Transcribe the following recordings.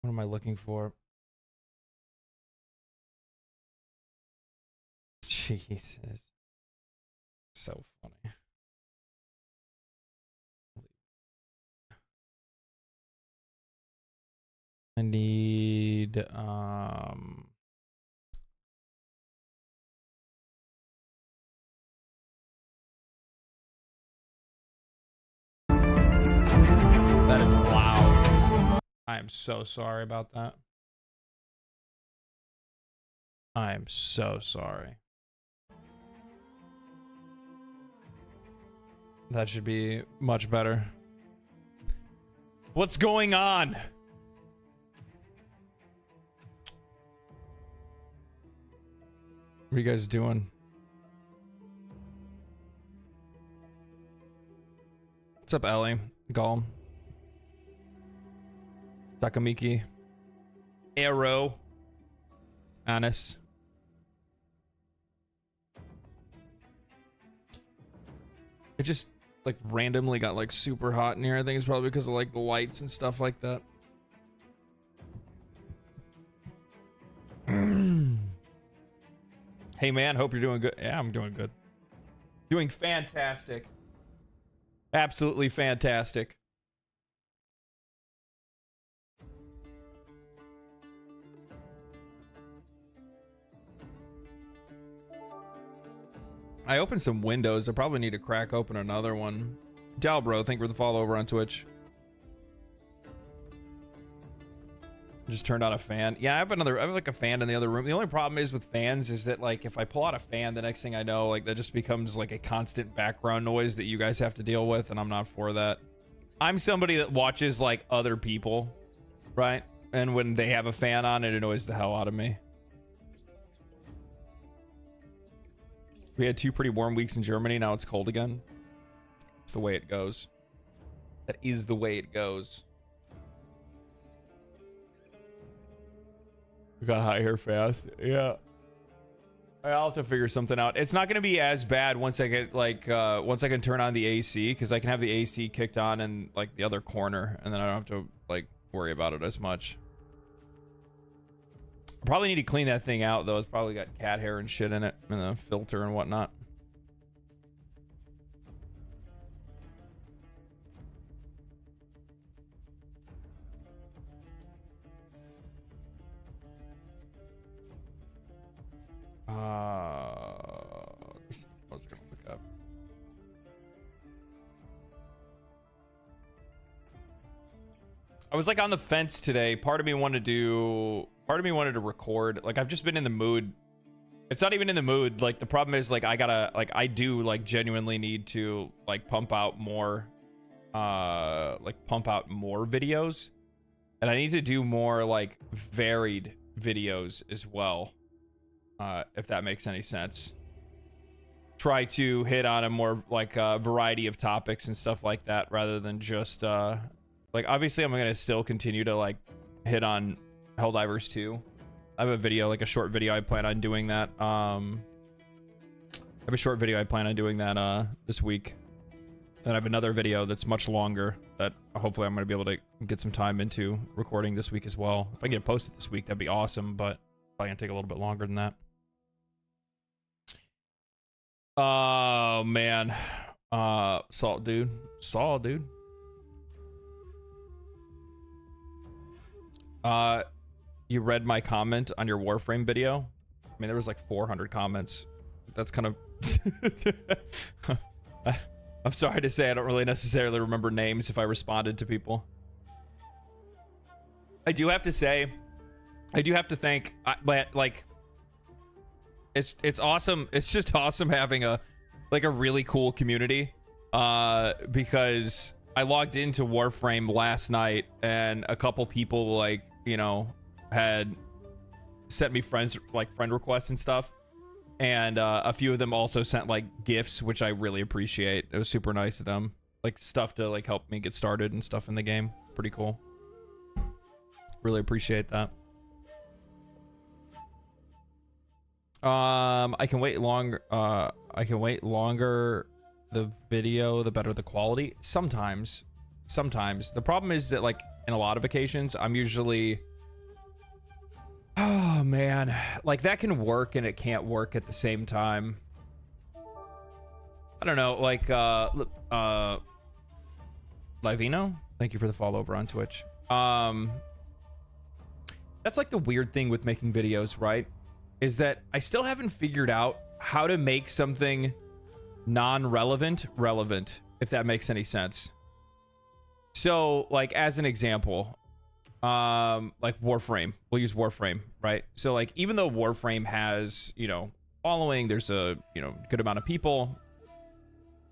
What am I looking for? Jesus. So funny. I need that is loud. I am so sorry about that. I am so sorry. That should be much better. What's going on? What are you guys doing? What's up, Ellie? Golem. Takamiki. Arrow. Anis. It just like randomly got like super hot in here. I think it's probably because of like the lights and stuff like that. Hey man, hope you're doing good. Yeah, I'm doing good. Doing fantastic. Absolutely fantastic. I opened some windows. I probably need to crack open another one. Diablo, thank you for the follow over on Twitch. Just turned on a fan. Yeah, I have like a fan in the other room. The only problem is with fans is that like if I pull out a fan, the next thing I know, like that just becomes like a constant background noise that you guys have to deal with, and I'm not for that. I'm somebody that watches like other people, right? And when they have a fan on, it annoys the hell out of me. We had 2 pretty warm weeks in Germany. Now it's cold again. It's the way it goes. That is the way it goes. We got hot here fast. Yeah. I'll have to figure something out. It's not going to be as bad once I get like once I can turn on the AC, because I can have the AC kicked on in like the other corner, and then I don't have to like worry about it as much. I probably need to clean that thing out though. It's probably got cat hair and shit in it, and the filter and whatnot. What was I gonna look up? I was like on the fence today. Part of me wanted to record. Like I've just been in the mood. It's not even in the mood. Like the problem is like I do like genuinely need to like pump out more videos. And I need to do more like varied videos as well. If that makes any sense. Try to hit on a more like variety of topics and stuff like that, rather than just like obviously I'm gonna still continue to like hit on Helldivers 2. I have a video, like a short video I plan on doing that. I have a short video I plan on doing that this week. Then I have another video that's much longer that hopefully I'm gonna be able to get some time into recording this week as well. If I get it posted this week, that'd be awesome, but probably gonna take a little bit longer than that. Oh man. Salt dude. You read my comment on your Warframe video? I mean, there was like 400 comments. That's kind of I'm sorry to say I don't really necessarily remember names if I responded to people. I do have to say, I do have to thank, like, it's awesome. It's just awesome having a really cool community, because I logged into Warframe last night and a couple people like, you know, had sent me friend requests and stuff, and a few of them also sent like gifts, which I really appreciate. It was super nice of them, like stuff to like help me get started and stuff in the game. Pretty cool. Really appreciate that. I can wait longer. The video, the better the quality. Sometimes. The problem is that like in a lot of occasions, I'm usually Oh man, like that can work and it can't work at the same time. I don't know, like Livino, thank you for the follow over on Twitch. That's like the weird thing with making videos, right? Is that I still haven't figured out how to make something non-relevant relevant, if that makes any sense. So, like, as an example, like Warframe, we'll use Warframe, right? So, like, even though Warframe has, you know, following, there's a, you know, good amount of people,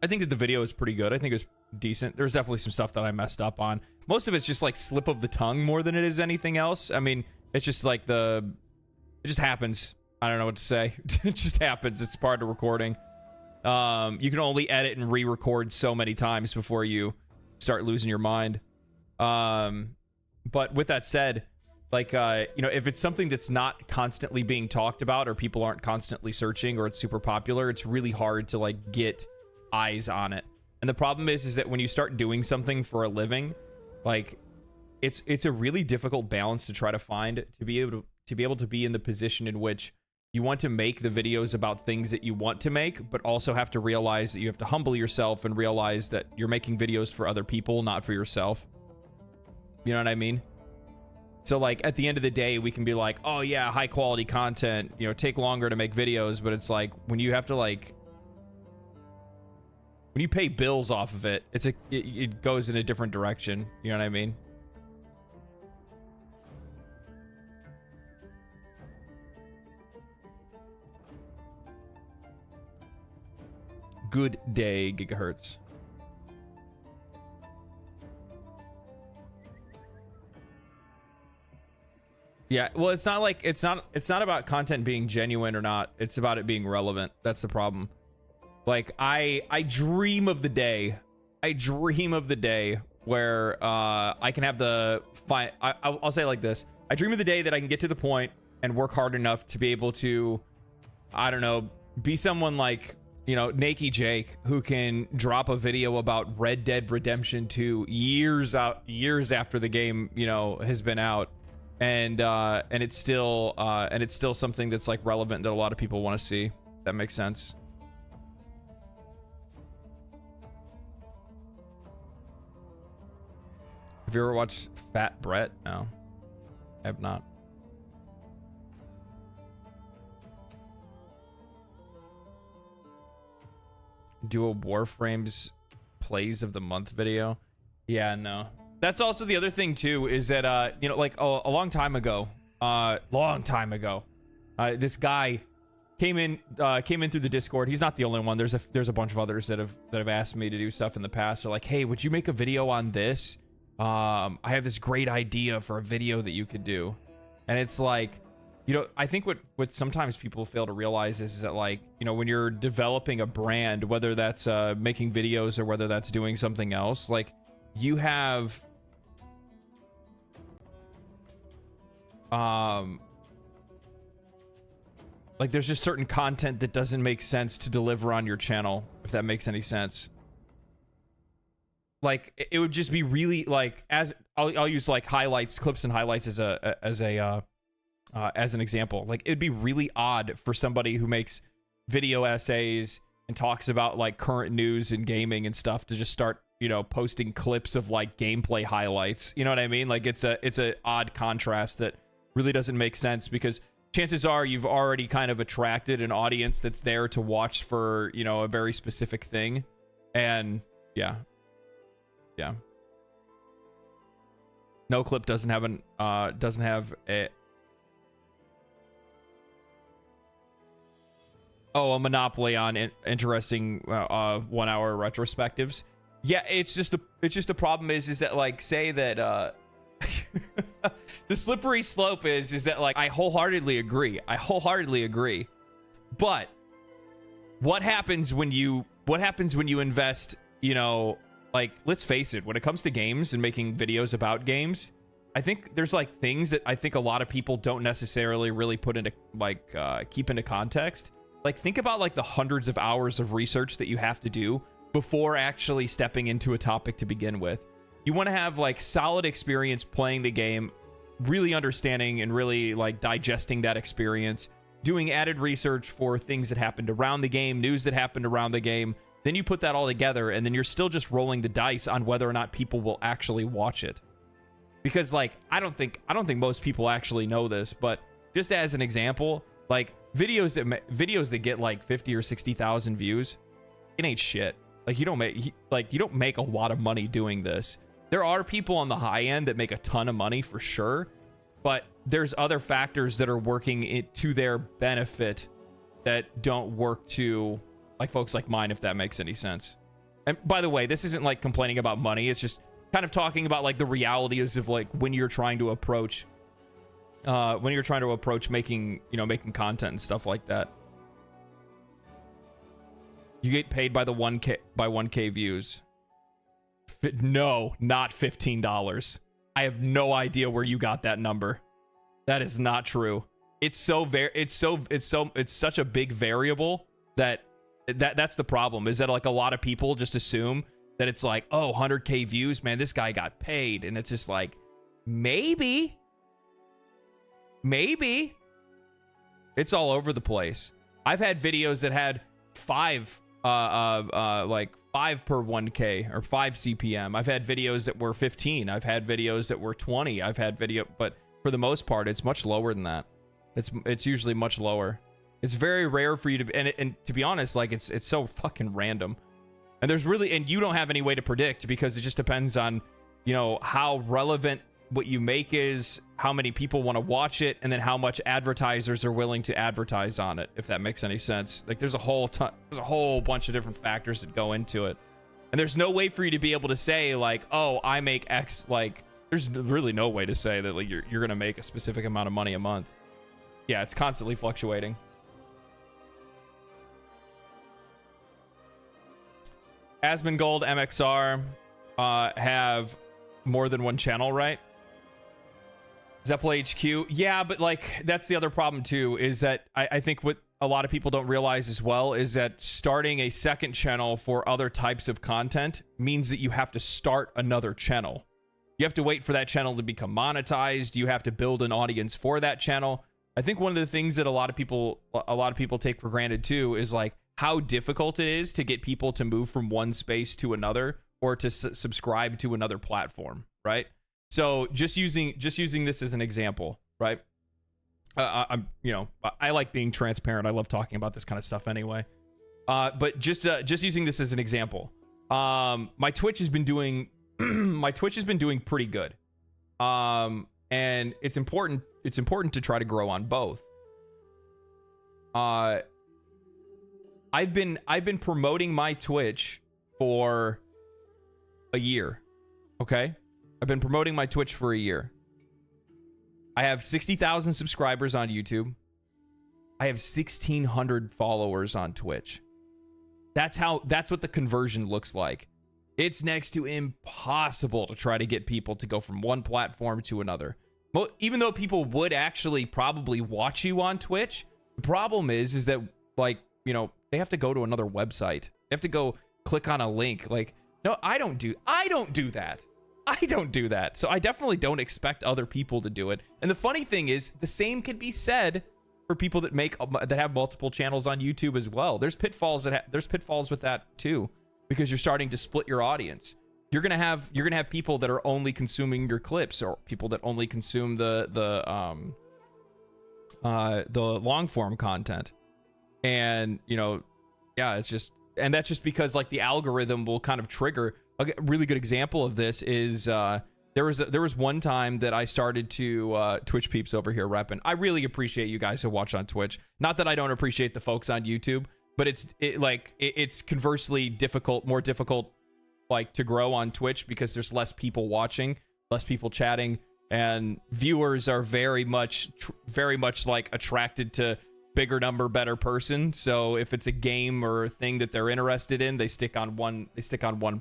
I think that the video is pretty good. I think it was decent. There's definitely some stuff that I messed up on. Most of it's just like slip of the tongue more than it is anything else. I mean, it's just like it just happens. I don't know what to say. It just happens. It's part of recording. You can only edit and re-record so many times before you start losing your mind. But with that said, like, you know, if it's something that's not constantly being talked about or people aren't constantly searching or it's super popular, it's really hard to like get eyes on it. And the problem is that when you start doing something for a living, like it's a really difficult balance to try to find to be able to be in the position in which you want to make the videos about things that you want to make, but also have to realize that you have to humble yourself and realize that you're making videos for other people, not for yourself. You know what I mean? So like at the end of the day, we can be like, oh yeah, high quality content, you know, take longer to make videos, but it's like when you have to like, when you pay bills off of it, it goes in a different direction. You know what I mean? Good day, gigahertz. Yeah, well, it's not like it's not about content being genuine or not. It's about it being relevant. That's the problem. Like I dream of the day. I dream of the day where I can have I'll say it like this. I dream of the day that I can get to the point and work hard enough to be able to, I don't know, be someone like, you know, Nakey Jake, who can drop a video about Red Dead Redemption 2 years after the game, you know, has been out, and it's still something that's like relevant that a lot of people want to see. That makes sense. Have you ever watched Fat Brett? No, I have not. Do a Warframe's plays of the month video. Yeah, no. That's also the other thing too, is that you know, like a long time ago, this guy came in through the Discord. He's not the only one. There's a bunch of others that have asked me to do stuff in the past. They're like, hey, would you make a video on this? I have this great idea for a video that you could do. And it's like, you know, I think what sometimes people fail to realize is that, like, you know, when you're developing a brand, whether that's making videos or whether that's doing something else, like, you have like, there's just certain content that doesn't make sense to deliver on your channel, if that makes any sense. Like, it would just be really, like, as I'll use like highlights, clips and highlights as an example. Like, it'd be really odd for somebody who makes video essays and talks about like current news and gaming and stuff to just start, you know, posting clips of like gameplay highlights. You know what I mean? Like, it's a odd contrast that really doesn't make sense, because chances are you've already kind of attracted an audience that's there to watch for, you know, a very specific thing. And yeah. No Clip doesn't have a a monopoly on interesting 1 hour retrospectives. Yeah, it's just the problem is that, like, say that the slippery slope is that, like, I wholeheartedly agree. But what happens when you invest, you know, like, let's face it, when it comes to games and making videos about games, I think there's like things that I think a lot of people don't necessarily really put into, like, keep into context. Like, think about like the hundreds of hours of research that you have to do before actually stepping into a topic to begin with. You want to have like solid experience playing the game really understanding and really like digesting that experience, doing added research for things that happened around the game, news that happened around the game. Then you put that all together, and then you're still just rolling the dice on whether or not people will actually watch it. Because like I don't think most people actually know this, but just as an example, like videos that get like 50 or 60,000 views, it ain't shit. Like you don't make a lot of money doing this. There are people on the high end that make a ton of money for sure, but there's other factors that are working it to their benefit that don't work to like folks like mine, if that makes any sense. And by the way, this isn't like complaining about money. It's just kind of talking about like the realities of like when you're trying to approach making, you know, making content and stuff like that. You get paid by the 1K views. No, not $15. I have no idea where you got that number. That is not true. It's such a big variable that's the problem, is that like a lot of people just assume that it's like, oh, 100K views, man, this guy got paid. And it's just like, maybe. It's all over the place. I've had videos that had 5 per 1K or 5 CPM. I've had videos that were 15. I've had videos that were 20. But for the most part, it's much lower than that. It's usually much lower. It's very rare for you to, and to be honest, like it's so fucking random. And you don't have any way to predict, because it just depends on, you know, how relevant what you make is, how many people want to watch it, and then how much advertisers are willing to advertise on it, if that makes any sense. Like there's a whole bunch of different factors that go into it. And there's no way for you to be able to say like, oh, I make X, like there's really no way to say that like you're going to make a specific amount of money a month. Yeah, it's constantly fluctuating. Asmongold, MXR have more than one channel, right? Zeppel HQ, yeah, but like that's the other problem too, is that I think what a lot of people don't realize as well is that starting a second channel for other types of content means that you have to start another channel. You have to wait for that channel to become monetized. You have to build an audience for that channel. I think one of the things that a lot of people take for granted too is like how difficult it is to get people to move from one space to another, or to subscribe to another platform, right? So just using this as an example, right? I like being transparent. I love talking about this kind of stuff anyway. But just using this as an example, my Twitch has been doing pretty good, and it's important to try to grow on both. I've been promoting my Twitch for a year. Okay? I've been promoting my Twitch for a year. I have 60,000 subscribers on YouTube. I have 1,600 followers on Twitch. That's what the conversion looks like. It's next to impossible to try to get people to go from one platform to another. Well, even though people would actually probably watch you on Twitch, the problem is that like, you know, they have to go to another website. They have to go click on a link. Like, no, I don't do that. So I definitely don't expect other people to do it. And the funny thing is, the same can be said for people that have multiple channels on YouTube as well. There's pitfalls with that too, because you're starting to split your audience. You're gonna have people that are only consuming your clips, or people that only consume the long form content. And, you know, yeah, and that's just because like the algorithm will kind of trigger. A really good example of this is there was one time that I started to Twitch peeps over here repping. I really appreciate you guys who watch on Twitch. Not that I don't appreciate the folks on YouTube, but it's conversely more difficult like to grow on Twitch because there's less people watching, less people chatting, and viewers are very much like attracted to bigger number, better person. So if it's a game or a thing that they're interested in, they stick on one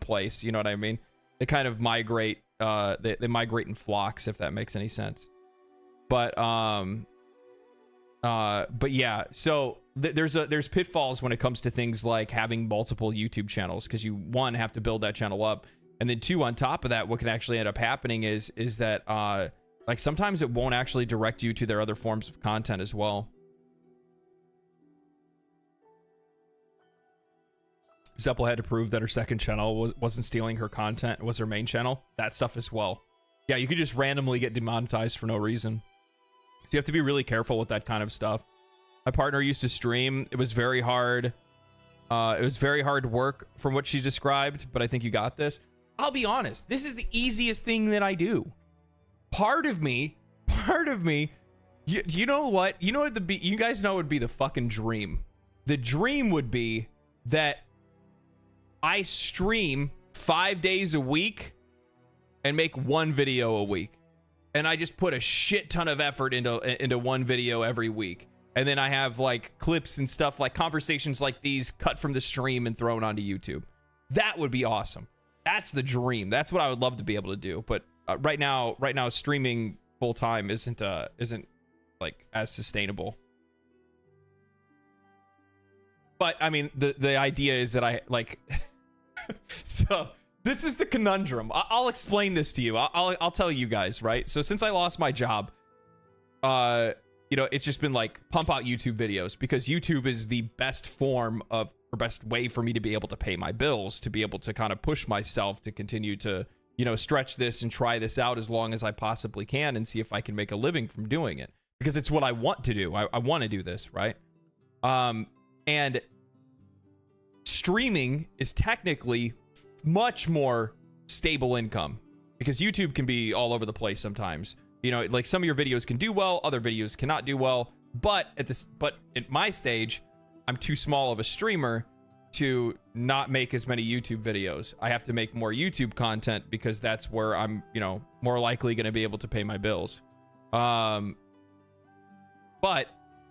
place. You know what I mean? They kind of migrate. They migrate in flocks, if that makes any sense. But yeah. So there's pitfalls when it comes to things like having multiple YouTube channels, because you, one, have to build that channel up, and then two, on top of that, what can actually end up happening is that Like sometimes it won't actually direct you to their other forms of content as well. Zeppel had to prove that her second channel wasn't stealing her content, it was her main channel. That stuff as well. Yeah, you could just randomly get demonetized for no reason. So you have to be really careful with that kind of stuff. My partner used to stream. It was very hard. It was very hard work from what she described, but I think you got this. I'll be honest, this is the easiest thing that I do. Part of me, you know what? You know what you guys know would be the fucking dream. The dream would be that I stream 5 days a week and make one video a week. And I just put a shit ton of effort into one video every week. And then I have like clips and stuff like conversations like these cut from the stream and thrown onto YouTube. That would be awesome. That's the dream. That's what I would love to be able to do. But right now streaming full time isn't like as sustainable. But I mean, the idea is that I like. So this is the conundrum. I'll explain this to you. I'll tell you guys, right? So since I lost my job, you know, it's just been like pump out YouTube videos because YouTube is the best form of or best way for me to be able to pay my bills, to be able to kind of push myself to continue to, you know, stretch this and try this out as long as I possibly can and see if I can make a living from doing it because it's what I want to do. I want to do this, right? And streaming is technically much more stable income because YouTube can be all over the place sometimes. You know, like some of your videos can do well, other videos cannot do well. But at my stage, I'm too small of a streamer to not make as many YouTube videos. I have to make more YouTube content because that's where I'm, you know, more likely going to be able to pay my bills. But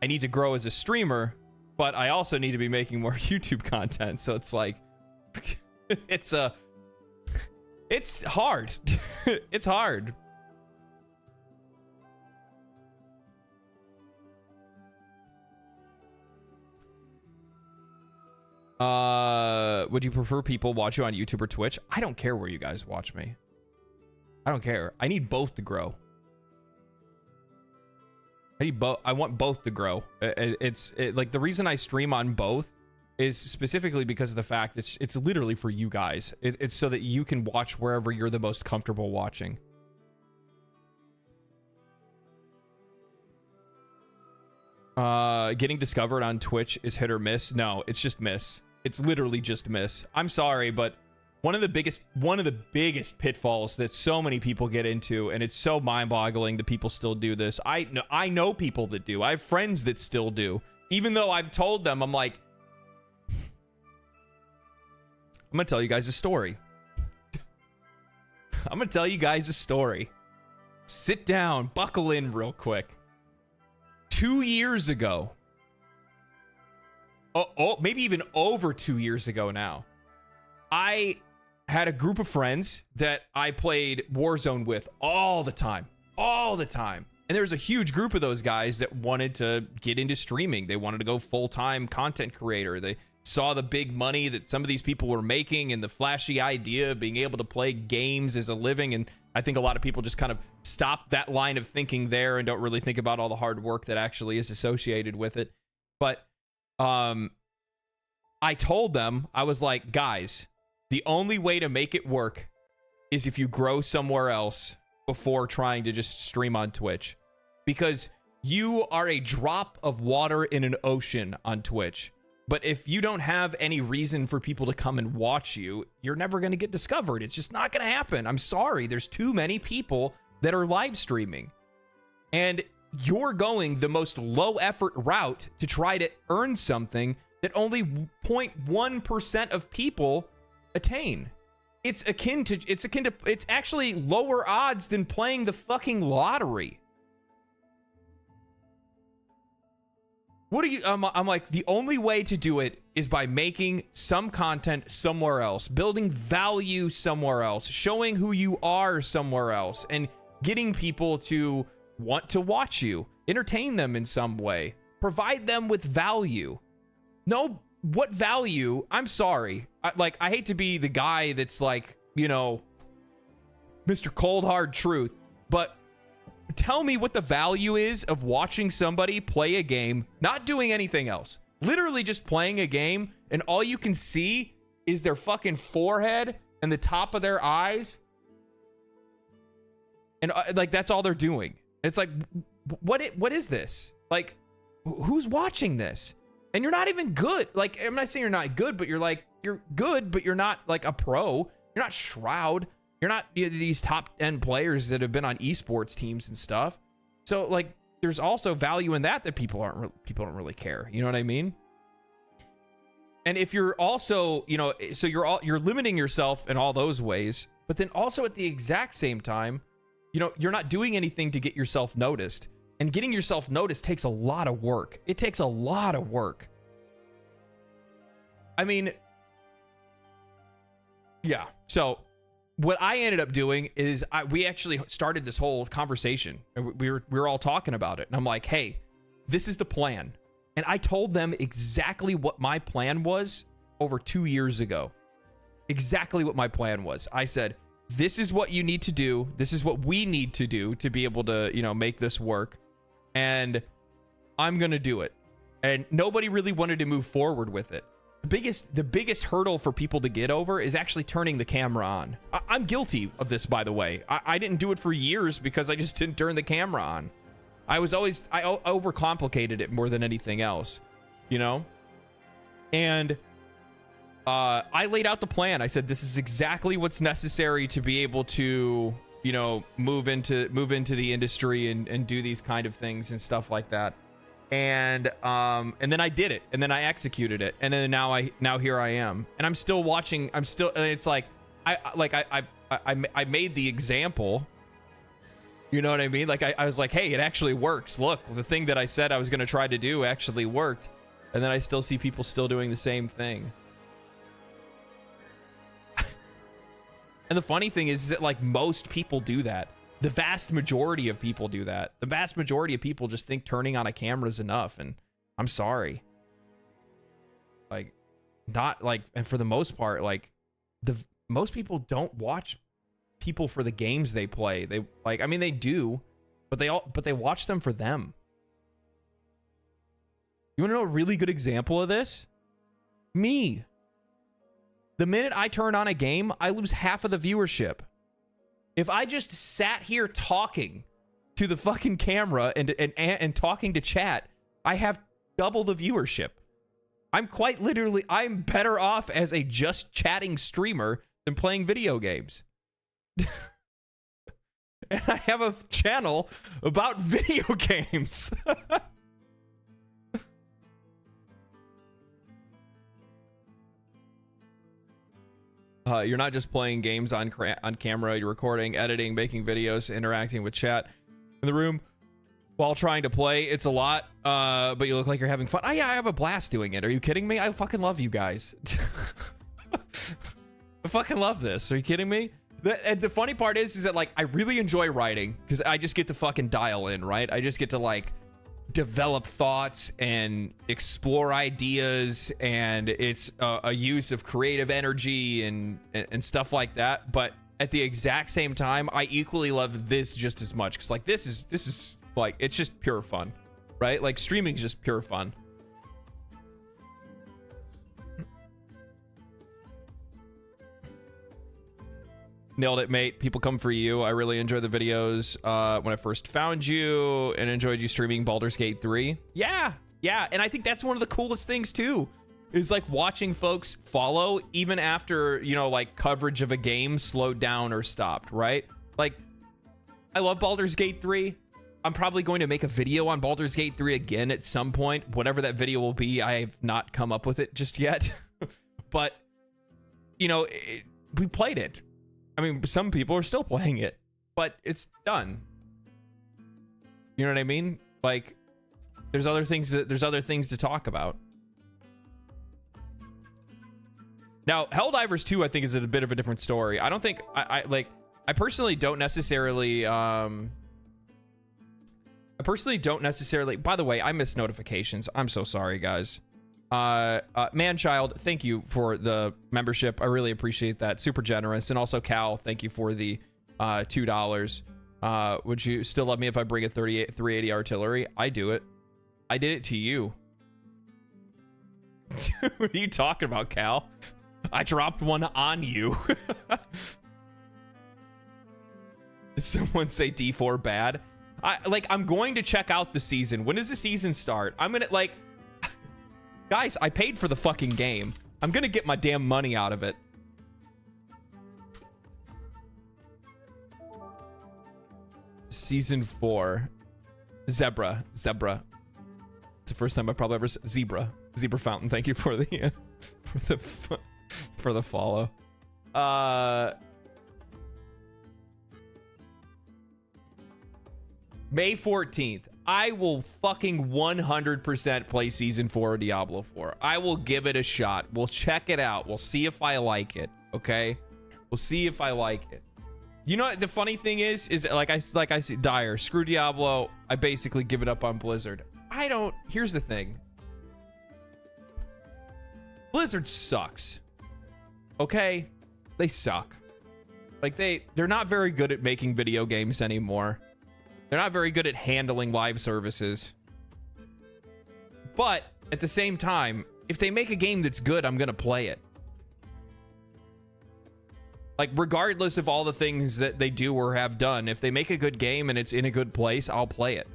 I need to grow as a streamer, but I also need to be making more YouTube content. So it's like, it's hard. It's hard. Would you prefer people watch you on YouTube or Twitch? I don't care where you guys watch me. I don't care. I need both to grow. I want both to grow. Like the reason I stream on both is specifically because of the fact that it's literally for you guys. It's so that you can watch wherever you're the most comfortable watching. Getting discovered on Twitch is hit or miss. No, it's just miss. It's literally just miss. I'm sorry, but one of the biggest pitfalls that so many people get into, and it's so mind-boggling that people still do this. I know people that do. I have friends that still do. Even though I've told them, I'm like, I'm gonna tell you guys a story. I'm gonna tell you guys a story. Sit down, buckle in real quick. 2 years ago, maybe even over 2 years ago now, I had a group of friends that I played Warzone with all the time. And there was a huge group of those guys that wanted to get into streaming. They wanted to go full-time content creator. They saw the big money that some of these people were making and the flashy idea of being able to play games as a living. And I think a lot of people just kind of stop that line of thinking there and don't really think about all the hard work that actually is associated with it. But I told them, I was like, guys, the only way to make it work is if you grow somewhere else before trying to just stream on Twitch. Because you are a drop of water in an ocean on Twitch. But if you don't have any reason for people to come and watch you, you're never going to get discovered. It's just not going to happen. I'm sorry. There's too many people that are live streaming. And you're going the most low effort route to try to earn something that only 0.1% of people attain. It's actually lower odds than playing the fucking lottery. What are you, I'm like, the only way to do it is by making some content somewhere else, building value somewhere else, showing who you are somewhere else, and getting people to want to watch you, entertain them in some way, provide them with value. No, what value? I'm sorry. I hate to be the guy that's like, you know, Mr. Cold Hard Truth, but tell me what the value is of watching somebody play a game, not doing anything else. Literally just playing a game, and all you can see is their fucking forehead and the top of their eyes. And like, that's all they're doing. It's like, what is this? Like, who's watching this? And you're not even good. Like, I'm not saying you're not good, but you're good, but you're not like a pro. You're not Shroud. You're not these top end players that have been on esports teams and stuff. So like, there's also value in that people don't really care. You know what I mean? And if you're also, you know, so you're limiting yourself in all those ways, but then also at the exact same time, you know, you're not doing anything to get yourself noticed. And getting yourself noticed takes a lot of work. It takes a lot of work. I mean, yeah. So what I ended up doing is we actually started this whole conversation, and we were all talking about it. And I'm like, hey, this is the plan. And I told them exactly what my plan was over 2 years ago. Exactly what my plan was. I said, this is what you need to do. This is what we need to do to be able to, you know, make this work. And I'm going to do it. And nobody really wanted to move forward with it. The biggest hurdle for people to get over is actually turning the camera on. I'm guilty of this, by the way. I didn't do it for years because I just didn't turn the camera on. I overcomplicated it more than anything else, you know? And I laid out the plan. I said, this is exactly what's necessary to be able to, you know, move into the industry and do these kind of things and stuff like that. And then I did it, and then I executed it, and then now here I am, and I'm still watching. And it's like I made the example. You know what I mean? Like I was like, hey, it actually works. Look, the thing that I said I was going to try to do actually worked. And then I still see people still doing the same thing. And the funny thing is that like most people do that. The vast majority of people do that. The vast majority of people just think turning on a camera is enough. And I'm sorry. Like, not like, and for the most part, like most people don't watch people for the games they play. They like, I mean, they do, but they watch them for them. You want to know a really good example of this? Me. The minute I turn on a game, I lose half of the viewership. If I just sat here talking to the fucking camera and talking to chat, I have double the viewership. I'm quite literally, I'm better off as a just chatting streamer than playing video games. And I have a channel about video games. You're not just playing games on camera, you're recording, editing, making videos, interacting with chat in the room while trying to play. It's a lot, but you look like you're having fun. Oh, yeah, I have a blast doing it. Are you kidding me? I fucking love you guys. I fucking love this. Are you kidding me? And the funny part is that, like, I really enjoy writing because I just get to fucking dial in, right? I just get to, like, develop thoughts and explore ideas, and it's a use of creative energy and stuff like that. But at the exact same time, I equally love this just as much because, like, this is like, it's just pure fun, right? Like, streaming is just pure fun. Nailed it, mate. People come for you. I really enjoy the videos when I first found you and enjoyed you streaming Baldur's Gate 3. Yeah. And I think that's one of the coolest things too, is like watching folks follow even after, you know, like coverage of a game slowed down or stopped, right? Like, I love Baldur's Gate 3. I'm probably going to make a video on Baldur's Gate 3 again at some point. Whatever that video will be, I have not come up with it just yet. But, you know, we played it. I mean, some people are still playing it, but it's done. You know what I mean? Like, there's other things to talk about. Now, Helldivers 2, I think, is a bit of a different story. I don't think I personally don't necessarily by the way, I missed notifications. I'm so sorry, guys. Manchild, thank you for the membership. I really appreciate that. Super generous. And also Cal, thank you for the $2. Would you still love me if I bring a 380 artillery? I do it. I did it to you. What are you talking about, Cal? I dropped one on you. Did someone say D4 bad? I'm going to check out the season. When does the season start? I'm gonna, like... Guys, I paid for the fucking game. I'm gonna get my damn money out of it. Season 4. Zebra. It's the first time I probably ever said Zebra Fountain. Thank you for the for the follow. May 14th. I will fucking 100% play season 4 of Diablo 4. I will give it a shot. We'll check it out. We'll see if I like it. Okay? We'll see if I like it. You know what the funny thing is like I said, Dire, screw Diablo. I basically give it up on Blizzard. Here's the thing. Blizzard sucks. Okay? They suck. Like they're not very good at making video games anymore. They're not very good at handling live services. But at the same time, if they make a game that's good, I'm gonna play it. Like, regardless of all the things that they do or have done, if they make a good game and it's in a good place, I'll play it.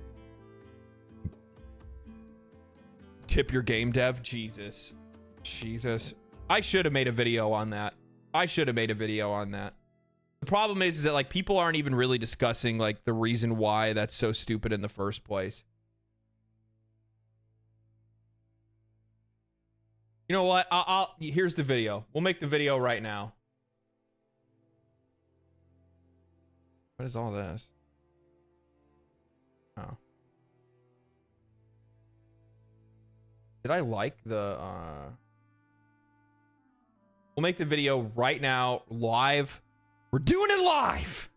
Tip your game dev. Jesus. I should have made a video on that. The problem is that, like, people aren't even really discussing, like, the reason why that's so stupid in the first place. You know what? Here's the video. We'll make the video right now. What is all this? Oh. Did I like the, We'll make the video right now, live. We're doing it live!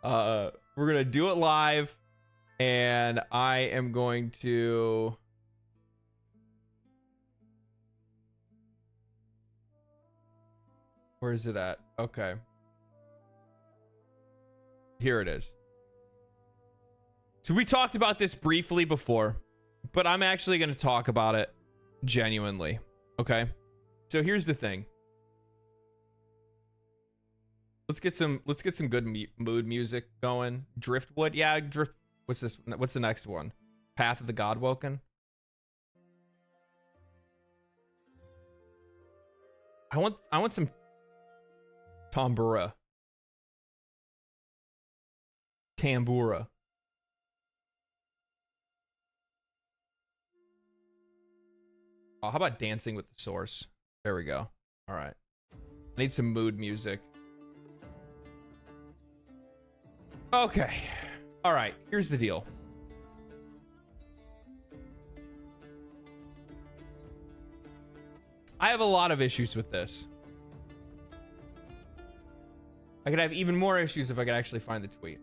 We're gonna do it live, and I am going to... Where is it at? Okay. Here it is. So we talked about this briefly before, but I'm actually going to talk about it genuinely. Okay? So here's the thing. Let's get some good mood music going. Driftwood. Yeah, what's this? What's the next one? Path of the Godwoken. I want some tambura. Oh, how about Dancing with the Source? There we go. All right. I need some mood music. Okay. All right. Here's the deal. I have a lot of issues with this. I could have even more issues if I could actually find the tweet.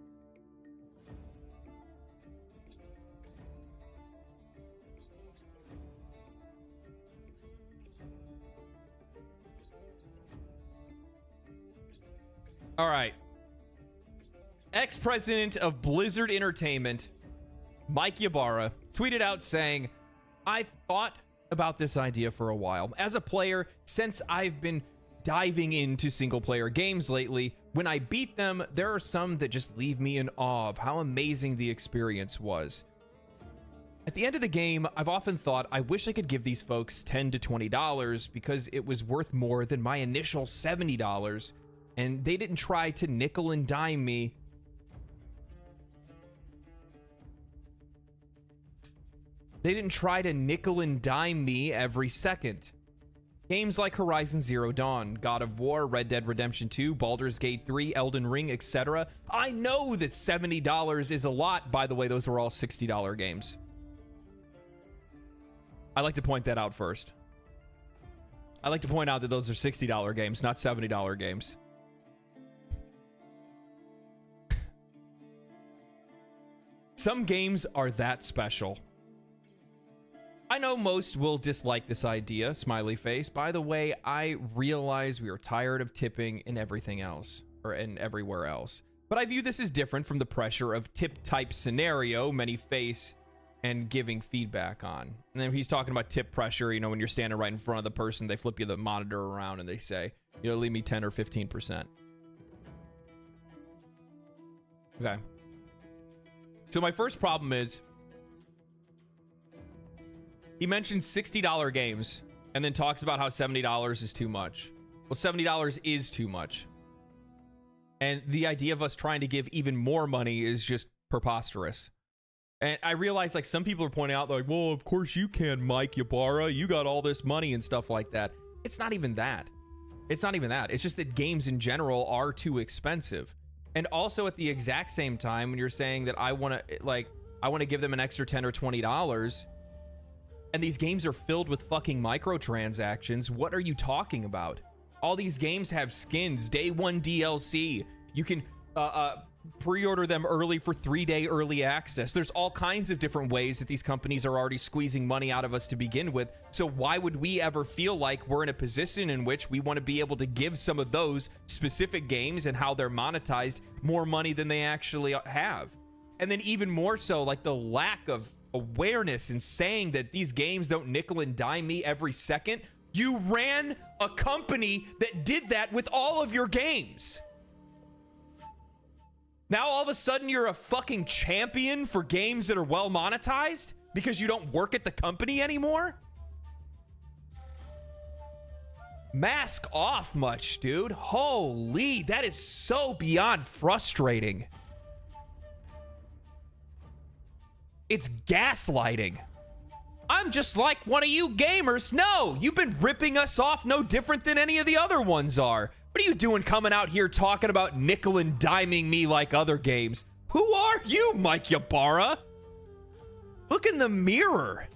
All right. Ex-president of Blizzard Entertainment, Mike Ybarra, tweeted out saying, "I thought about this idea for a while. As a player, since I've been diving into single-player games lately, when I beat them, there are some that just leave me in awe of how amazing the experience was. At the end of the game, I've often thought I wish I could give these folks $10 to $20 because it was worth more than my initial $70, and they didn't try to nickel and dime me. They didn't try to nickel and dime me every second. Games like Horizon Zero Dawn, God of War, Red Dead Redemption 2, Baldur's Gate 3, Elden Ring, etc. I know that $70 is a lot. By the way, those were all $60 games. I like to point that out first. I like to point out that those are $60 games, not $70 games. Some games are that special. I know most will dislike this idea, smiley face. By the way, I realize we are tired of tipping and everything else, or and everywhere else. But I view this as different from the pressure of tip-type scenario many face and giving feedback on. And then he's talking about tip pressure, you know, when you're standing right in front of the person, they flip you the monitor around and they say, you know, leave me 10 or 15%. Okay. So my first problem is he mentioned $60 games and then talks about how $70 is too much. Well, $70 is too much. And the idea of us trying to give even more money is just preposterous. And I realize, like, some people are pointing out, like, well, of course you can, Mike Ybarra. You got all this money and stuff like that. It's not even that. It's not even that. It's just that games in general are too expensive. And also at the exact same time, when you're saying that I want to give them an extra $10 or $20, and these games are filled with fucking microtransactions, what are you talking about? All these games have skins, day one DLC. You can pre-order them early for 3-day early access. There's all kinds of different ways that these companies are already squeezing money out of us to begin with. So why would we ever feel like we're in a position in which we want to be able to give some of those specific games and how they're monetized more money than they actually have? And then even more so, like, the lack of awareness in saying that these games don't nickel and dime me every second. You ran a company that did that with all of your games. Now all of a sudden you're a fucking champion for games that are well monetized because you don't work at the company anymore? Mask off much, dude. Holy, that is so beyond frustrating. It's gaslighting. I'm just like one of you gamers. No, you've been ripping us off no different than any of the other ones are. What are you doing coming out here talking about nickel and diming me like other games? Who are you, Mike Ybarra? Look in the mirror.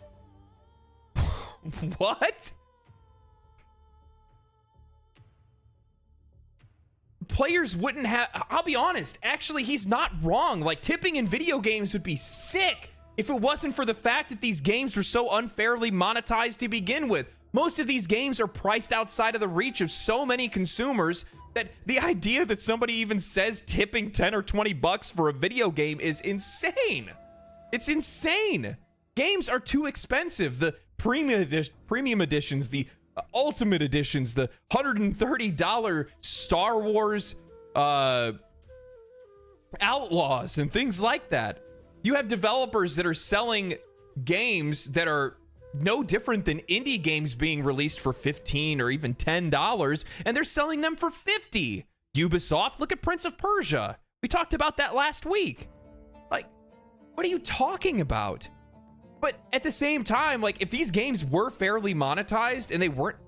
What? Players wouldn't have... I'll be honest. Actually, he's not wrong. Like, tipping in video games would be sick if it wasn't for the fact that these games were so unfairly monetized to begin with. Most of these games are priced outside of the reach of so many consumers that the idea that somebody even says tipping 10 or 20 bucks for a video game is insane. It's insane. Games are too expensive. The premium editions, the ultimate editions, the $130 Star Wars Outlaws and things like that. You have developers that are selling games that are no different than indie games being released for $15 or even $10, and they're selling them for $50. Ubisoft, look at Prince of Persia. We talked about that last week. Like, what are you talking about? But at the same time, like, if these games were fairly monetized and they weren't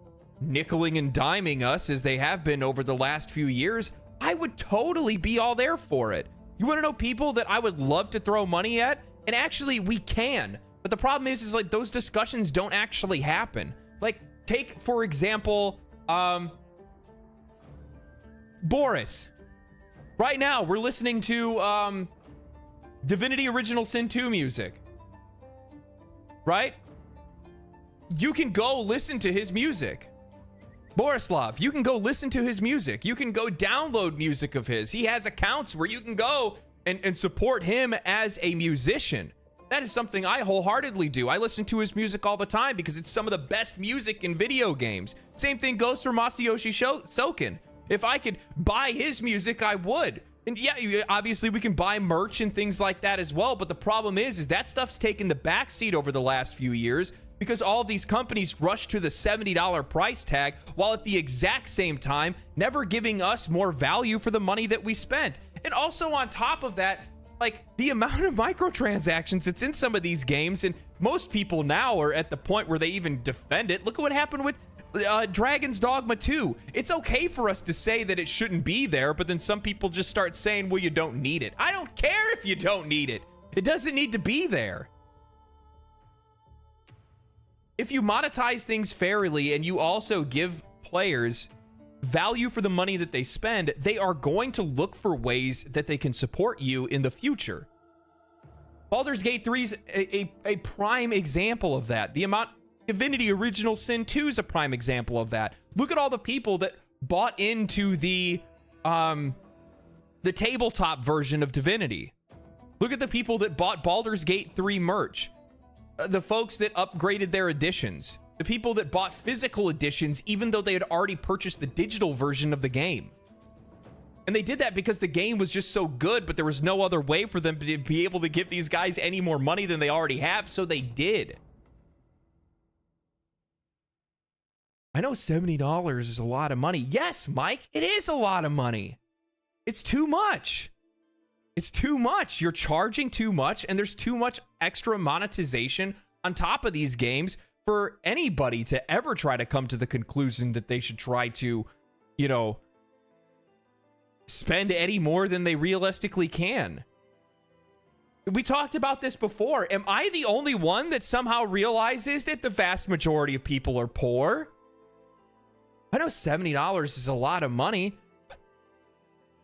nickeling and diming us as they have been over the last few years, I would totally be all there for it. You want to know people that I would love to throw money at? And actually, we can. But the problem is like, those discussions don't actually happen. Like, take, for example, Boris. Right now, we're listening to Divinity Original Sin 2 music. Right? You can go listen to his music. Borislav, you can go listen to his music. You can go download music of his. He has accounts where you can go and support him as a musician. That is something I wholeheartedly do. I listen to his music all the time because it's some of the best music in video games. Same thing goes for Masayoshi Soken. If I could buy his music, I would. And yeah, obviously we can buy merch and things like that as well, but the problem is that stuff's taken the backseat over the last few years because all of these companies rush to the $70 price tag while at the exact same time never giving us more value for the money that we spent. And also on top of that, like, the amount of microtransactions that's in some of these games, and most people now are at the point where they even defend it. Look at what happened with Dragon's Dogma 2. It's okay for us to say that it shouldn't be there, but then some people just start saying, well, you don't need it. I don't care if you don't need it. It doesn't need to be there. If you monetize things fairly and you also give players value for the money that they spend, they are going to look for ways that they can support you in the future. Baldur's Gate 3 is a prime example of that. The amount Divinity Original Sin 2 is a prime example of that. Look at all the people that bought into the the tabletop version of Divinity. Look at the people that bought Baldur's Gate 3 merch. The folks that upgraded their editions. The people that bought physical editions even though they had already purchased the digital version of the game. And they did that because the game was just so good, but there was no other way for them to be able to give these guys any more money than they already have, so they did. I know $70 is a lot of money. Yes, Mike, it is a lot of money. It's too much. It's too much. You're charging too much, and there's too much extra monetization on top of these games for anybody to ever try to come to the conclusion that they should try to, you know, spend any more than they realistically can. We talked about this before. Am I the only one that somehow realizes that the vast majority of people are poor? I know $70 is a lot of money.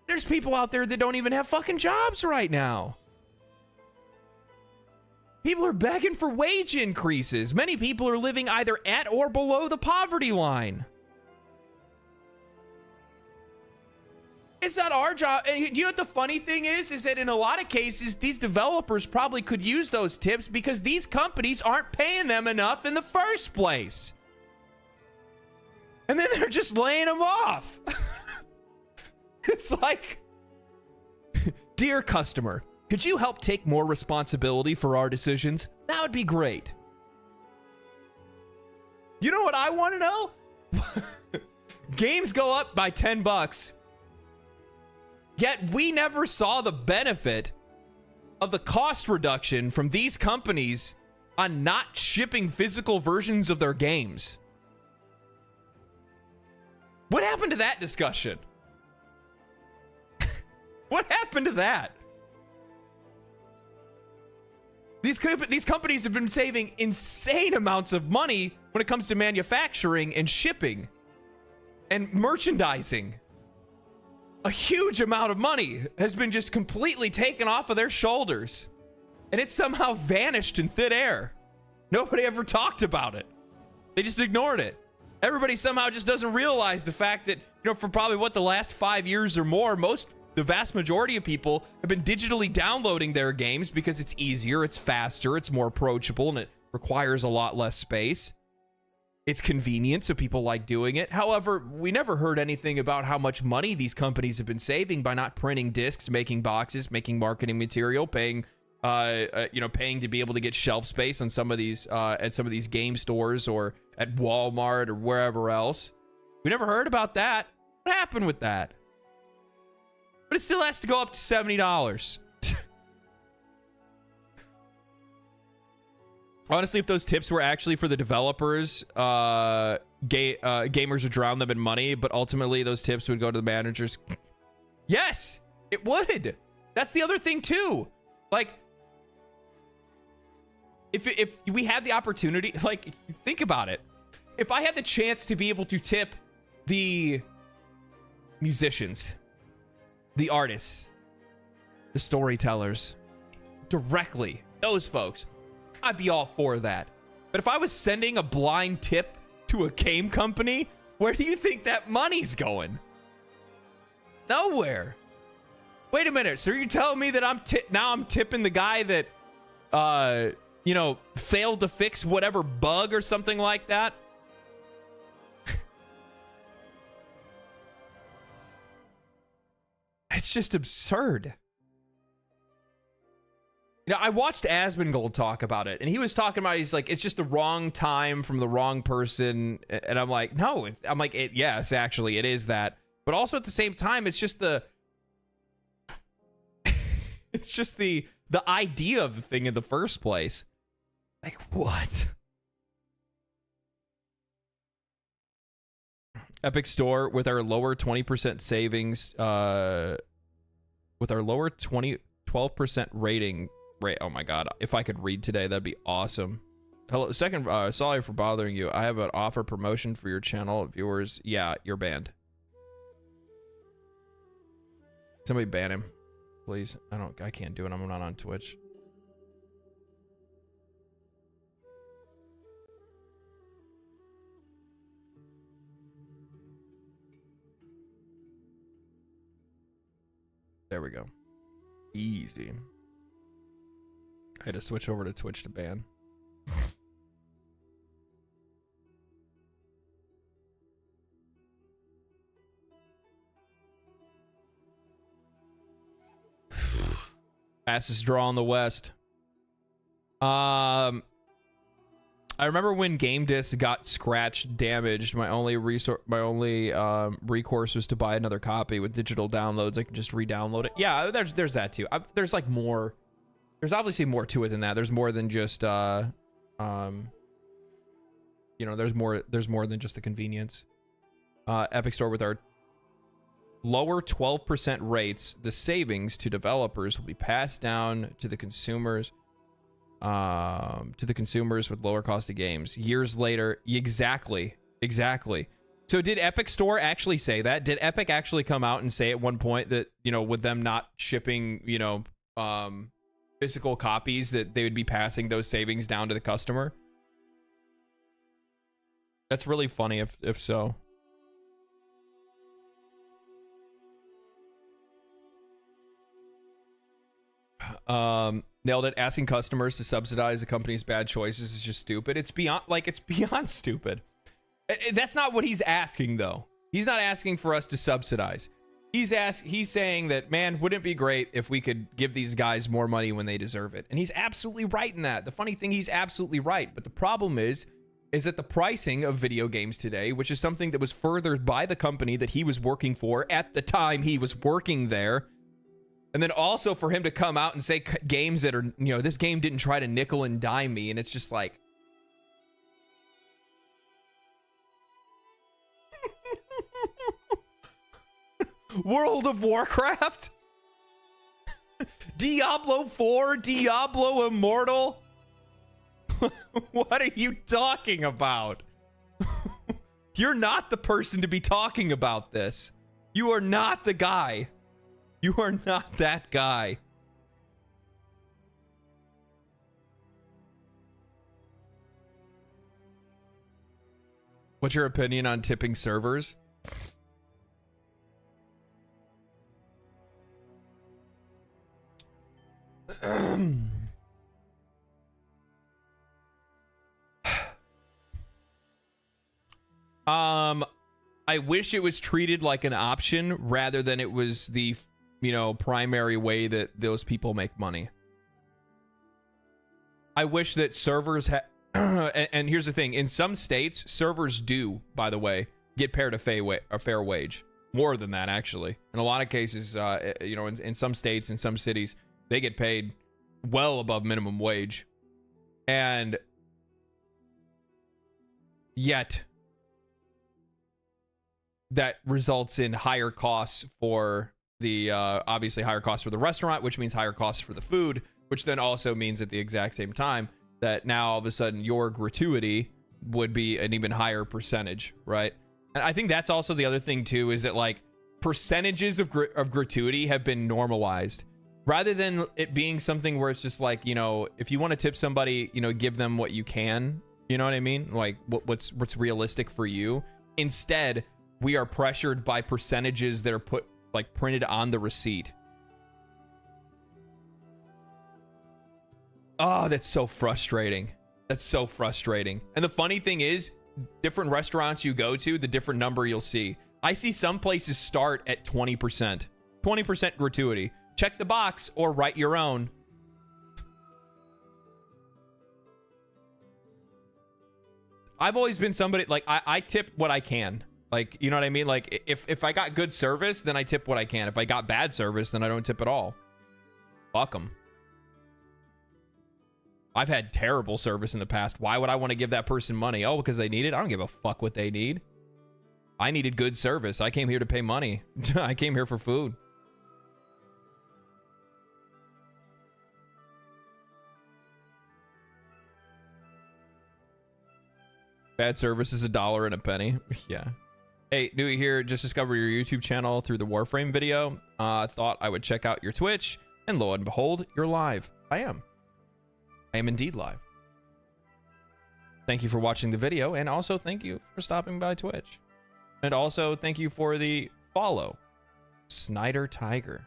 There's people out there that don't even have fucking jobs right now. People are begging for wage increases. Many people are living either at or below the poverty line. It's not our job. And do you know what the funny thing is? Is that in a lot of cases, these developers probably could use those tips because these companies aren't paying them enough in the first place. And then they're just laying them off. It's like, dear customer, could you help take more responsibility for our decisions? That would be great. You know what I want to know? Games go up by $10, yet we never saw the benefit of the cost reduction from these companies on not shipping physical versions of their games. What happened to that discussion? What happened to that? These companies have been saving insane amounts of money when it comes to manufacturing and shipping and merchandising. A huge amount of money has been just completely taken off of their shoulders, and it somehow vanished in thin air. Nobody ever talked about it. They just ignored it. Everybody somehow just doesn't realize the fact that, you know, for probably what, the last 5 years or more, the vast majority of people have been digitally downloading their games because it's easier, it's faster, it's more approachable, and it requires a lot less space. It's convenient, so people like doing it. However, we never heard anything about how much money these companies have been saving by not printing discs, making boxes, making marketing material, paying to be able to get shelf space on some of these at some of these game stores or at Walmart or wherever else. We never heard about that. What happened with that? But it still has to go up to $70. Honestly, if those tips were actually for the developers, gamers would drown them in money, but ultimately those tips would go to the managers. Yes, it would. That's the other thing too. Like, if we had the opportunity, like, think about it. If I had the chance to be able to tip the musicians, the artists, the storytellers directly, those folks, I'd be all for that. But if I was sending a blind tip to a game company, where do you think that money's going? Nowhere. Wait a minute. So you're telling me that I'm tipping the guy that, failed to fix whatever bug or something like that? It's just absurd. You know, I watched Asmongold talk about it, and he was talking about, he's like, it's just the wrong time from the wrong person. And I'm like, no, yes, actually, it is that. But also at the same time, it's just it's just the idea of the thing in the first place. Like, what? Epic Store with our lower 20% savings, with our lower 12% rating rate. Oh my god, if I could read today, that'd be awesome. Hello, sorry for bothering you. I have an offer promotion for your channel viewers. Yeah, you're banned. Somebody ban him, please. I can't do it. I'm not on Twitch. There we go. Easy. I had to switch over to Twitch to ban. Fastest draw in the West. I remember when game disc got scratched, damaged. My only recourse was to buy another copy. With digital downloads, I could just re-download it. Yeah, there's that too. There's like more. There's obviously more to it than that. There's more than just you know, there's more than just the convenience. Epic Store, with our lower 12% rates, the savings to developers will be passed down to the consumers. With lower cost of games years later. Exactly. So did Epic Store actually say that? Did Epic actually come out and say at one point that, you know, with them not shipping, you know, physical copies, that they would be passing those savings down to the customer? That's really funny if so. Nailed it. Asking customers to subsidize the company's bad choices is just stupid. It's beyond stupid. That's not what he's asking, though. He's not asking for us to subsidize. He's saying that, man, wouldn't it be great if we could give these guys more money when they deserve it? And he's absolutely right in that. The funny thing, he's absolutely right. But the problem is that the pricing of video games today, which is something that was furthered by the company that he was working for at the time he was working there. And then also for him to come out and say games that are, you know, this game didn't try to nickel and dime me. And it's just like, World of Warcraft? Diablo 4? Diablo Immortal? What are you talking about? You're not the person to be talking about this. You are not the guy. You are not that guy. What's your opinion on tipping servers? I wish it was treated like an option rather than it was the, you know, primary way that those people make money. I wish that servers and here's the thing, in some states, servers do, by the way, get paid a fair wage. More than that, actually. In a lot of cases, you know, in some states, in some cities, they get paid well above minimum wage. And yet that results in higher costs for the, obviously higher costs for the restaurant, which means higher costs for the food, which then also means at the exact same time that now all of a sudden your gratuity would be an even higher percentage, right? And I think that's also the other thing too, is that like percentages of gratuity have been normalized rather than it being something where it's just like, you know, if you want to tip somebody, you know, give them what you can, you know what I mean? Like what's realistic for you. Instead, we are pressured by percentages that are printed on the receipt. Oh, that's so frustrating. That's so frustrating. And the funny thing is, different restaurants you go to, the different number you'll see. I see some places start at 20%. 20% gratuity. Check the box or write your own. I've always been somebody, like, I tip what I can. Like, you know what I mean? Like, if I got good service, then I tip what I can. If I got bad service, then I don't tip at all. Fuck them. I've had terrible service in the past. Why would I want to give that person money? Oh, because they need it? I don't give a fuck what they need. I needed good service. I came here to pay money. I came here for food. Bad service is $1 and a penny. Yeah. Hey, newbie here. Just discovered your YouTube channel through the Warframe video. Thought I would check out your Twitch, and lo and behold, you're live. I am indeed live. Thank you for watching the video, and also thank you for stopping by Twitch. And also thank you for the follow, Snyder Tiger.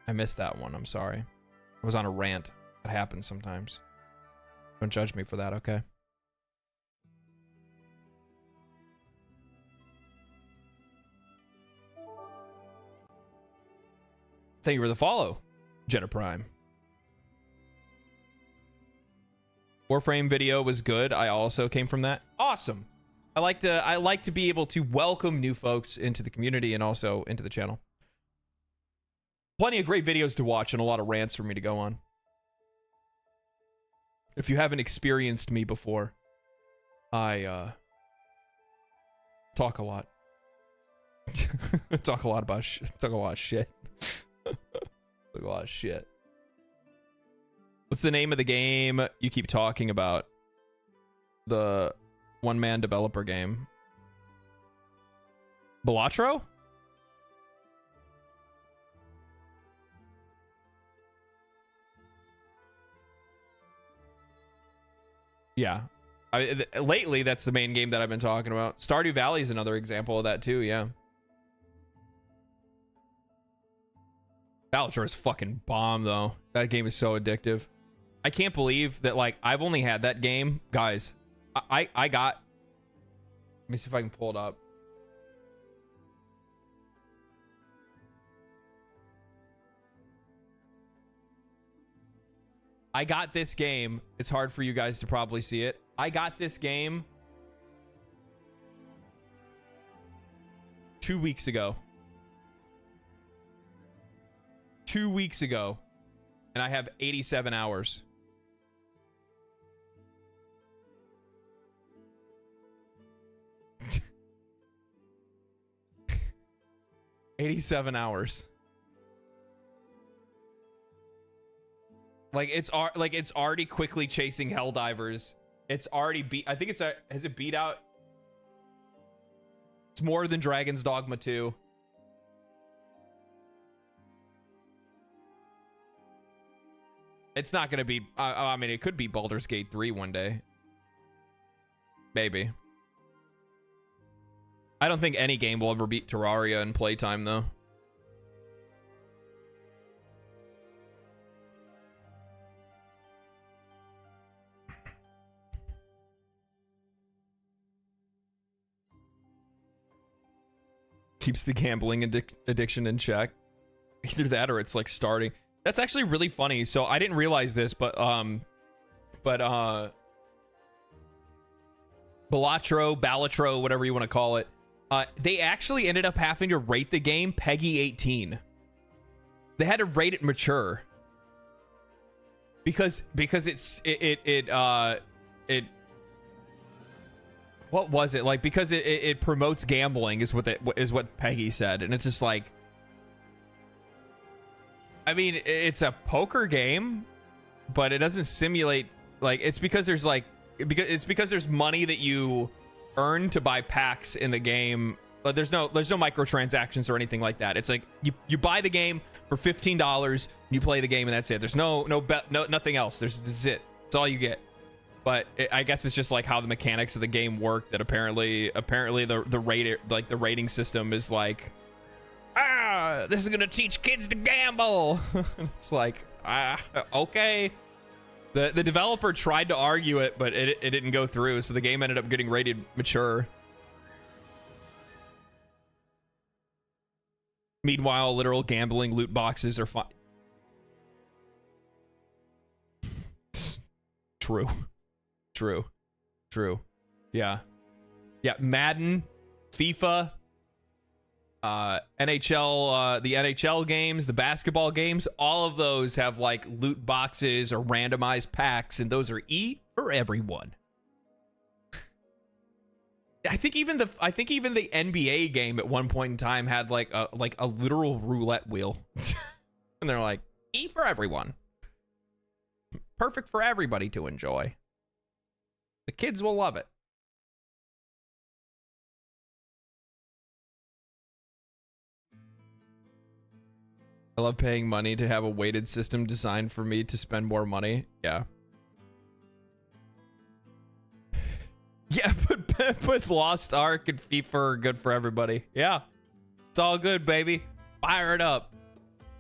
I missed that one. I'm sorry. I was on a rant. That happens sometimes. Don't judge me for that, okay? Thank you for the follow, Jetta Prime. Warframe video was good. I also came from that. Awesome. I like to be able to welcome new folks into the community and also into the channel. Plenty of great videos to watch and a lot of rants for me to go on. If you haven't experienced me before, I talk a lot. Talk a lot about talk a lot of shit. Talk a lot of shit. What's the name of the game you keep talking about? The one-man developer game. Balatro? Yeah. Lately, that's the main game that I've been talking about. Stardew Valley is another example of that too, yeah. Balatro is fucking bomb, though. That game is so addictive. I can't believe that, like, I've only had that game. Guys, I got... Let me see if I can pull it up. I got this game. It's hard for you guys to probably see it. I got this game 2 weeks ago. 2 weeks ago. And I have 87 hours. $87 hours. Like it's already quickly chasing Helldivers. It's already beat. I think has it beat out? It's more than Dragon's Dogma 2. It's not gonna be. I mean, it could be Baldur's Gate 3 one day. Maybe. I don't think any game will ever beat Terraria in playtime, though. Keeps the gambling addiction in check. Either that or it's like starting. That's actually really funny. So I didn't realize this, but Balatro, whatever you want to call it. They actually ended up having to rate the game PEGI 18. They had to rate it mature because it what was it like? Because it promotes gambling is what PEGI said, and it's just like, I mean, it's a poker game, but it doesn't simulate, like, it's because there's like because there's money that you earn to buy packs in the game, but there's no microtransactions or anything like that. It's like you buy the game for $15, you play the game, and that's it. There's nothing else. That's it. That's all you get. But I guess it's just like how the mechanics of the game work. That apparently the rating system is like, this is gonna teach kids to gamble. It's like, okay. The developer tried to argue it, but it didn't go through, so the game ended up getting rated mature. Meanwhile, literal gambling loot boxes are fine. True. Yeah. Madden, FIFA, NHL, the NHL games, the basketball games, all of those have like loot boxes or randomized packs, and those are for everyone. I think even the NBA game at one point in time had like a literal roulette wheel. And they're like, for everyone. Perfect for everybody to enjoy. The kids will love it. I love paying money to have a weighted system designed for me to spend more money. Yeah. Yeah, but Lost Ark and FIFA are good for everybody. Yeah. It's all good, baby. Fire it up.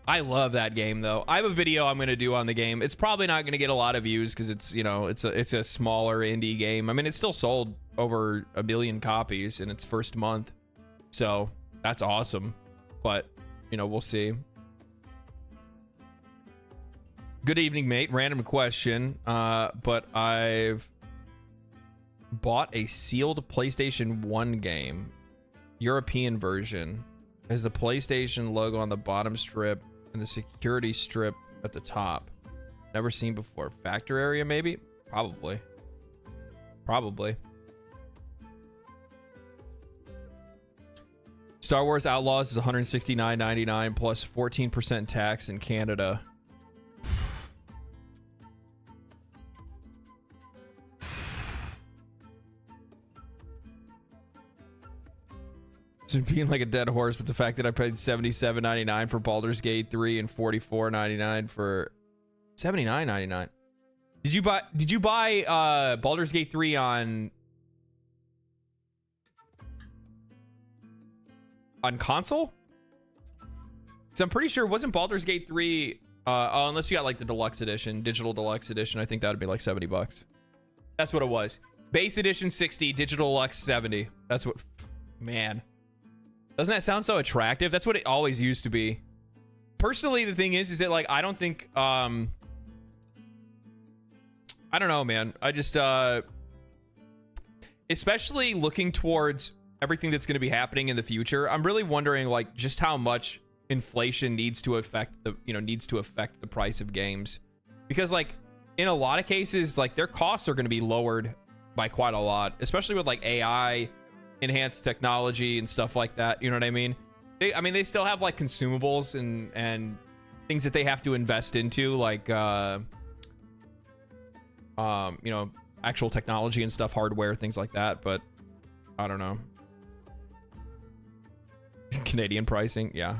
I love that game though. I have a video I'm gonna do on the game. It's probably not gonna get a lot of views because it's, you know, it's a smaller indie game. I mean, it's still sold over 1 million copies in its first month, so that's awesome. But you know, we'll see. Good evening, mate. Random question, but I've bought a sealed PlayStation 1 game, European version. Has the PlayStation logo on the bottom strip and the security strip at the top. Never seen before. Factor area, maybe? Probably. Probably. Star Wars Outlaws is $169.99 plus 14% tax in Canada. So being like a dead horse with the fact that I paid $77.99 for Baldur's Gate 3 and $44.99 for $79.99. Did you buy Baldur's Gate 3 on console? So I'm pretty sure it wasn't Baldur's Gate 3 unless you got like the deluxe edition, digital deluxe edition. I think that would be like $70. That's what it was. Base edition 60, digital deluxe 70. That's what, man. Doesn't that sound so attractive? That's what it always used to be. Personally, the thing is that like I don't think I don't know, man. I just especially looking towards everything that's going to be happening in the future, I'm really wondering like just how much inflation needs to affect the price of games. Because like in a lot of cases, like their costs are going to be lowered by quite a lot, especially with like AI enhanced technology and stuff like that, you know what I mean? They still have like consumables and things that they have to invest into, like you know, actual technology and stuff, hardware, things like that, but I don't know. Canadian pricing, yeah.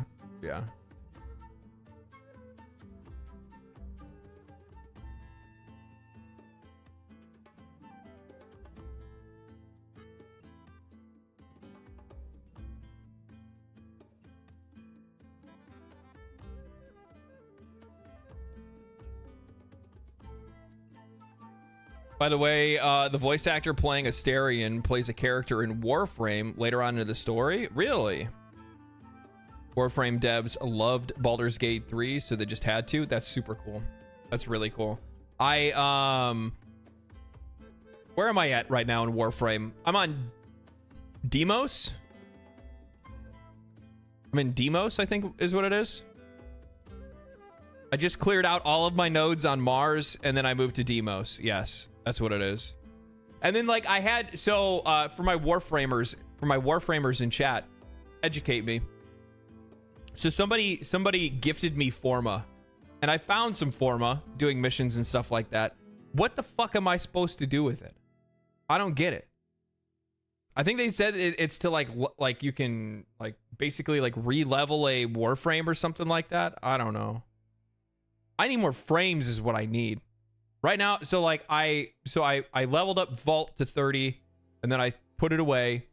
By the way, the voice actor playing Astarion plays a character in Warframe later on in the story. Really? Warframe devs loved Baldur's Gate 3, so they just had to. That's super cool. That's really cool. Where am I at right now in Warframe? I'm on Demos. I'm in Demos, I think is what it is. I just cleared out all of my nodes on Mars, and then I moved to Demos. Yes, that's what it is. And then like I had, so for my Warframers in chat, educate me. So somebody gifted me Forma, and I found some Forma doing missions and stuff like that. What the fuck am I supposed to do with it? I don't get it. I think they said it's to like you can like basically like re-level a Warframe or something like that. I don't know. I need more frames is what I need right now. So like I leveled up Vault to 30 and then I put it away,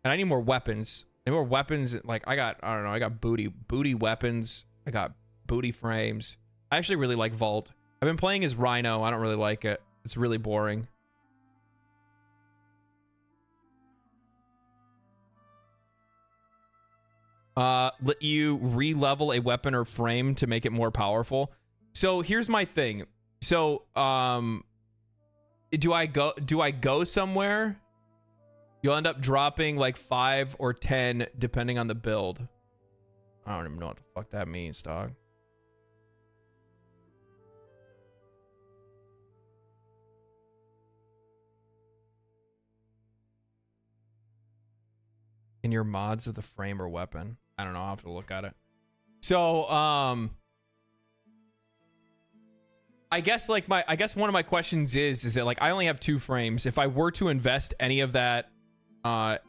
and I need more weapons. And more weapons. Like I don't know, I got booty weapons. I got booty frames. I actually really like Vault. I've been playing as Rhino. I don't really like it. It's really boring. Let you re-level a weapon or frame to make it more powerful. So here's my thing. So do I go somewhere? You'll end up dropping like 5 or 10 depending on the build. I don't even know what the fuck that means, dog. In your mods of the frame or weapon. I don't know, I'll have to look at it. So I guess like one of my questions is that like I only have 2 frames. If I were to invest any of that if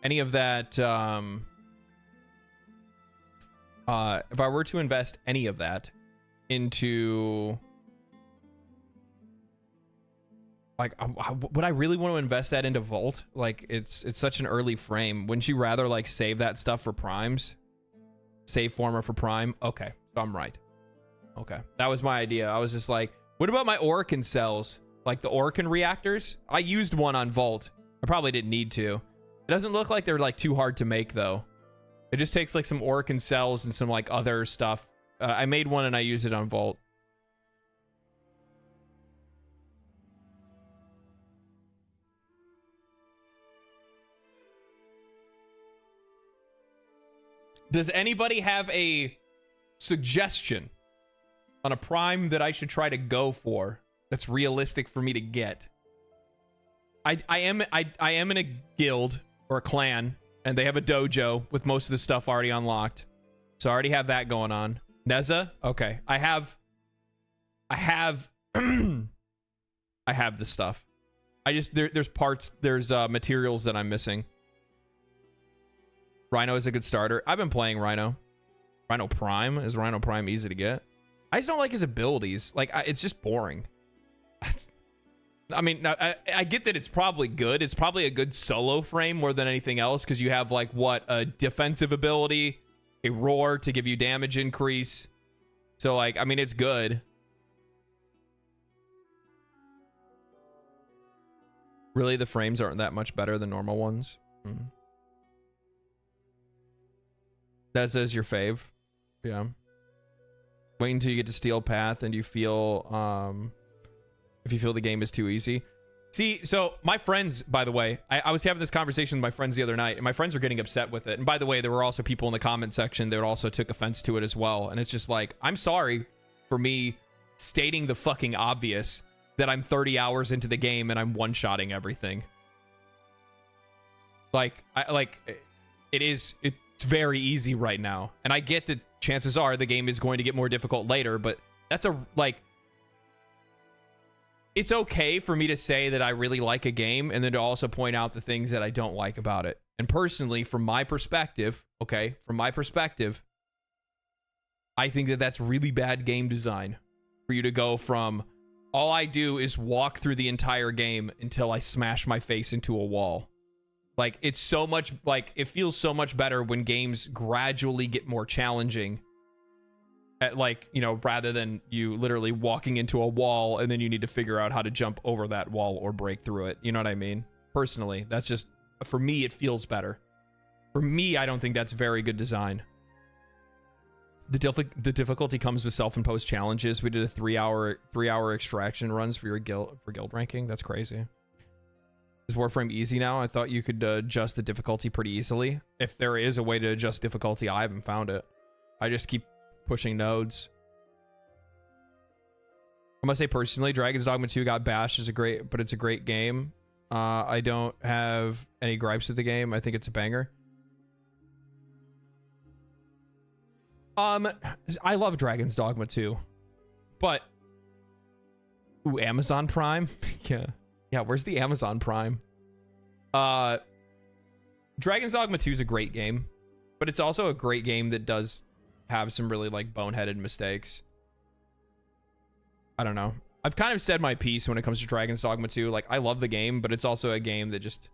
I were to invest any of that into like would I really want to invest that into Vault? Like it's such an early frame. Wouldn't you rather like save that stuff for primes? Save Forma for Prime? Okay, so I'm right. Okay. That was my idea. I was just like, what about my Orokin cells? Like the Orokin reactors? I used one on Vault. I probably didn't need to. It doesn't look like they're like too hard to make though. It just takes like some Orokin cells and some like other stuff. I made one and I used it on Vault. Does anybody have a suggestion on a prime that I should try to go for that's realistic for me to get? I am in a guild or a clan, and they have a dojo with most of the stuff already unlocked. So I already have that going on. Neza? Okay. I have I have the stuff. I just there's parts, there's materials that I'm missing. Rhino is a good starter. I've been playing Rhino. Rhino Prime. Is Rhino Prime easy to get? I just don't like his abilities. Like, it's just boring. I mean, I get that it's probably good. It's probably a good solo frame more than anything else, because you have, like, what? A defensive ability, a roar to give you damage increase. So, like, I mean, it's good. Really, the frames aren't that much better than normal ones? That says your fave. Yeah. Wait until you get to Steel Path and you feel, if you feel the game is too easy. See, so my friends, by the way, I was having this conversation with my friends the other night, and my friends were getting upset with it. And by the way, there were also people in the comment section that also took offense to it as well. And it's just like, I'm sorry for me stating the fucking obvious that I'm 30 hours into the game and I'm one-shotting everything. It's very easy right now. And I get that chances are the game is going to get more difficult later, but that's it's okay for me to say that I really like a game and then to also point out the things that I don't like about it. And personally, from my perspective, I think that that's really bad game design for you to go from all I do is walk through the entire game until I smash my face into a wall. Like, it's so much, like, it feels so much better when games gradually get more challenging. At, like, you know, rather than you literally walking into a wall and then you need to figure out how to jump over that wall or break through it. You know what I mean? Personally, that's just, for me, it feels better. For me, I don't think that's very good design. The difficulty comes with self-imposed challenges. We did a 3-hour extraction runs for your guild ranking. That's crazy. Is Warframe easy now? I thought you could adjust the difficulty pretty easily. If there is a way to adjust difficulty, I haven't found it. I just keep pushing nodes. I must say personally, Dragon's Dogma 2 got bashed but it's a great game. I don't have any gripes with the game. I think it's a banger. I love Dragon's Dogma 2, but ooh, Amazon Prime. Yeah, where's the Amazon Prime? Dragon's Dogma 2 is a great game, but it's also a great game that does have some really, like, boneheaded mistakes. I don't know. I've kind of said my piece when it comes to Dragon's Dogma 2. Like, I love the game, but it's also a game that just,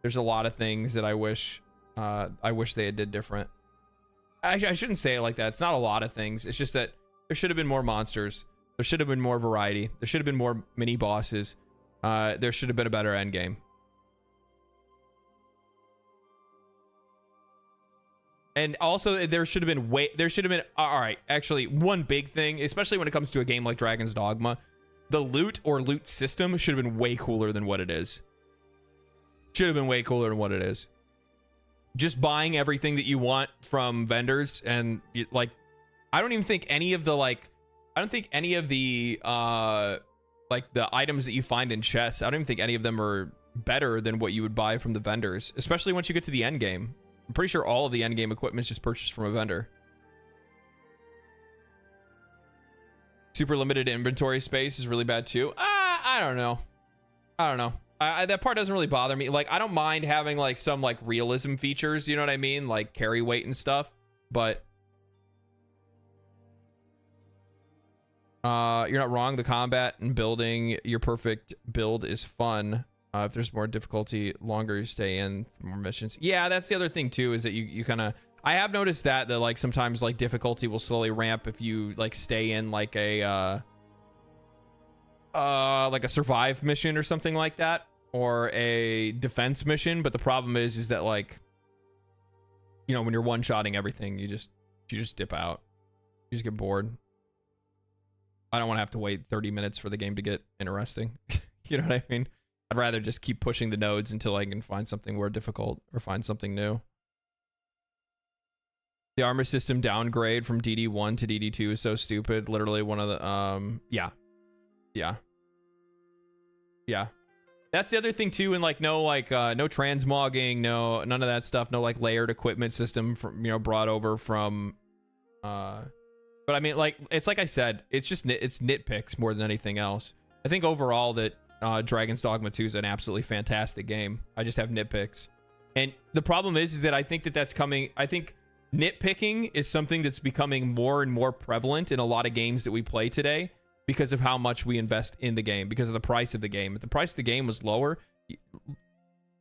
there's a lot of things that I wish they had did different. I shouldn't say it like that. It's not a lot of things. It's just that there should have been more monsters. There should have been more variety. There should have been more mini bosses. There should have been a better end game. And also, there should have been all right, actually, one big thing, especially when it comes to a game like Dragon's Dogma, the loot or loot system should have been way cooler than what it is. Should have been way cooler than what it is. Just buying everything that you want from vendors, and like, I don't think any of the like the items that you find in chests, I don't even think any of them are better than what you would buy from the vendors, especially once you get to the end game. I'm pretty sure all of the end game equipment is just purchased from a vendor. Super limited inventory space is really bad too. I don't know. That part doesn't really bother me. Like, I don't mind having like some like realism features, you know what I mean? Like carry weight and stuff, but you're not wrong. The combat and building your perfect build is fun. If there's more difficulty, longer you stay in for more missions. Yeah, that's the other thing too, is that you kind of I have noticed that like sometimes like difficulty will slowly ramp if you like stay in like a survive mission or something like that, or a defense mission. But the problem is that like, you know, when you're one-shotting everything, you just dip out. You just get bored. I don't want to have to wait 30 minutes for the game to get interesting. You know what I mean? I'd rather just keep pushing the nodes until I can find something more difficult or find something new. The armor system downgrade from DD1 to DD2 is so stupid. Literally one of the yeah. That's the other thing too, and like no transmogging, none of that stuff, no like layered equipment system from, you know, brought over from but I mean, like, it's like I said, it's nitpicks more than anything else. I think overall that Dragon's Dogma 2 is an absolutely fantastic game. I just have nitpicks. And the problem is that I think that's coming. I think nitpicking is something that's becoming more and more prevalent in a lot of games that we play today because of how much we invest in the game, because of the price of the game. If the price of the game was lower,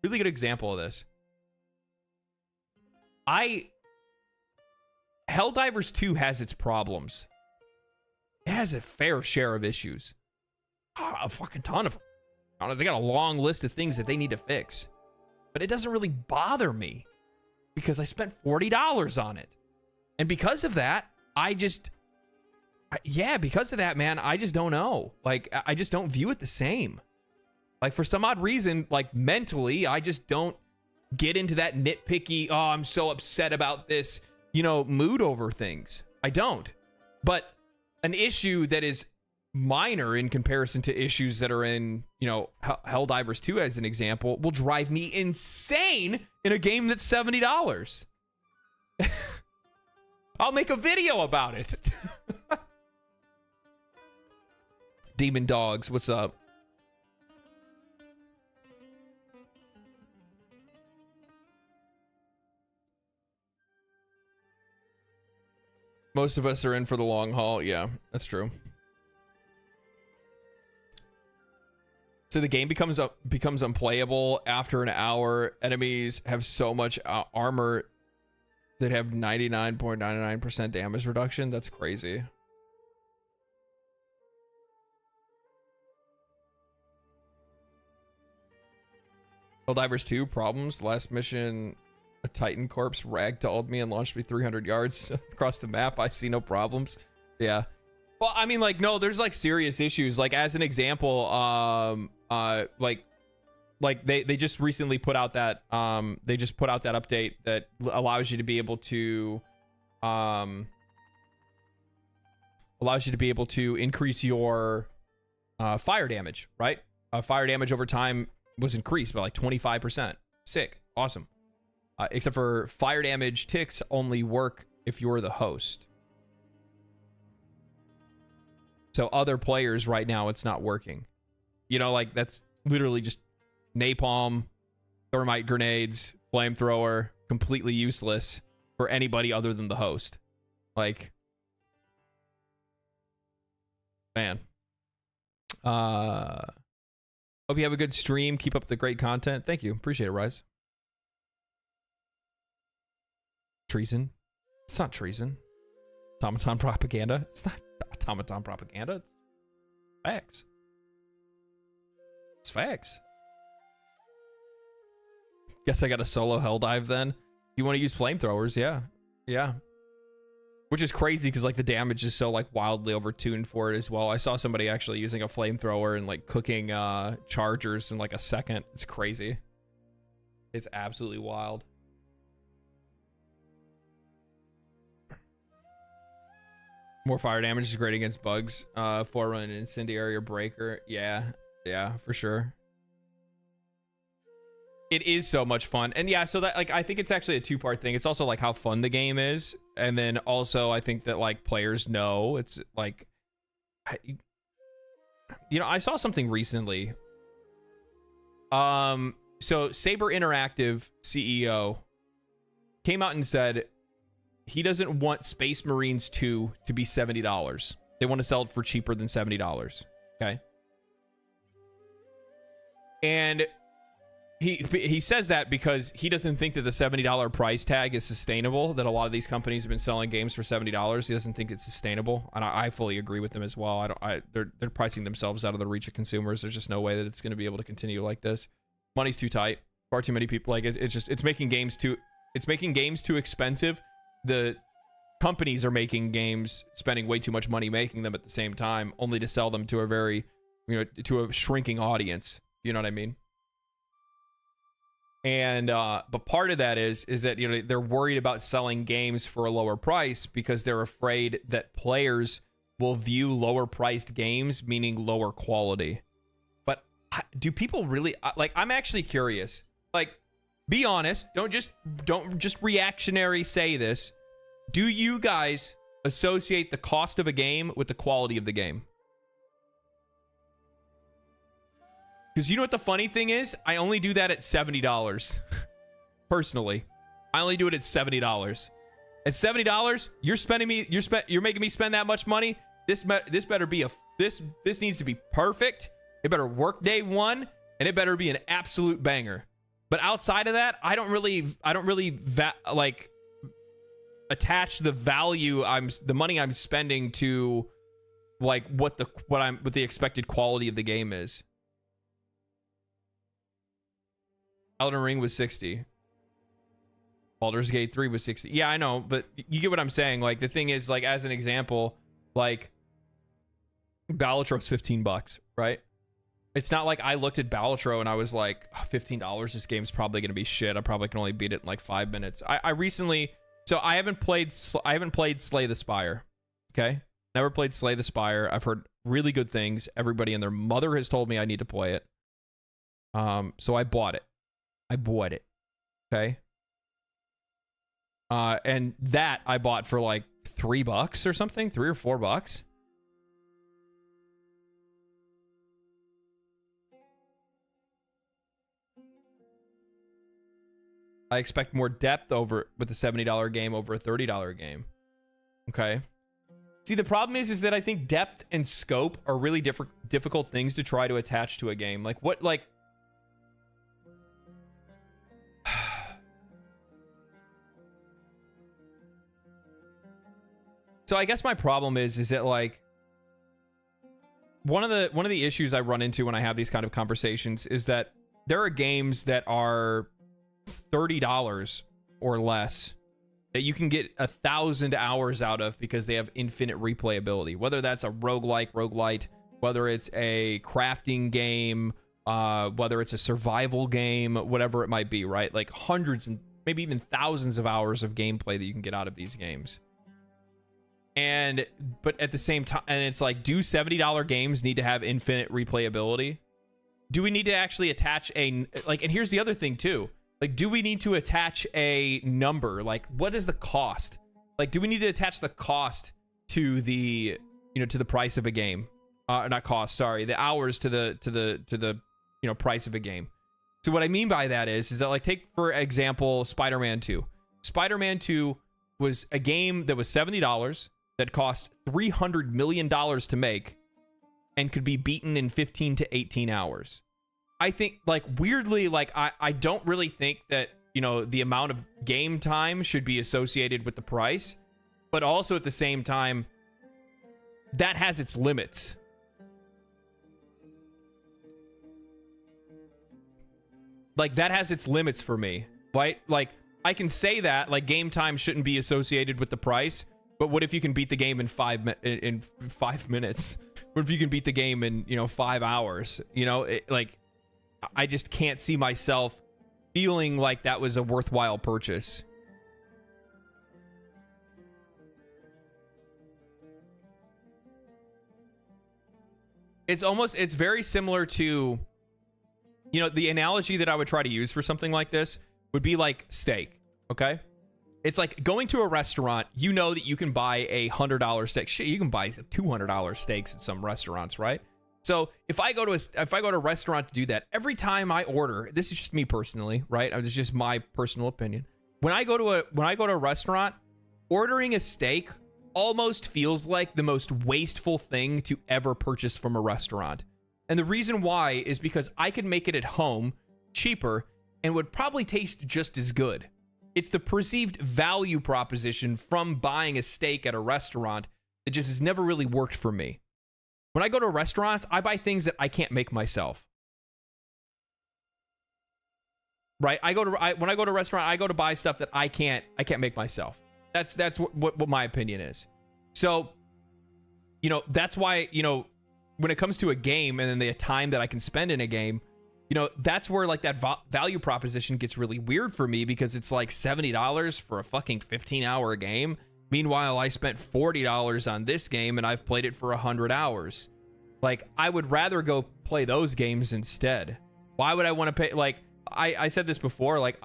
really good example of this. Helldivers 2 has its problems. It has a fair share of issues. A fucking ton of them. They got a long list of things that they need to fix. But it doesn't really bother me because I spent $40 on it. And because of that, because of that, man, I just don't know. Like, I just don't view it the same. Like, for some odd reason, like, mentally, I just don't get into that nitpicky, oh, I'm so upset about this, you know, mood over things. I don't. But an issue that is minor in comparison to issues that are in, you know, Helldivers 2 as an example, will drive me insane in a game that's $70. I'll make a video about it. Demon Dogs, what's up? Most of us are in for the long haul. Yeah, that's true. So the game becomes unplayable after an hour. Enemies have so much armor that have 99.99% damage reduction. That's crazy. Helldivers 2 problems. Last mission, a Titan corpse ragdolled me and launched me 300 yards across the map. I see no problems. Yeah. Well, I mean, like, no, there's like serious issues. Like, as an example, like they just recently put out that update that allows you to be able to increase your fire damage, right? Fire damage over time was increased by like 25%. Sick. Awesome. Except for fire damage ticks only work if you're the host. So other players right now, it's not working. You know, like, that's literally just napalm, thermite grenades, flamethrower, completely useless for anybody other than the host. Like, man. Hope you have a good stream. Keep up the great content. Thank you. Appreciate it, Rise. Treason. It's not treason. Automaton propaganda. It's not automaton propaganda. It's facts. It's facts. Guess I got a solo Helldive then. You want to use flamethrowers? Yeah. Yeah. Which is crazy because like the damage is so like wildly overtuned for it as well. I saw somebody actually using a flamethrower and like cooking chargers in like a second. It's crazy. It's absolutely wild. More fire damage is great against bugs. Forerun, incendiary, or breaker. Yeah, for sure. It is so much fun. And yeah, so that, like, I think it's actually a two-part thing. It's also like how fun the game is, and then also I think that like players know it's like, you know, I saw something recently. So Saber Interactive CEO came out and said he doesn't want Space Marines 2 to be $70. They want to sell it for cheaper than $70. Okay. And he says that because he doesn't think that the $70 price tag is sustainable, that a lot of these companies have been selling games for $70. He doesn't think it's sustainable, and I fully agree with him as well. They're pricing themselves out of the reach of consumers. There's just no way that it's going to be able to continue like this. Money's too tight. Far too many people. Like it's making games too expensive. The companies are making games, spending way too much money making them at the same time, only to sell them to to a shrinking audience. You know what I mean? And but part of that is that they're worried about selling games for a lower price because they're afraid that players will view lower priced games meaning lower quality. But do people really like? I'm actually curious. Like, be honest. Don't just reactionary say this. Do you guys associate the cost of a game with the quality of the game? Because you know what the funny thing is? I only do that at $70. Personally, I only do it at $70. At $70, you're making me spend that much money. This better be this needs to be perfect. It better work day one, and it better be an absolute banger. But outside of that, I don't really like attach the value the money I'm spending to like what the expected quality of the game is. Elden Ring was 60. Baldur's Gate 3 was 60. Yeah, I know, but you get what I'm saying. Like, the thing is, like, as an example, like, Balatro's $15, right? It's not like I looked at Balatro and I was like, oh, $15, this game's probably going to be shit. I probably can only beat it in like 5 minutes. I recently, so I haven't played Slay the Spire, okay? Never played Slay the Spire. I've heard really good things. Everybody and their mother has told me I need to play it. So I bought it. Okay? And that I bought for like $3 or something, $3 or $4. I expect more depth with a $70 game over a $30 game. Okay. See, the problem is that I think depth and scope are really difficult things to try to attach to a game. Like what, like. So I guess my problem is that like one of the issues I run into when I have these kind of conversations is that there are games that are $30 or less that you can get 1,000 hours out of because they have infinite replayability. Whether that's a roguelite, whether it's a crafting game, whether it's a survival game, whatever it might be, right? Like hundreds and maybe even thousands of hours of gameplay that you can get out of these games. But at the same time, and it's like, do $70 games need to have infinite replayability? Do we need to actually attach and here's the other thing too. Like, do we need to attach a number? Like, what is the cost? Like, do we need to attach the cost to the, to the price of a game? Not cost, sorry, the hours to the price of a game. So what I mean by that is that, like, take for example, Spider-Man 2. Spider-Man 2 was a game that was $70 that cost $300 million to make and could be beaten in 15 to 18 hours. I think, like, weirdly, like, I don't really think that, the amount of game time should be associated with the price, but also at the same time, that has its limits. Like, that has its limits for me, right? Like, I can say that, like, game time shouldn't be associated with the price, but what if you can beat the game in 5 minutes? What if you can beat the game in, 5 hours? I just can't see myself feeling like that was a worthwhile purchase. It's very similar to, the analogy that I would try to use for something like this would be like steak, okay? It's like going to a restaurant, that you can buy a $100 steak. Shit, you can buy $200 steaks at some restaurants, right? So if I go to a restaurant to do that, every time I order, this is just me personally, right? This is just my personal opinion. When I go to a restaurant, ordering a steak almost feels like the most wasteful thing to ever purchase from a restaurant. And the reason why is because I can make it at home, cheaper and would probably taste just as good. It's the perceived value proposition from buying a steak at a restaurant that just has never really worked for me. When I go to restaurants, I buy things that I can't make myself. Right? When I go to a restaurant, I go to buy stuff that I can't make myself. That's what my opinion is. So, you know, that's why, you know, when it comes to a game and then the time that I can spend in a game, you know, that's where like that value proposition gets really weird for me, because it's like $70 for a fucking 15-hour game. Meanwhile, I spent $40 on this game and I've played it for 100 hours. Like, I would rather go play those games instead. Why would I want to pay? Like, I said this before, like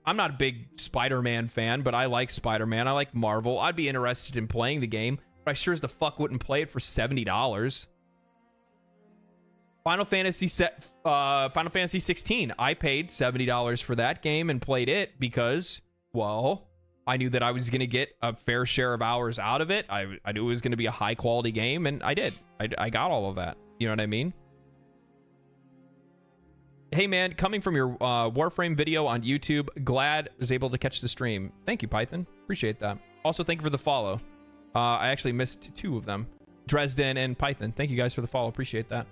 I'm not a big Spider-Man fan, but I like Spider-Man. I like Marvel. I'd be interested in playing the game, but I sure as the fuck wouldn't play it for $70. Final Fantasy 16. I paid $70 for that game and played it because, well, I knew that I was going to get a fair share of hours out of it. I knew it was going to be a high quality game, and I did. I got all of that. You know what I mean? Hey man, coming from your Warframe video on YouTube, glad I was able to catch the stream. Thank you, Python. Appreciate that. Also, thank you for the follow. I actually missed 2 of them. Dresden and Python. Thank you guys for the follow. Appreciate that.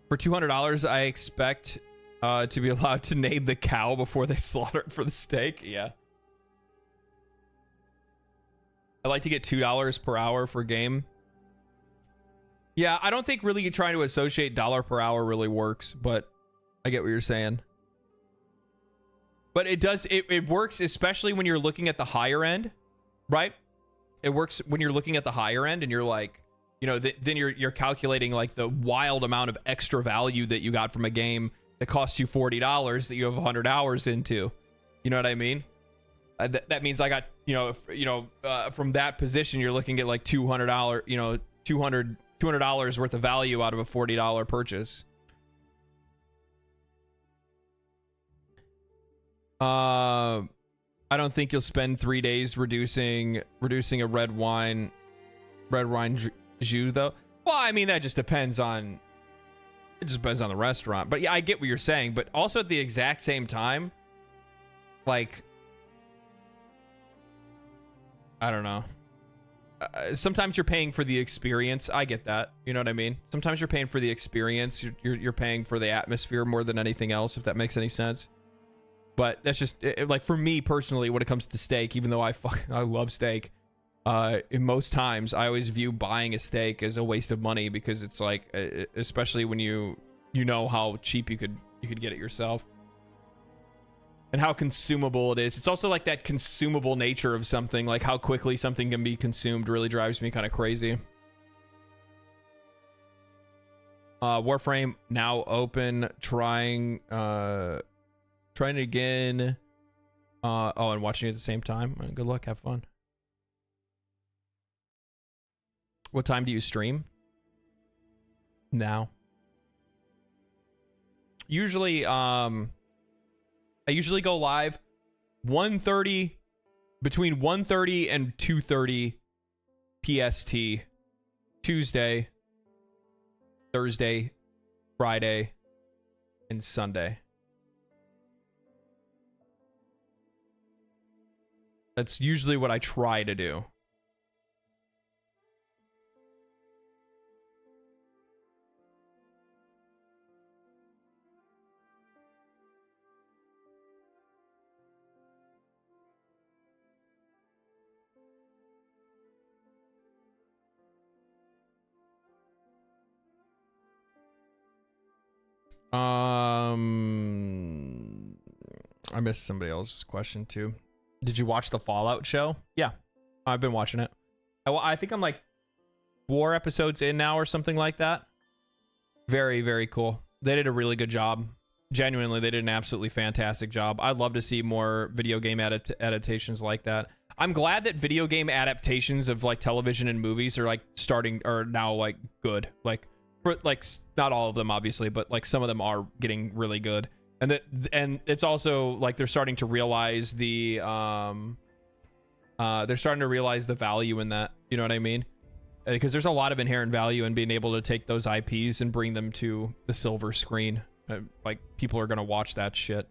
For $200, I expect to be allowed to name the cow before they slaughter it for the steak. Yeah. I like to get $2 per hour for game. Yeah, I don't think really trying to associate dollar per hour really works, but I get what you're saying. But it does, it works, especially when you're looking at the higher end, right? It works when you're looking at the higher end and you're like, you know, then you're calculating like the wild amount of extra value that you got from a game that cost you $40 that you have 100 hours into. You know what I mean? That means I got, from that position, you're looking at like $200, $200 worth of value out of a $40 purchase. I don't think you'll spend 3 days reducing a red wine jus though. Well, I mean, that just depends on the restaurant. But yeah, I get what you're saying. But also at the exact same time, like, I don't know. Sometimes you're paying for the experience. I get that. You know what I mean? Sometimes you're paying for the experience. You're paying for the atmosphere more than anything else, if that makes any sense. But that's just like for me personally, when it comes to steak, even though I love steak, in most times I always view buying a steak as a waste of money, because it's like, especially when you know how cheap you could get it yourself. And how consumable it is. It's also like that consumable nature of something, like how quickly something can be consumed really drives me kind of crazy. Warframe now open, trying it again. And watching it at the same time. Good luck, have fun. What time do you stream? Now. Usually, I usually go live 1:30, between 1:30 and 2:30 PST, Tuesday, Thursday, Friday, and Sunday. That's usually what I try to do. I missed somebody else's question too. Did you watch the Fallout show? Yeah, I've been watching it. I think I'm like 4 episodes in now or something like that. Very, very cool. They did a really good job. Genuinely, they did an absolutely fantastic job. I'd love to see more video game adaptations like that. I'm glad that video game adaptations of like television and movies are like now like good. Like, for like, not all of them obviously, but like some of them are getting really good. And it's also like they're starting to realize the value in that. You know what I mean? because there's a lot of inherent value in being able to take those IPs and bring them to the silver screen. Like, people are gonna watch that shit.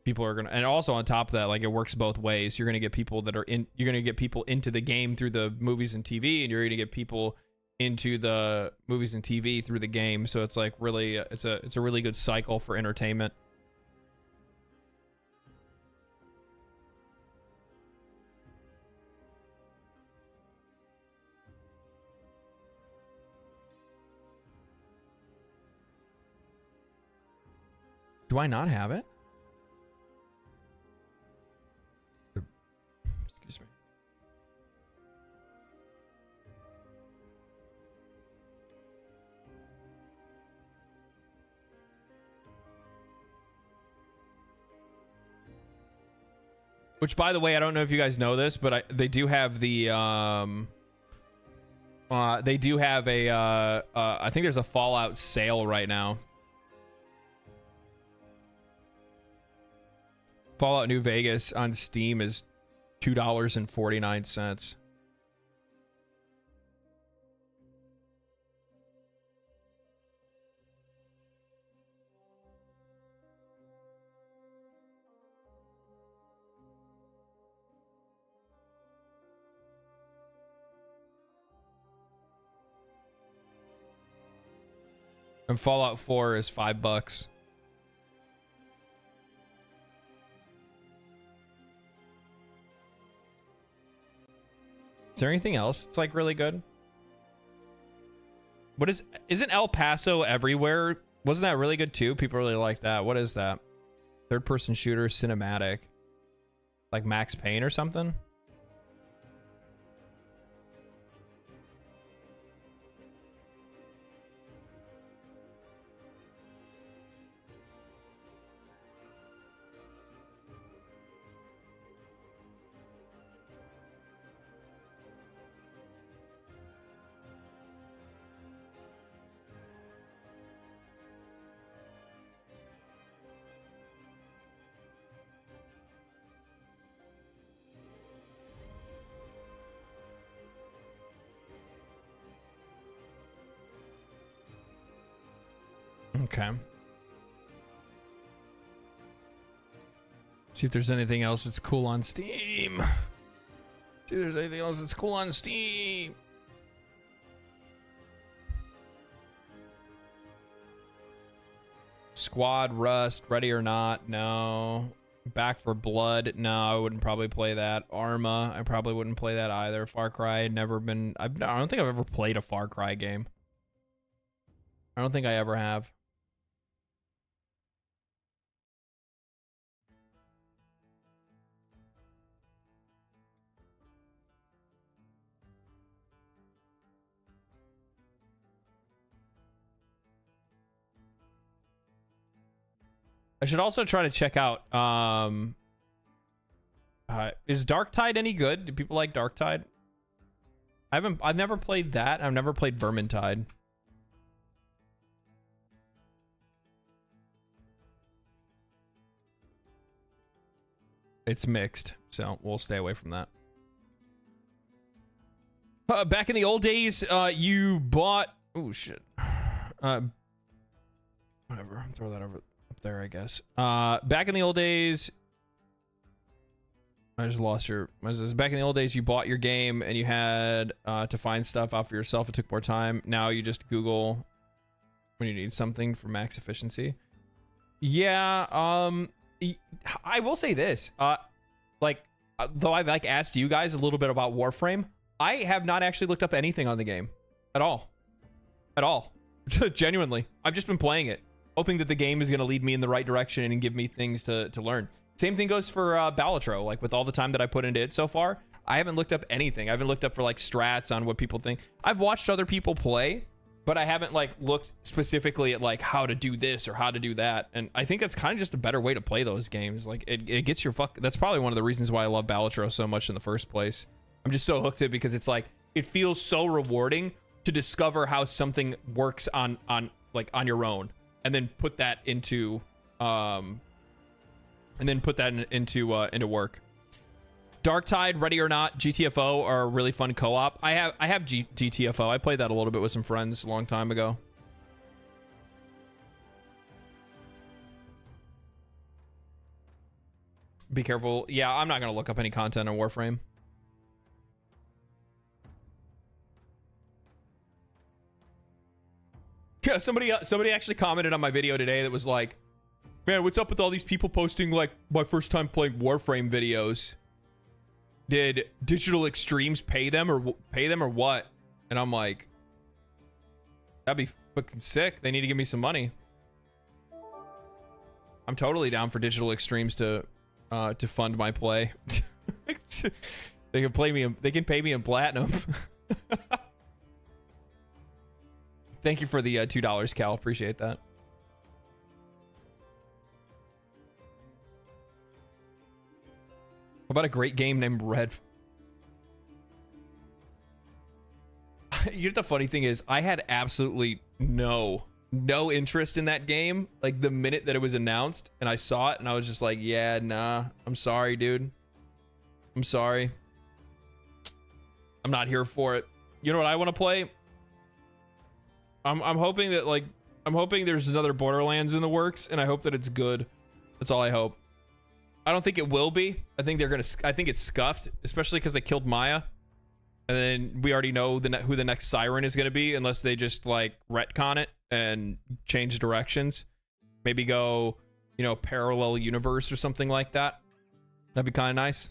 People are gonna, and also on top of that, like, it works both ways. You're gonna get people that are in, you're gonna get people into the game through the movies and TV, and you're gonna get people into the movies and TV through the game. So it's like really, it's a really good cycle for entertainment. Do I not have it? Excuse me. Which, by the way, I don't know if you guys know this, but they do have the they do have a I think there's a Fallout sale right now. Fallout New Vegas on Steam is $2.49. And Fallout 4 is $5. Is there anything else that's like really good? What isn't El Paso everywhere? Wasn't that really good too? People really like that. What is that? Third person shooter cinematic. Like Max Payne or something? Okay. See if there's anything else that's cool on Steam. See if there's anything else that's cool on Steam. Squad, Rust, Ready or Not, no. Back for Blood, no, I wouldn't probably play that. Arma, I probably wouldn't play that either. Far Cry, I don't think I've ever played a Far Cry game. I don't think I ever have. I should also try to check out, is Darktide any good? Do people like Darktide? I've never played that. I've never played Vermintide. It's mixed, so we'll stay away from that. Back in the old days, you bought, oh shit. Whatever, throw that over there, I guess. Back in the old days, I just lost your. Back in the old days, you bought your game and you had to find stuff out for yourself. It took more time. Now you just Google when you need something for max efficiency. Yeah. I will say this. Though I've like asked you guys a little bit about Warframe, I have not actually looked up anything on the game at all. At all. Genuinely, I've just been playing it, hoping that the game is going to lead me in the right direction and give me things to learn. Same thing goes for Balatro. Like, with all the time that I put into it so far, I haven't looked up anything. I haven't looked up for like strats on what people think. I've watched other people play, but I haven't like looked specifically at like how to do this or how to do that. And I think that's kind of just a better way to play those games. Like, it gets your that's probably one of the reasons why I love Balatro so much in the first place. I'm just so hooked to it because it's like, it feels so rewarding to discover how something works on your own, and then put that into into work. Dark Tide, Ready or Not, GTFO are a really fun co-op. I have GTFO. I played that a little bit with some friends a long time ago. Be careful. Yeah, I'm not gonna look up any content on Warframe. Yeah, somebody actually commented on my video today that was like, man, what's up with all these people posting like my first time playing Warframe videos? Did Digital Extremes pay them or what? And I'm like, that'd be fucking sick. They need to give me some money. I'm totally down for Digital Extremes to fund my play. They can pay me in platinum. Thank you for the $2, Cal. Appreciate that. How about a great game named Red? You know, the funny thing is, I had absolutely no interest in that game. Like the minute that it was announced and I saw it, and I was just like, yeah, nah, I'm sorry, dude. I'm sorry. I'm not here for it. You know what I want to play? I'm hoping that I'm hoping there's another Borderlands in the works, and I hope that it's good. That's all I hope. I don't think it will be. I think it's scuffed, especially because they killed Maya, and then we already know who the next Siren is going to be, unless they just like retcon it and change directions. Maybe go, you know, parallel universe or something like that. That'd be kind of nice.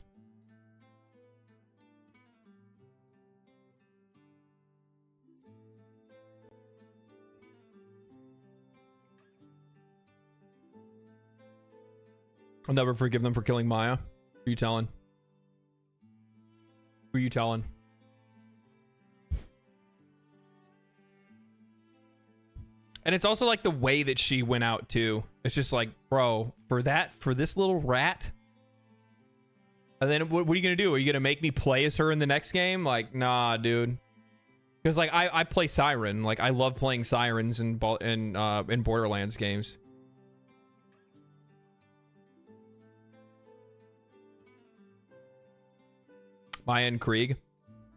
I'll never forgive them for killing Maya. Who you telling? Who you telling? And it's also like the way that she went out too. It's just like, bro, for this little rat. And then what are you gonna do? Are you gonna make me play as her in the next game? Like, nah, dude. Because like I play Siren. Like I love playing Sirens in Borderlands games. Maya and Krieg.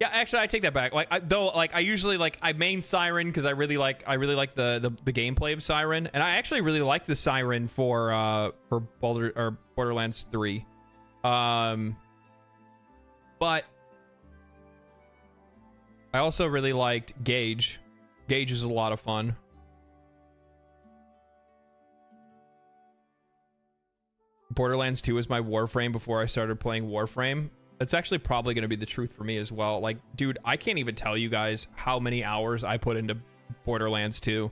Yeah, actually, I take that back. Like, I usually like I main Siren because I really like the gameplay of Siren, and I actually really like the Siren for Borderlands 3. But I also really liked Gage. Gage is a lot of fun. Borderlands 2 was my Warframe before I started playing Warframe. That's actually probably going to be the truth for me as well. Like, dude, I can't even tell you guys how many hours I put into Borderlands 2.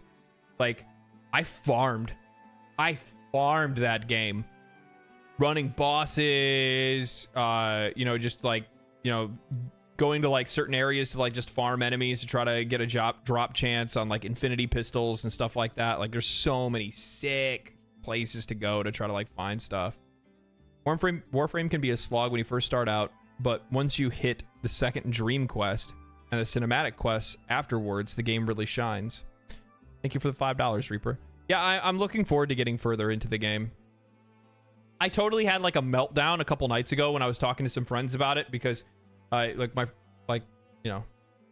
Like, I farmed that game. Running bosses, you know, just like, you know, going to like certain areas to like just farm enemies to try to get a drop chance on like infinity pistols and stuff like that. Like, there's so many sick places to go to try to like find stuff. Warframe can be a slog when you first start out, but once you hit the second dream quest and the cinematic quests afterwards, the game really shines. Thank you for the $5, Reaper. Yeah, I'm looking forward to getting further into the game. I totally had like a meltdown a couple nights ago when I was talking to some friends about it, because I you know,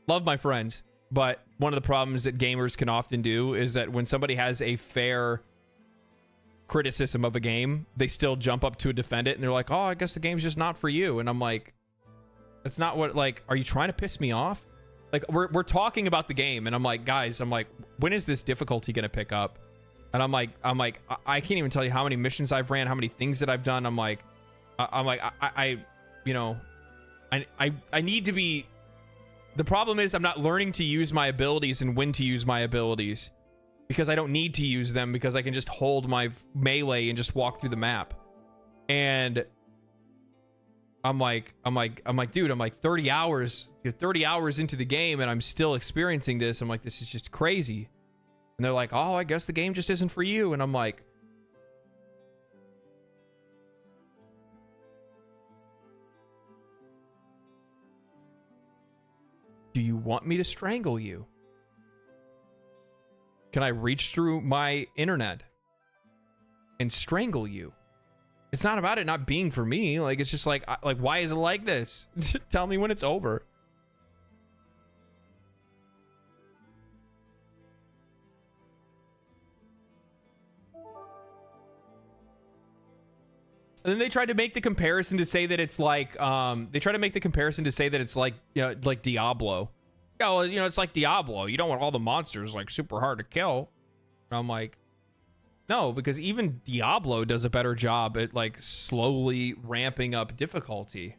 love my friends, but one of the problems that gamers can often do is that when somebody has a fair criticism of a game, they still jump up to defend it, and they're like, oh, I guess the game's just not for you. And I'm like, that's not what, like, are you trying to piss me off? Like, we're talking about the game, and I'm like, guys, I'm like, when is this difficulty gonna pick up? And I'm like, I can't even tell you how many missions I've ran, how many things that I've done. I you know, I need to be, the problem is I'm not learning to use my abilities and when to use my abilities, because I don't need to use them, because I can just hold my melee and just walk through the map. And I'm like, dude, I'm like 30 hours into the game and I'm still experiencing this. I'm like, this is just crazy. And they're like, oh, I guess the game just isn't for you. And I'm like, do you want me to strangle you? Can I reach through my internet and strangle you? It's not about it not being for me. Like, it's just like why is it like this? Tell me when it's over. And then they tried to make the comparison to say that it's like, you know, like Diablo. Yeah, well, you know, it's like Diablo. You don't want all the monsters like super hard to kill. And I'm like, no, because even Diablo does a better job at like slowly ramping up difficulty.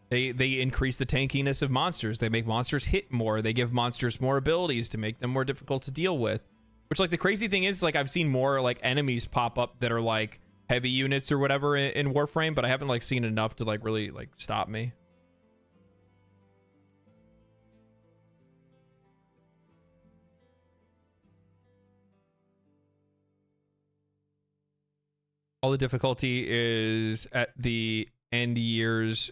They increase the tankiness of monsters. They make monsters hit more. They give monsters more abilities to make them more difficult to deal with. Which, like, the crazy thing is, like, I've seen more like enemies pop up that are like heavy units or whatever in Warframe, but I haven't like seen enough to like really like stop me. All the difficulty is at the end years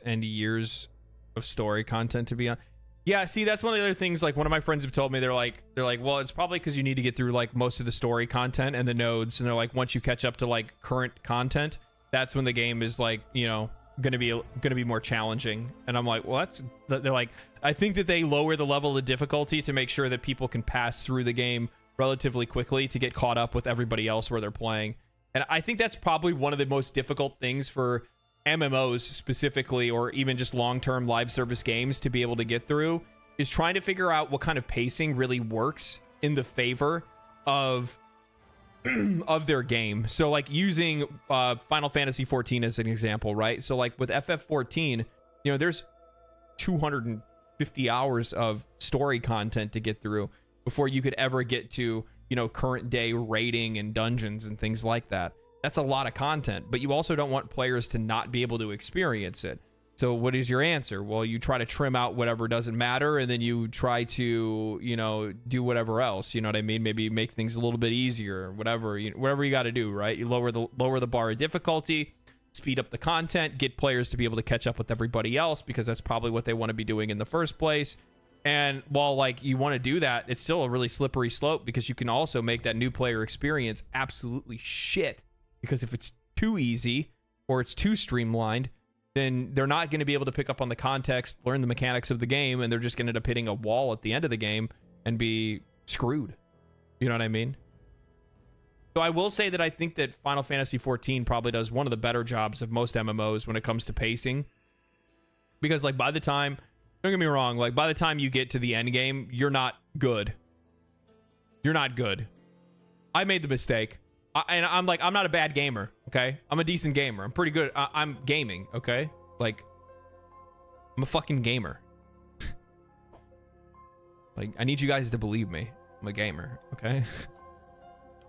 of story content to be on. Yeah, see, that's one of the other things. Like, one of my friends have told me, they're like, well, it's probably because you need to get through like most of the story content and the nodes, and they're like, once you catch up to like current content, that's when the game is like, you know, gonna be more challenging. And I'm like, well, they're like, I think that they lower the level of difficulty to make sure that people can pass through the game relatively quickly to get caught up with everybody else where they're playing. And I think that's probably one of the most difficult things for MMOs specifically, or even just long-term live service games to be able to get through, is trying to figure out what kind of pacing really works in the favor of of their game. So like using Final Fantasy XIV as an example, right? So like with FF14, you know, there's 250 hours of story content to get through before you could ever get to, you know, current day raiding and dungeons and things like that. That's a lot of content, but you also don't want players to not be able to experience it. So what is your answer? Well, you try to trim out whatever doesn't matter, and then you try to, you know, do whatever else. You know what I mean? Maybe make things a little bit easier, whatever you got to do, right? You lower the bar of difficulty, speed up the content, get players to be able to catch up with everybody else, because that's probably what they want to be doing in the first place. And while like you want to do that, it's still a really slippery slope, because you can also make that new player experience absolutely shit. Because if it's too easy or it's too streamlined, then they're not going to be able to pick up on the context, learn the mechanics of the game, and they're just going to end up hitting a wall at the end of the game and be screwed. You know what I mean? So I will say that I think that Final Fantasy XIV probably does one of the better jobs of most MMOs when it comes to pacing. Because like by the time, don't get me wrong, like by the time you get to the end game, you're not good. You're not good. I made the mistake. And I'm like, I'm not a bad gamer, okay? I'm a decent gamer. I'm pretty good. I'm gaming, okay? Like, I'm a fucking gamer. Like, I need you guys to believe me. I'm a gamer, okay?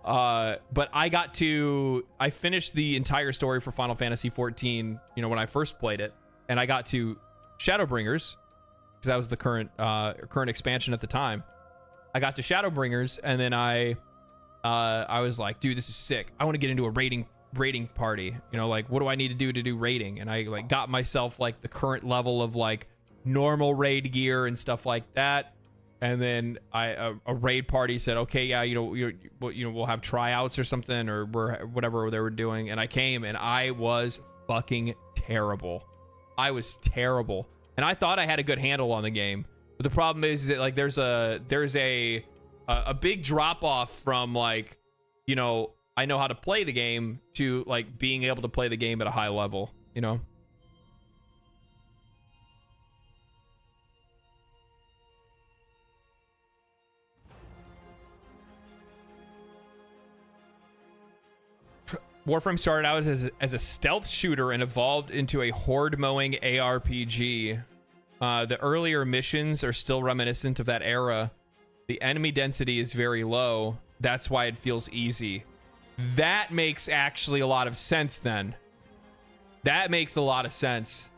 But I finished the entire story for Final Fantasy XIV, you know, when I first played it. And I got to Shadowbringers, because that was the current expansion at the time. I got to Shadowbringers, and then I was like, dude, this is sick. I want to get into a raiding party. You know, like, what do I need to do raiding? And I like got myself like the current level of like normal raid gear and stuff like that. And then a raid party said, okay, yeah, we'll have tryouts or something, or whatever they were doing. And I came, and I was fucking terrible. I was terrible, and I thought I had a good handle on the game. But the problem is that like there's a big drop off from like, you know, I know how to play the game to like being able to play the game at a high level, you know? Warframe started out as a stealth shooter and evolved into a horde mowing ARPG. The earlier missions are still reminiscent of that era. The enemy density is very low. That's why it feels easy. That makes actually a lot of sense then. That makes a lot of sense.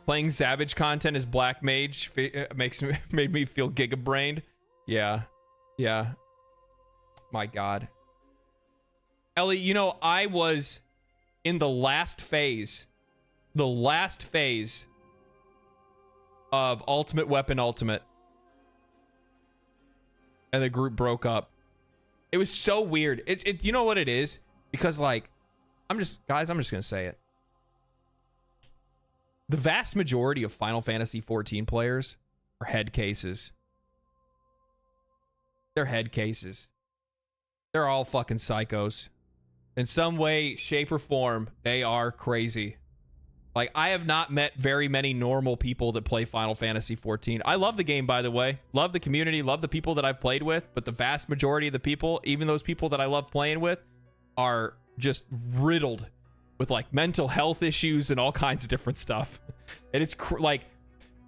Playing Savage content as Black Mage made me feel giga-brained. Yeah. Yeah. My God. Ellie, you know, I was in the last phase of Ultimate Weapon Ultimate, and the group broke up. It was so weird. You know what it is? Because like guys, I'm just gonna say it. The vast majority of Final Fantasy XIV players are head cases. They're head cases. They're all fucking psychos. In some way, shape, or form, they are crazy. Like, I have not met very many normal people that play Final Fantasy XIV. I love the game, by the way. Love the community, love the people that I've played with, but the vast majority of the people, even those people that I love playing with, are just riddled with, like, mental health issues and all kinds of different stuff. And it's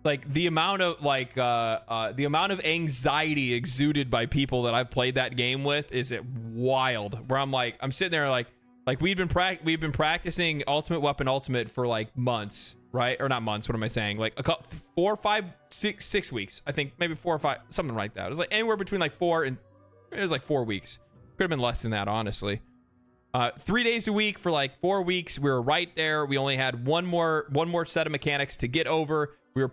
like the amount of anxiety exuded by people that I've played that game with is it wild. Where I'm sitting there like we've been practicing Ultimate Weapon Ultimate for like months, right? Or not months. What am I saying? Like a couple, 4, 5, 6 weeks. I think maybe 4 or 5, something like that. It was like anywhere between like 4 and it was like 4 weeks. Could have been less than that, honestly. 3 days a week for like 4 weeks. We were right there. We only had one more set of mechanics to get over. We were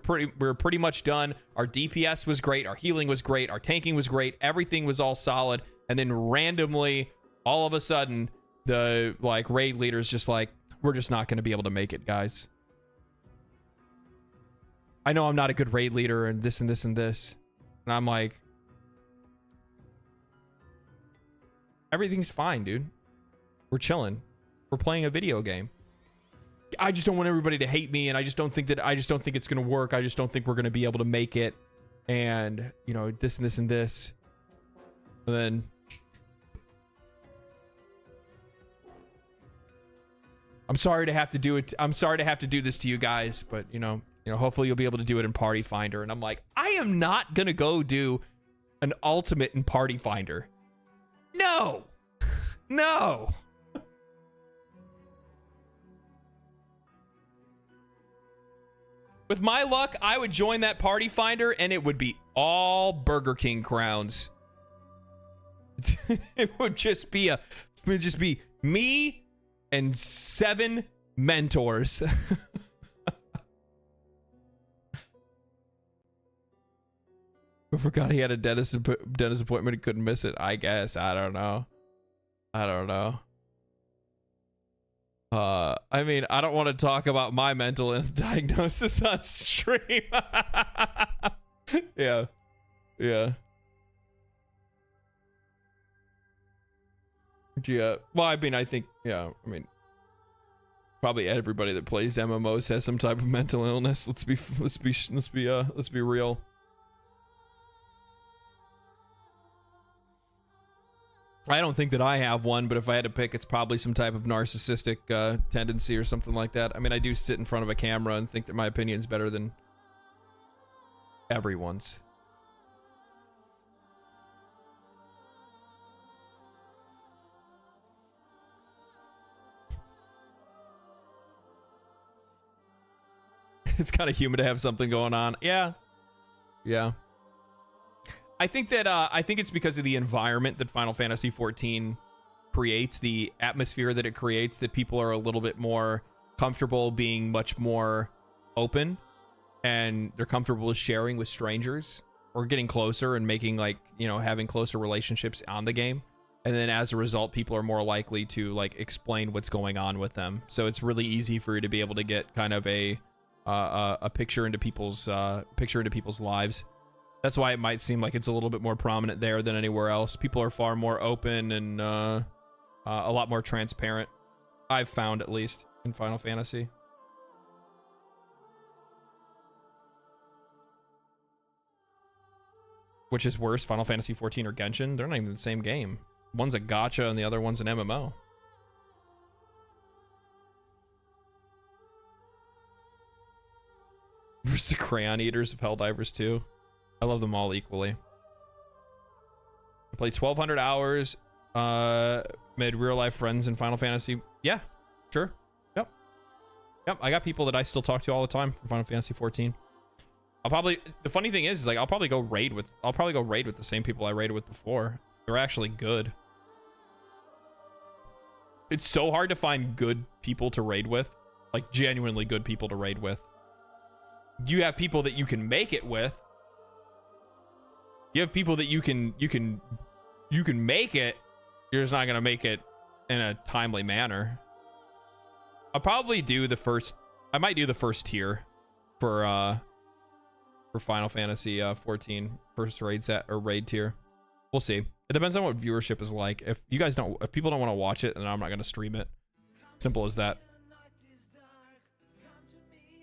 pretty much done. Our DPS was great. Our healing was great. Our tanking was great. Everything was all solid. And then randomly, all of a sudden, the like raid leader's just like, we're just not going to be able to make it, guys. I know I'm not a good raid leader and this and this and this. And I'm like, everything's fine, dude. We're chilling. We're playing a video game. I just don't want everybody to hate me, and I just don't think it's gonna work. I just don't think we're gonna be able to make it, and you know, this and this and this. And then I'm sorry to have to do it. I'm sorry to have to do this to you guys, but you know, hopefully you'll be able to do it in Party Finder. And I'm like, I am not gonna go do an ultimate in Party Finder. No, no. With my luck, I would join that Party Finder and it would be all Burger King crowns. It would just be me and 7 mentors. I forgot he had a dentist appointment and couldn't miss it. I guess. I don't know. I mean, I don't want to talk about my mental diagnosis on stream. Yeah. Well, I mean, I think, yeah, I mean, probably everybody that plays MMOs has some type of mental illness. Let's be real. I don't think that I have one, but if I had to pick, it's probably some type of narcissistic tendency or something like that. I mean, I do sit in front of a camera and think that my opinion's better than everyone's. It's kind of human to have something going on. Yeah. I think it's because of the environment that Final Fantasy XIV creates, the atmosphere that it creates, that people are a little bit more comfortable being much more open, and they're comfortable with sharing with strangers or getting closer and making, like, you know, having closer relationships on the game. And then as a result, people are more likely to like explain what's going on with them. So it's really easy for you to be able to get kind of a picture into people's lives. That's why it might seem like it's a little bit more prominent there than anywhere else. People are far more open and a lot more transparent, I've found, at least, in Final Fantasy. Which is worse, Final Fantasy XIV or Genshin? They're not even the same game. One's a gacha and the other one's an MMO. Versus the Crayon Eaters of Helldivers 2. I love them all equally. I played 1,200 hours, made real-life friends in Final Fantasy. Yeah, sure. Yep. I got people that I still talk to all the time from Final Fantasy 14. The funny thing is like, I'll probably go raid with the same people I raided with before. They're actually good. It's so hard to find good people to raid with, like genuinely good people to raid with. You have people that you can make it with. You have people that you can make it. You're just not gonna make it in a timely manner. I'll probably do the first. I might do the first tier for Final Fantasy 14 first raid set or raid tier. We'll see. It depends on what viewership is like. If you guys don't, if people don't want to watch it, then I'm not gonna stream it. Simple as that.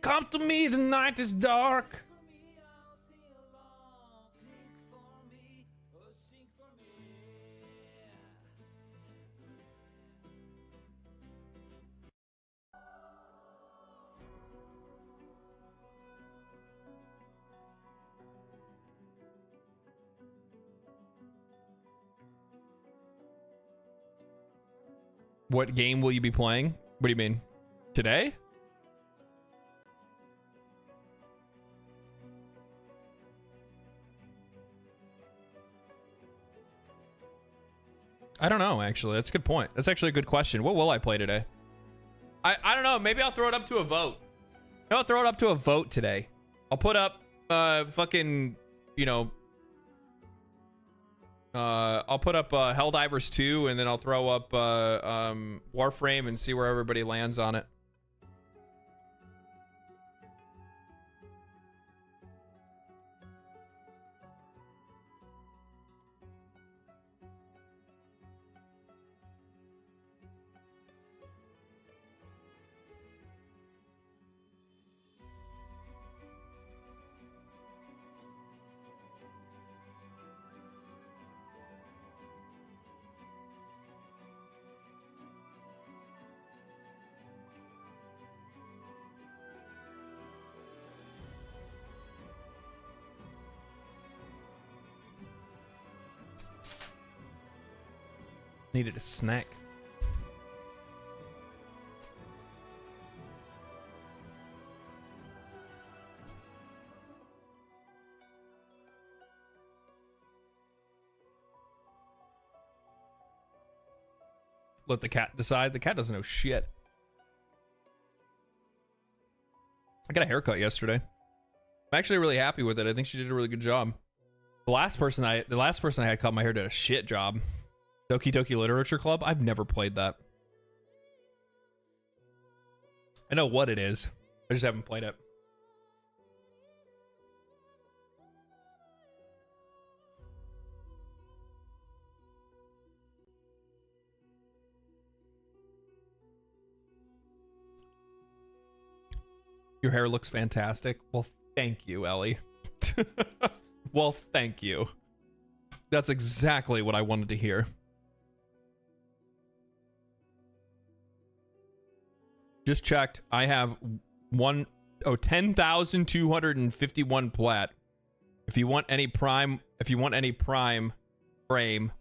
Come to me, the night is dark. What game will you be playing? What do you mean? Today? I don't know, actually. That's a good point. That's actually a good question. What will I play today? I don't know. Maybe I'll throw it up to a vote. Maybe I'll throw it up to a vote today. I'll put up fucking, you know, I'll put up Helldivers 2, and then I'll throw up Warframe and see where everybody lands on it. Needed a snack. Let the cat decide. The cat doesn't know shit. I got a haircut yesterday. I'm actually really happy with it. I think she did a really good job. The last person I had cut my hair did a shit job. Doki Doki Literature Club? I've never played that. I know what it is. I just haven't played it. Your hair looks fantastic. Well, thank you, Ellie. Well, thank you. That's exactly what I wanted to hear. Just checked. I have 10,251 plat. If you want any prime frame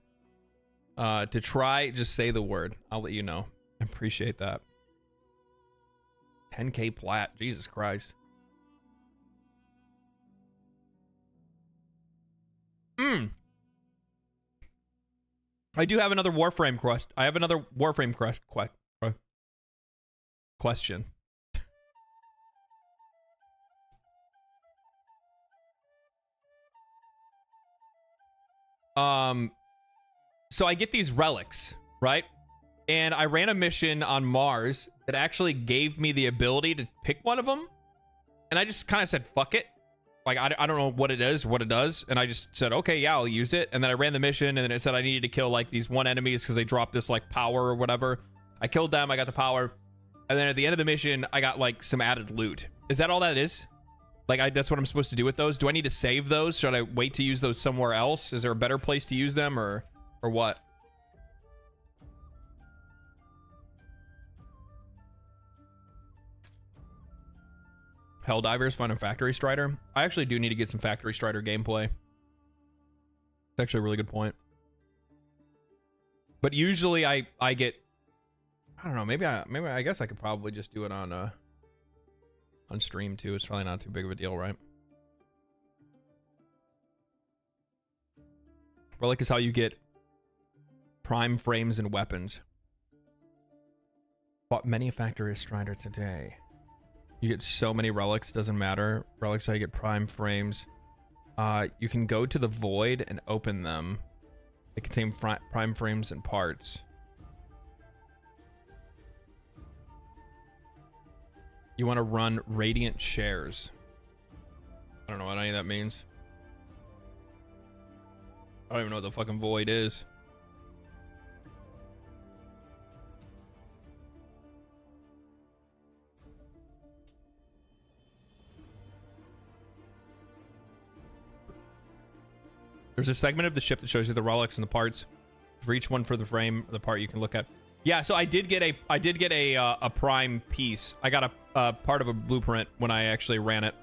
to try, just say the word. I'll let you know. I appreciate that. 10K plat. Jesus Christ. I do have another Warframe quest. I have another Warframe question. So I get these relics, right? And I ran a mission on Mars that actually gave me the ability to pick one of them. And I just kind of said, fuck it. Like, I don't know what it is, what it does. And I just said, okay, yeah, I'll use it. And then I ran the mission, and then it said I needed to kill, like, these one enemies because they dropped this, like, power or whatever. I killed them, I got the power. And then at the end of the mission, I got, like, some added loot. Is that all that is? Like, that's what I'm supposed to do with those? Do I need to save those? Should I wait to use those somewhere else? Is there a better place to use them, or what? Helldivers, Fun and Factory Strider. I actually do need to get some Factory Strider gameplay. It's actually a really good point. But usually I get, I don't know, maybe I guess I could probably just do it on stream too. It's probably not too big of a deal, right? Relic is how you get prime frames and weapons. Bought many Factory Strider today. You get so many relics, doesn't matter. Relics how you get prime frames. You can go to the void and open them. They contain prime frames and parts. You want to run Radiant shares. I don't know what any of that means. I don't even know what the fucking void is. There's a segment of the ship that shows you the relics and the parts. For each one for the frame, the part you can look at. Yeah, so I did get a prime piece. I got a part of a blueprint when I actually ran it.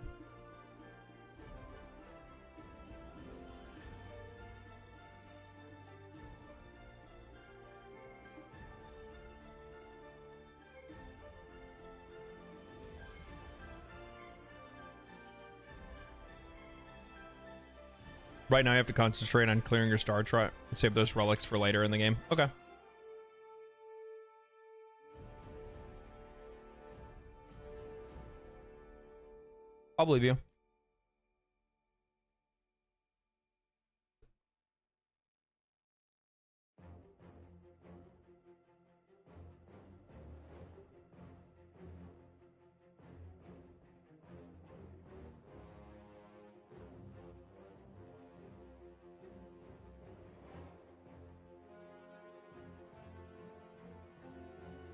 Right now, you have to concentrate on clearing your star chart and save those relics for later in the game. Okay. I'll believe you.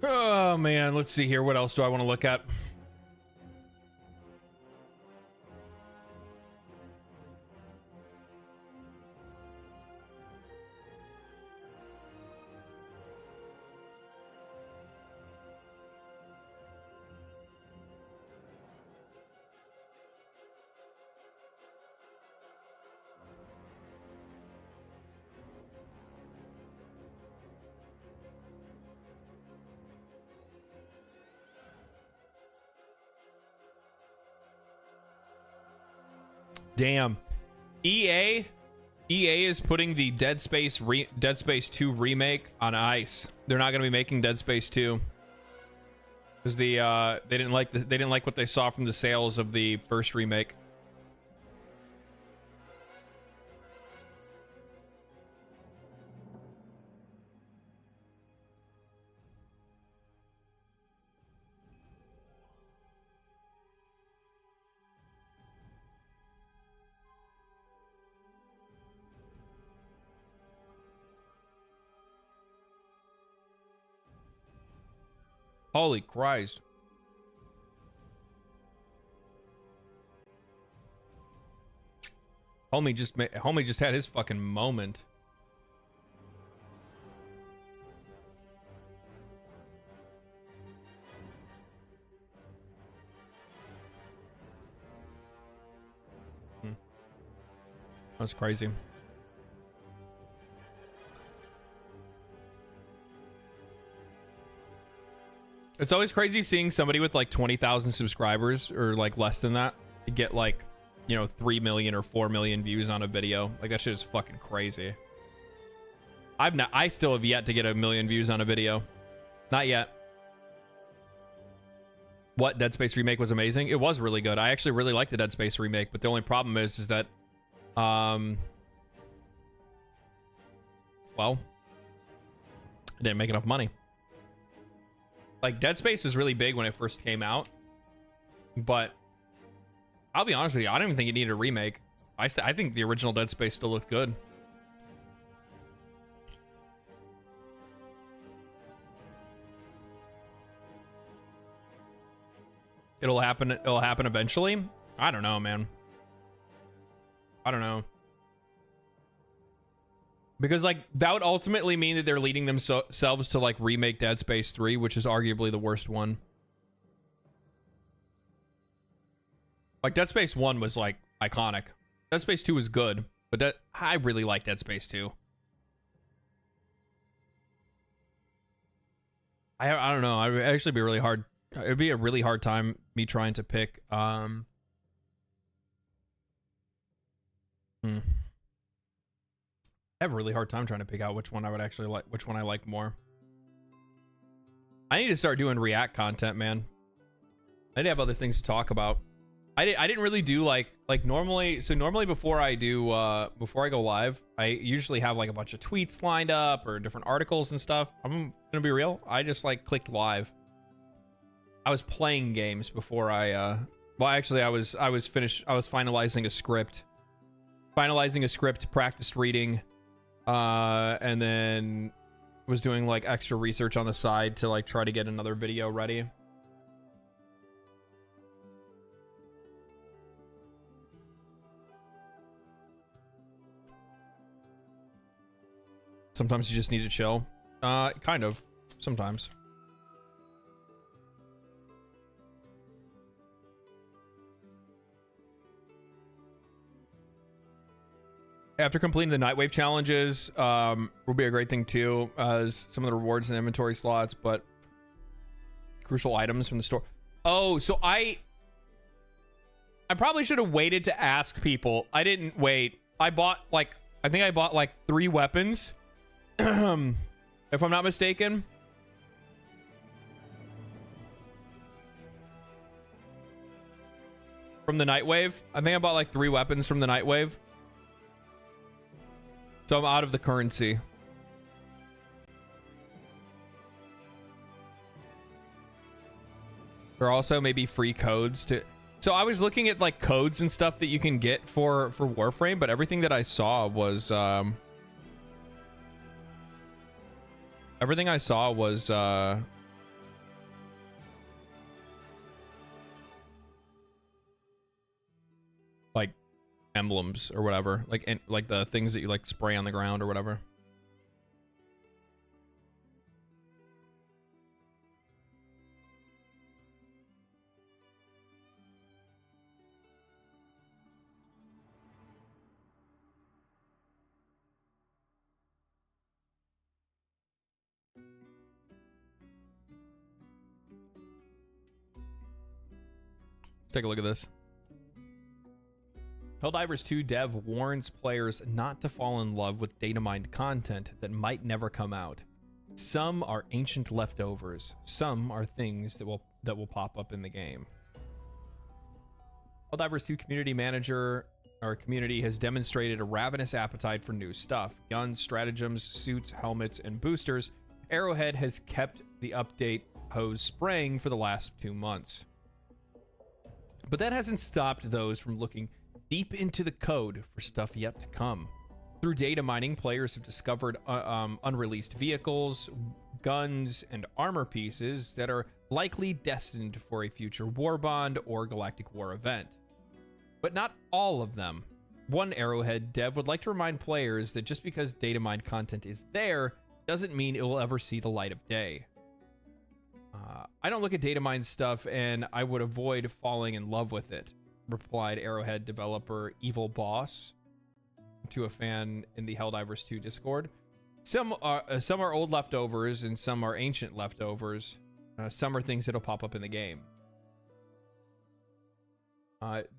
Oh man, let's see here. What else do I want to look at? Damn. EA is putting the Dead Space 2 remake on ice. They're not going to be making Dead Space 2 because they didn't like what they saw from the sales of the first remake. Holy Christ. Homie just had his fucking moment. That's crazy. It's always crazy seeing somebody with like 20,000 subscribers or like less than that get like, you know, 3 million or 4 million views on a video. Like that shit is fucking crazy. I still have yet to get 1 million views on a video. Not yet. What? Dead Space remake was amazing. It was really good. I actually really like the Dead Space remake, but the only problem is that well, it didn't make enough money. Like, Dead Space was really big when it first came out, but I'll be honest with you, I don't even think it needed a remake. I think the original Dead Space still looked good. It'll happen eventually. I don't know, man. I don't know. Because, like, that would ultimately mean that they're leading themselves to, like, remake Dead Space 3, which is arguably the worst one. Like, Dead Space 1 was, like, iconic. Dead Space 2 was good, but I really like Dead Space 2. I don't know. It would actually be really hard. It would be a really hard time me trying to pick, I have a really hard time trying to pick out which one I would actually like, which one I like more. I need to start doing React content, man. I need to have other things to talk about. I didn't really do like normally. So normally before I go live, I usually have like a bunch of tweets lined up or different articles and stuff. I'm gonna be real. I just like clicked live. I was playing games before I well, actually I was finalizing a script. Practiced reading, and then was doing like extra research on the side to like try to get another video ready. Sometimes you just need to chill. Kind of. Sometimes. After completing the Nightwave challenges, will be a great thing too, as some of the rewards and inventory slots, but crucial items from the store. Oh, so I probably should have waited to ask people. I didn't wait. I think I bought like 3 weapons, if I'm not mistaken. From the Nightwave. I think I bought like 3 weapons from the Nightwave. So I'm out of the currency. There are also maybe free codes to... So I was looking at like codes and stuff that you can get for Warframe, but everything that I saw was... everything I saw was... like emblems or whatever, like the things that you like spray on the ground or whatever. Let's take a look at this. Helldivers 2 dev warns players not to fall in love with data mined content that might never come out. Some are ancient leftovers. Some are things that will pop up in the game. Helldivers 2 community manager, our community, has demonstrated a ravenous appetite for new stuff. Guns, stratagems, suits, helmets, and boosters. Arrowhead has kept the update hose spraying for the last 2 months. But that hasn't stopped those from looking deep into the code for stuff yet to come. Through data mining, players have discovered unreleased vehicles, guns, and armor pieces that are likely destined for a future Warbond or Galactic War event. But not all of them. One Arrowhead dev would like to remind players that just because data mined content is there doesn't mean it will ever see the light of day. I don't look at data mine stuff, and I would avoid falling in love with it, replied Arrowhead developer Evil Boss to a fan in the Helldivers 2 Discord. Some are old leftovers, and some are ancient leftovers. Some are things that'll pop up in the game.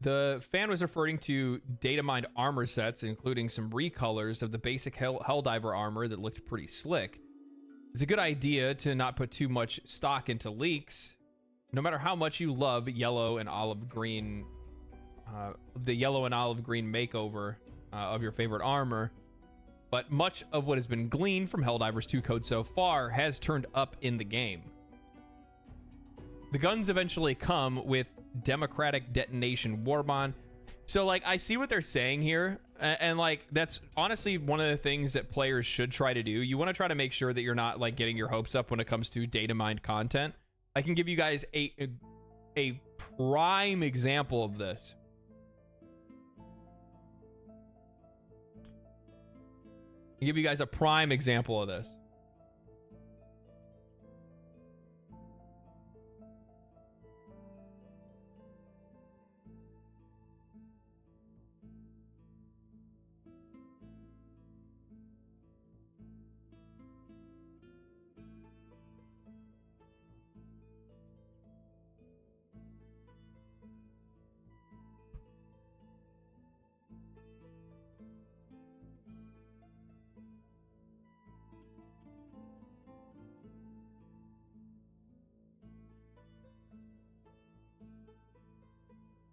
The fan was referring to data mined armor sets, including some recolors of the basic Helldiver armor that looked pretty slick. It's a good idea to not put too much stock into leaks, no matter how much you love yellow and olive green, the yellow and olive green makeover of your favorite armor. But much of what has been gleaned from Helldivers 2 code so far has turned up in the game. The guns eventually come with Democratic Detonation Warbond. So, like, I see what they're saying here, and like, that's honestly one of the things that players should try to do. You want to try to make sure that you're not, like, getting your hopes up when it comes to data mined content. I can give you guys a prime example of this. I'll give you guys a prime example of this.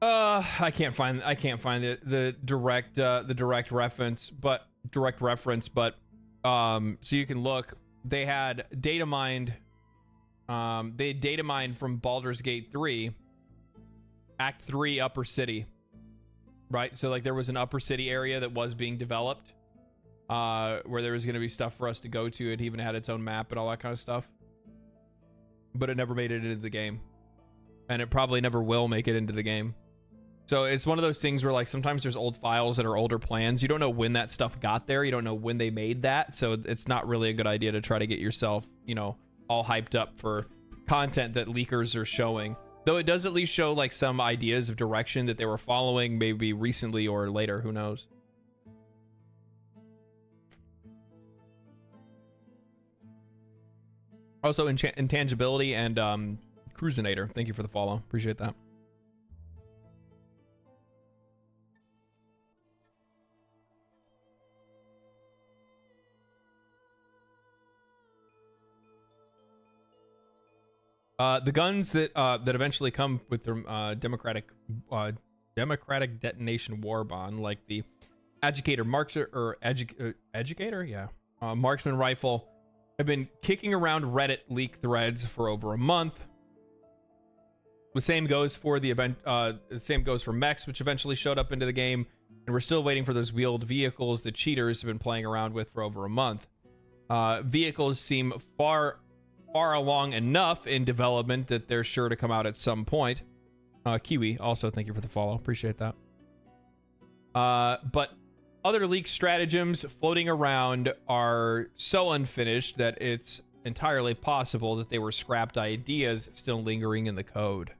I can't find the direct reference, but so you can look. They had data mined They data mined from Baldur's Gate 3, Act 3 Upper City, right? So like there was an Upper City area that was being developed, where there was going to be stuff for us to go to. It even had its own map and all that kind of stuff, but it never made it into the game, and it probably never will make it into the game. So it's one of those things where like sometimes there's old files that are older plans. You don't know when that stuff got there. You don't know when they made that. So it's not really a good idea to try to get yourself, you know, all hyped up for content that leakers are showing. Though it does at least show like some ideas of direction that they were following, maybe recently or later, who knows. Also, Intangibility and Cruisinator, thank you for the follow. Appreciate that. The guns that eventually come with their democratic detonation war bond, like the educator marksman rifle, have been kicking around Reddit leak threads for over a month. The same goes for the event. The same goes for mechs, which eventually showed up into the game, and we're still waiting for those wheeled vehicles that cheaters have been playing around with for over a month. Vehicles seem far along enough in development that they're sure to come out at some point. Kiwi, also thank you for the follow. Appreciate that. But other leak stratagems floating around are so unfinished that it's entirely possible that they were scrapped ideas still lingering in the code.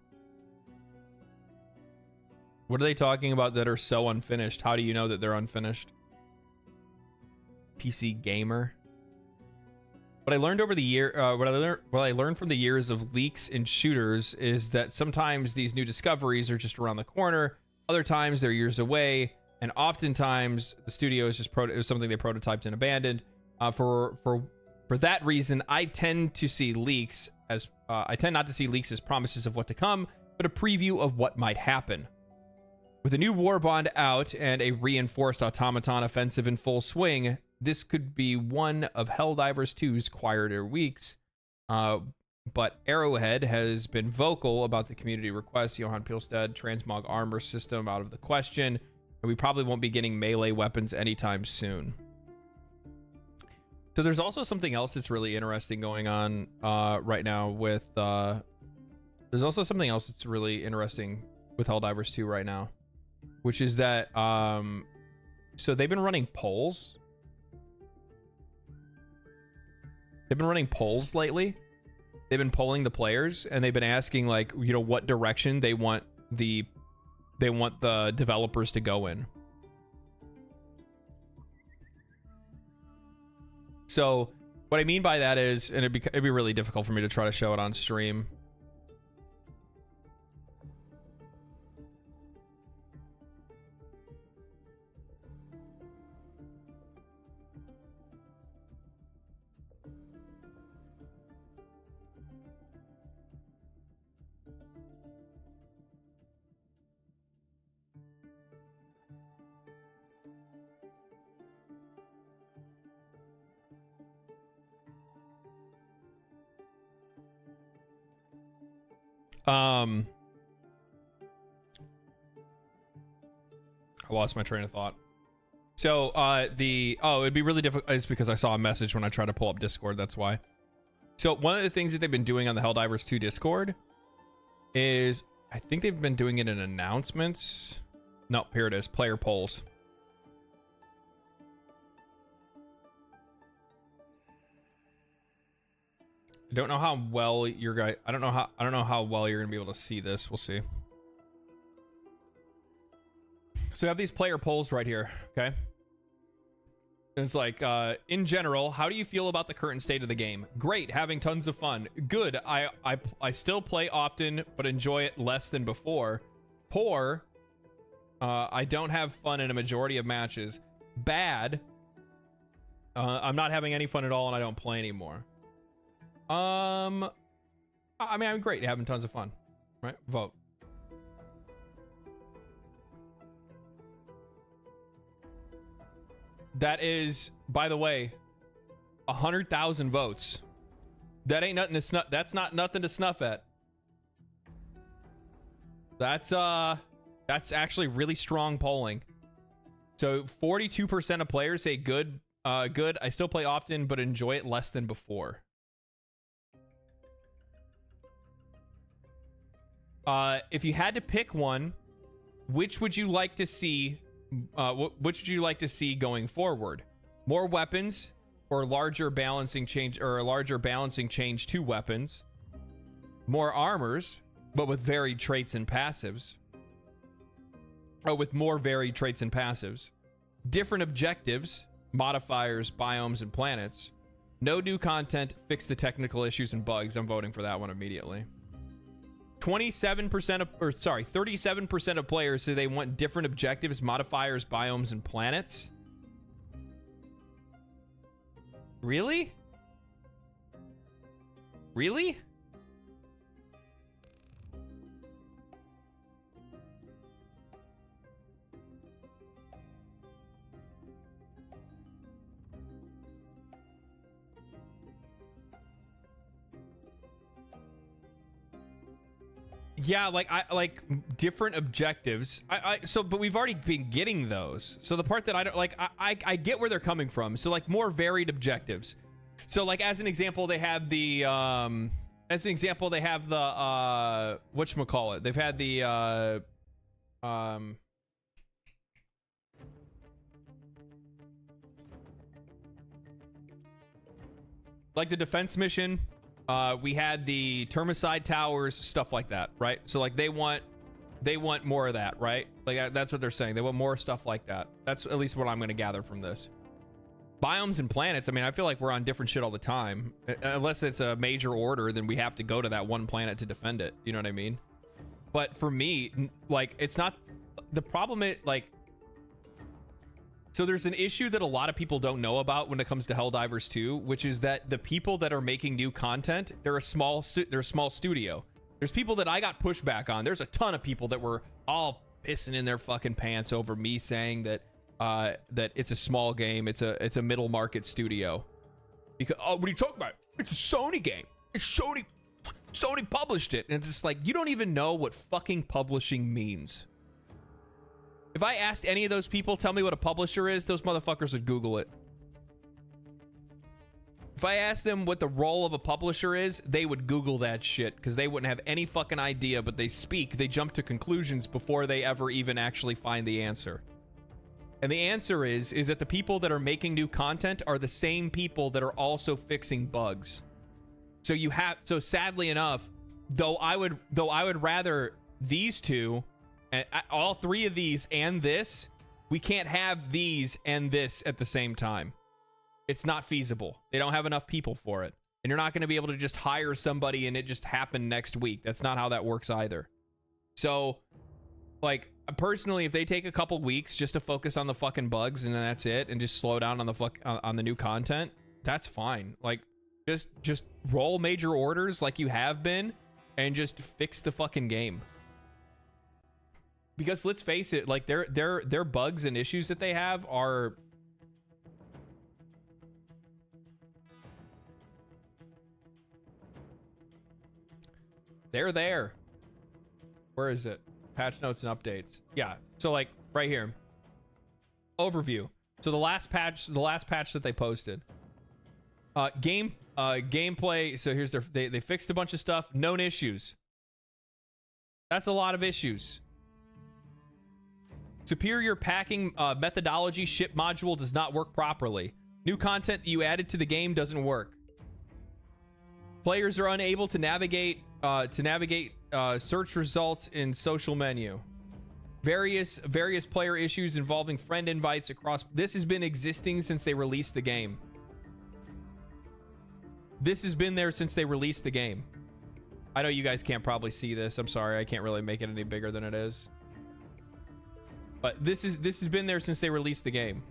What are they talking about that are so unfinished? How do you know that they're unfinished? PC Gamer. What I learned over the year, what I learned from the years of leaks in shooters is that sometimes these new discoveries are just around the corner, other times they're years away, and oftentimes the studio is just it was something they prototyped and abandoned. For that reason, I tend to see leaks as I tend not to see leaks as promises of what to come, but a preview of what might happen. With a new warbond out and a reinforced automaton offensive in full swing, this could be one of Helldivers 2's quieter weeks. But Arrowhead has been vocal about the community requests. Johan Pilstead, transmog armor system out of the question, and we probably won't be getting melee weapons anytime soon. So there's also something else that's really interesting going on right now with... there's also something else that's really interesting with Helldivers 2 right now, which is that... so they've been running polls. They've been running polls lately. They've been polling the players, and they've been asking, like, you know, what direction they want the developers to go in. So what I mean by that is, and it'd be really difficult for me to try to show it on stream. I lost my train of thought. So it'd be really difficult. It's because I saw a message when I tried to pull up Discord. That's why. So one of the things that they've been doing on the Helldivers 2 Discord is, I think they've been doing it in announcements. No, here it is. Player polls. I don't know how well your guy. I don't know how well you're gonna be able to see this. We'll see. So I have these player polls right here. Okay. And it's like, in general, how do you feel about the current state of the game? Great, having tons of fun. Good, I still play often, but enjoy it less than before. Poor, I don't have fun in a majority of matches. Bad, I'm not having any fun at all, and I don't play anymore. I mean, I'm great, having tons of fun. Right? Vote. That is, by the way, 100,000 votes. That ain't nothing to snuff. That's not nothing to snuff at. That's actually really strong polling. So 42% of players say good. Good. I still play often, but enjoy it less than before. If you had to pick one, which would you like to see? Which would you like to see going forward? More weapons, or larger balancing change, or a larger balancing change to weapons? More armors, but with varied traits and passives. Oh, with more varied traits and passives. Different objectives, modifiers, biomes, and planets. No new content, fix the technical issues and bugs. I'm voting for that one immediately. 37% of players say they want different objectives, modifiers, biomes, and planets. Really? Really? Yeah, like I like different objectives. But we've already been getting those. So the part that I don't like, I get where they're coming from. So like more varied objectives. So like as an example, they have the whatchamacallit. They've had the like the defense mission. We had the Termicide towers, stuff like that, right? So like they want more of that, right? Like that's what they're saying. They want more stuff like that. That's at least what I'm going to gather from this. Biomes and planets. I mean, I feel like we're on different shit all the time. Unless it's a major order, then we have to go to that one planet to defend it. You know what I mean? But for me, like it's not the problem. So there's an issue that a lot of people don't know about when it comes to Helldivers 2, which is that the people that are making new content, they're a small studio. There's people that I got pushback on. There's a ton of people that were all pissing in their fucking pants over me saying that that it's a small game, it's a middle market studio. Because what are you talking about? It's a Sony game. It's Sony published it. And it's just like, you don't even know what fucking publishing means. If I asked any of those people, tell me what a publisher is, those motherfuckers would Google it. If I asked them what the role of a publisher is, they would Google that shit because they wouldn't have any fucking idea, but they jump to conclusions before they ever even actually find the answer. And the answer is that the people that are making new content are the same people that are also fixing bugs. So sadly enough, though I would rather these two, all three of these and this, we can't have these and this at the same time. It's not feasible. They don't have enough people for it. And you're not going to be able to just hire somebody and it just happen next week. That's not how that works either. So, like, personally, if they take a couple weeks just to focus on the fucking bugs and then that's it, and just slow down on the on the new content, that's fine. Like, just roll major orders like you have been and just fix the fucking game. Because let's face it, like their bugs and issues that they have are they're there. Where is it? Patch notes and updates. Yeah. So like right here. Overview. So the last patch that they posted. Gameplay. So here's they fixed a bunch of stuff. Known issues. That's a lot of issues. Superior packing methodology ship module does not work properly. New content that you added to the game doesn't work. Players are unable to navigate search results in social menu. Various player issues involving friend invites across. This has been existing since they released the game. This has been there since they released the game. I know you guys can't probably see this. I'm sorry, I can't really make it any bigger than it is. But this has been there since they released the game.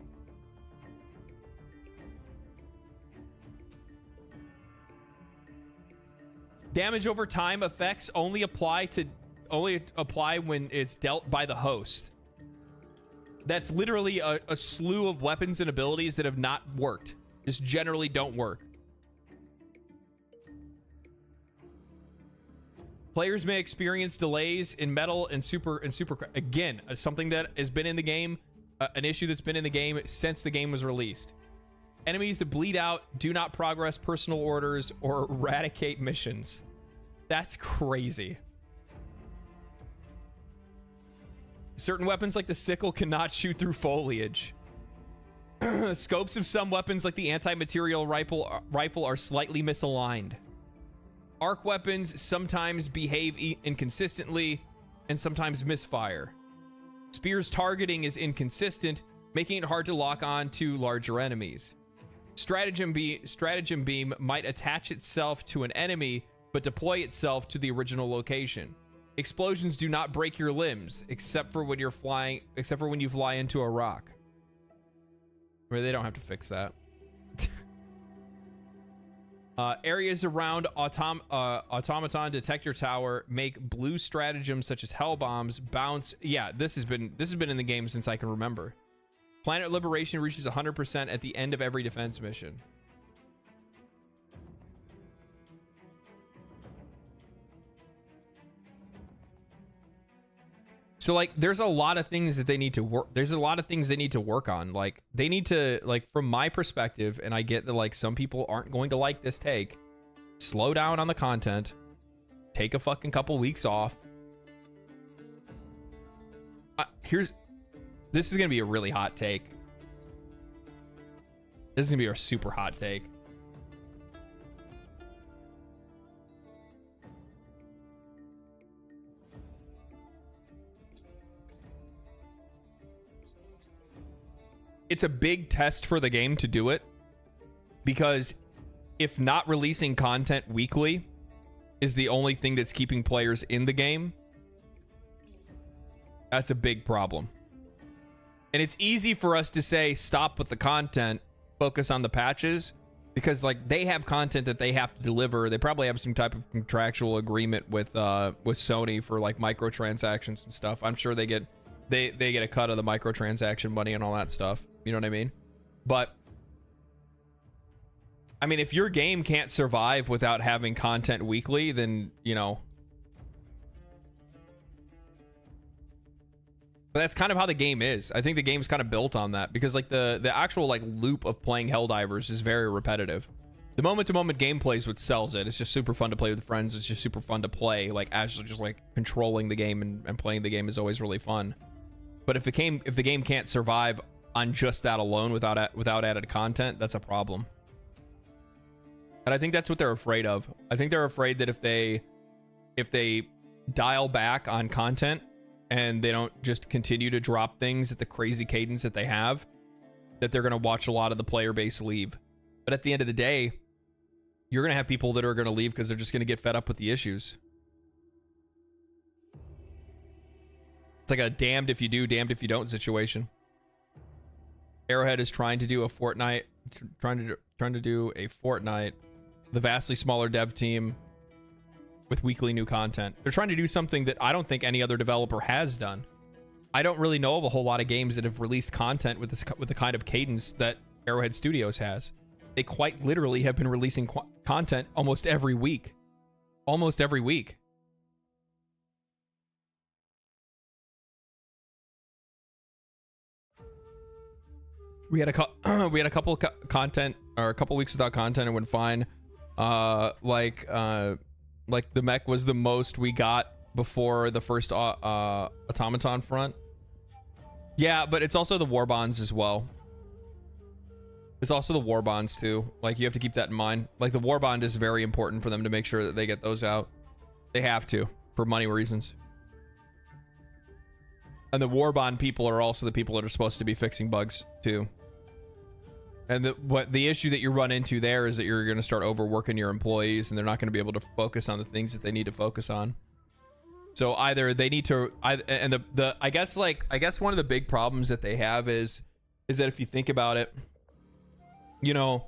Damage over time effects only apply when it's dealt by the host. That's literally a slew of weapons and abilities that have not worked. Just generally don't work. Players may experience delays in metal and super again, something that has been in the game, an issue that's been in the game since the game was released. Enemies that bleed out do not progress personal orders or eradicate missions. That's crazy. Certain weapons like the sickle cannot shoot through foliage. Scopes of some weapons like the anti-material rifle are slightly misaligned. Arc weapons sometimes behave inconsistently and sometimes misfire. Spear's targeting is inconsistent, making it hard to lock on to larger enemies. Stratagem beam might attach itself to an enemy but deploy itself to the original location. Explosions do not break your limbs except for when you fly into a rock. I mean, they don't have to fix that. Areas around automaton detector tower make blue stratagems such as hell bombs bounce. Yeah, this has been in the game since I can remember. Planet liberation reaches 100% at the end of every defense mission. So like there's a lot of things that they need to work. There's a lot of things they need to work on. Like they need to, like, from my perspective, and I get that like some people aren't going to like this take, slow down on the content, take a fucking couple weeks off. This is gonna be a really hot take. This is gonna be a super hot take. It's a big test for the game to do it, because if not releasing content weekly is the only thing that's keeping players in the game, that's a big problem. And it's easy for us to say stop with the content, focus on the patches, because like they have content that they have to deliver. They probably have some type of contractual agreement with Sony for like microtransactions and stuff. I'm sure they get a cut of the microtransaction money and all that stuff. You know what I mean? But I mean, if your game can't survive without having content weekly, then, you know. But that's kind of how the game is. I think the game's kind of built on that, because like the actual like loop of playing Helldivers is very repetitive. The moment-to-moment gameplay is what sells it. It's just super fun to play with friends. It's just super fun to play. Like actually just like controlling the game and playing the game is always really fun. But if the game can't survive on just that alone without added content, that's a problem. And I think that's what they're afraid of. I think they're afraid that if they dial back on content and they don't just continue to drop things at the crazy cadence that they have, that they're going to watch a lot of the player base leave. But at the end of the day, you're going to have people that are going to leave because they're just going to get fed up with the issues. It's like a damned if you do, damned if you don't situation. Arrowhead is trying to do a Fortnite, the vastly smaller dev team with weekly new content. They're trying to do something that I don't think any other developer has done. I don't really know of a whole lot of games that have released content with the kind of cadence that Arrowhead Studios has. They quite literally have been releasing content almost every week. Almost every week. We had a couple content, or a couple weeks without content, and went fine. Like the mech was the most we got before the first automaton front. Yeah, but it's also the war bonds as well. It's also the war bonds too. Like you have to keep that in mind. Like the war bond is very important for them to make sure that they get those out. They have to, for money reasons. And the war bond people are also the people that are supposed to be fixing bugs too. And the issue that you run into there is that you're going to start overworking your employees, and they're not going to be able to focus on the things that they need to focus on. So either they need to, and I guess one of the big problems that they have is that if you think about it, you know,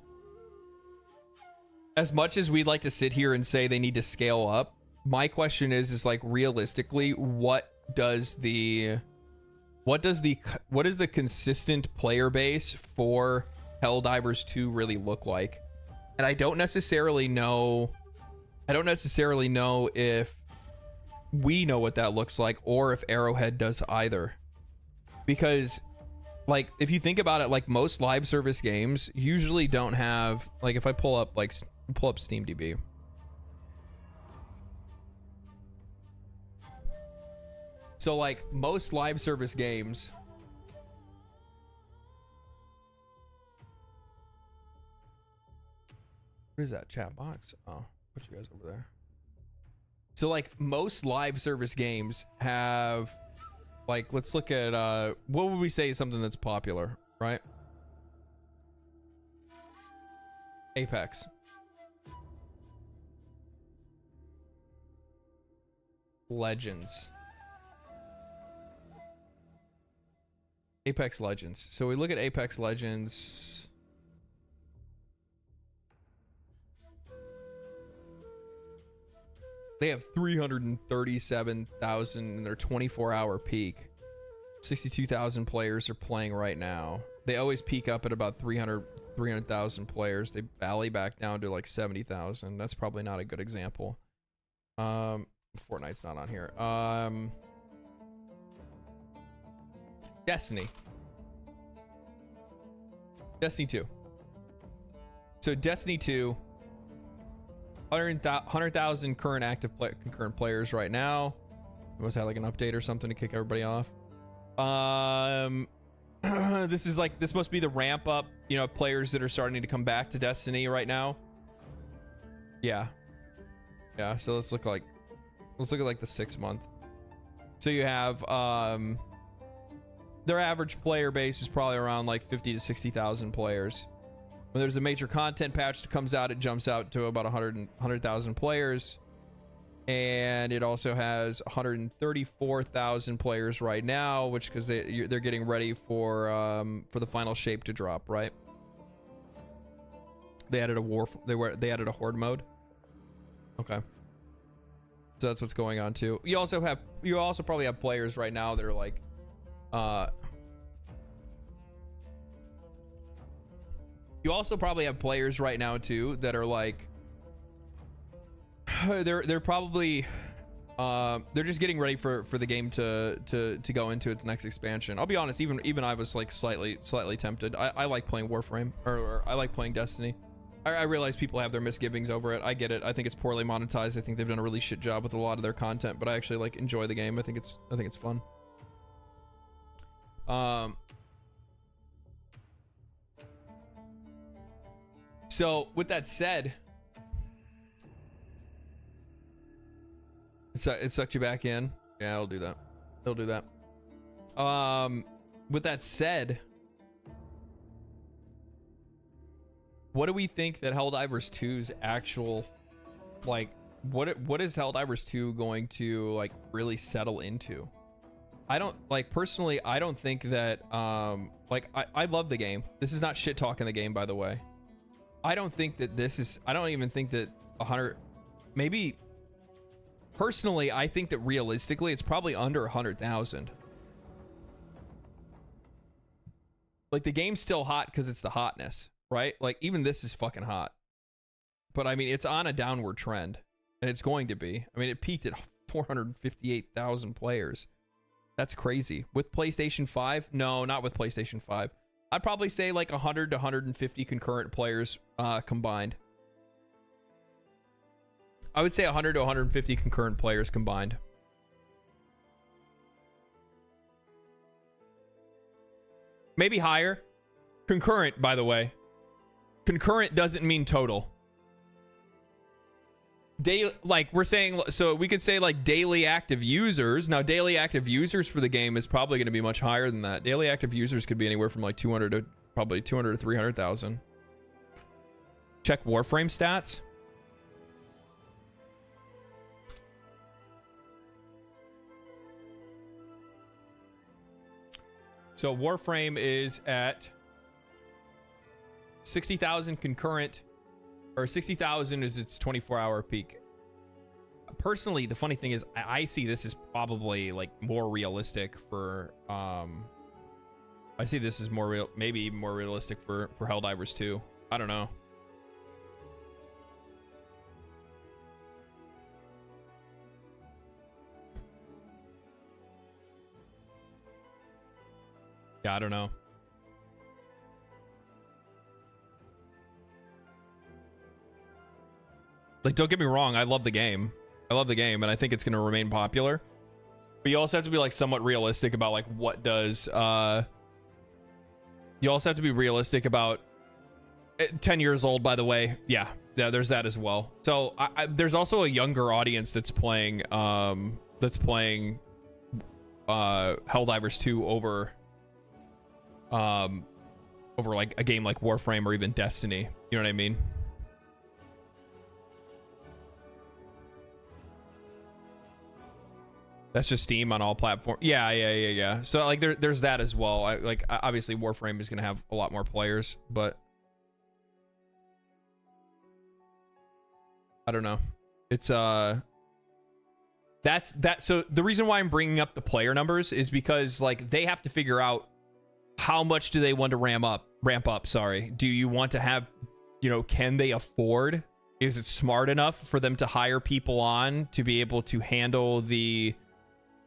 as much as we'd like to sit here and say they need to scale up, my question is like realistically, what is the consistent player base for Helldivers 2 really look like? And I don't necessarily know if we know what that looks like, or if Arrowhead does either. Because, like, if you think about it, like, most live service games usually don't have, like, if I pull up SteamDB. So, like, most live service games, what is that chat box? Oh, put you guys over there. So, like, most live service games have, like, let's look at, what would we say is something that's popular, right? Apex. Legends. Apex Legends. So we look at Apex Legends. They have 337,000 in their 24-hour peak. 62,000 players are playing right now. They always peak up at about 300,000 players. They valley back down to like 70,000. That's probably not a good example. Fortnite's not on here. Destiny 2. So Destiny 2, 100,000 current active concurrent players right now. We must have like an update or something to kick everybody off. This must be the ramp up, you know, players that are starting to come back to Destiny right now. Yeah. So let's look at like the 6 month. So you have their average player base is probably around like 50 to 60,000 players. When there's a major content patch that comes out, it jumps out to about 100,000 players. And it also has 134,000 players right now, which because they're getting ready for the final shape to drop, right? They added they added a horde mode. Okay. So that's what's going on too. You also probably have players right now that are like you also probably have players right now too that are like they're probably they're just getting ready for the game to go into its next expansion. I'll be honest, even I was like slightly tempted. I like playing Warframe, or I like playing Destiny. I realize people have their misgivings over it. I get it. I think it's poorly monetized. I think they've done a really shit job with a lot of their content, but I actually like enjoy the game. I think it's fun. So with that said, it sucked you back in. Yeah, it'll do that. It'll do that. With that said, what do we think that Helldivers 2's actual, like, what is Helldivers 2 going to like really settle into? I don't like, personally, I don't think that like I love the game. This is not shit talking the game, by the way. I don't think that I don't even think that 100, maybe personally, I think that realistically it's probably under 100,000. Like, the game's still hot because it's the hotness, right? Like, even this is fucking hot, but I mean, it's on a downward trend, and it's going to be. I mean, it peaked at 458,000 players. That's crazy. With PlayStation 5? No, not with PlayStation 5. I'd probably say like 100 to 150 concurrent players combined. I would say 100 to 150 concurrent players combined. Maybe higher. Concurrent, by the way. Concurrent doesn't mean total. Like, we're saying, so we could say like daily active users. Now, daily active users for the game is probably going to be much higher than that. Daily active users could be anywhere from like 200 to probably 200 to 300,000. Check Warframe stats. So Warframe is at 60,000 concurrent, or 60,000 is its 24-hour peak. Personally, the funny thing is, I see this as probably like more realistic for I see this as more real, maybe more realistic for Helldivers 2. I don't know. Yeah, I don't know. Like, don't get me wrong, I love the game. I love the game, and I think it's going to remain popular. But you also have to be like somewhat realistic about like what does you also have to be realistic about 10 years old, by the way. Yeah, there's that as well. So there's also a younger audience that's playing Helldivers 2 over like a game like Warframe or even Destiny. You know what I mean? That's just Steam on all platforms. Yeah. So like there's that as well. Obviously Warframe is gonna have a lot more players, but I don't know. It's that's that. So the reason why I'm bringing up the player numbers is because like they have to figure out how much do they want to ramp up. Sorry. Do you want to have, you know, can they afford? Is it smart enough for them to hire people on to be able to handle the,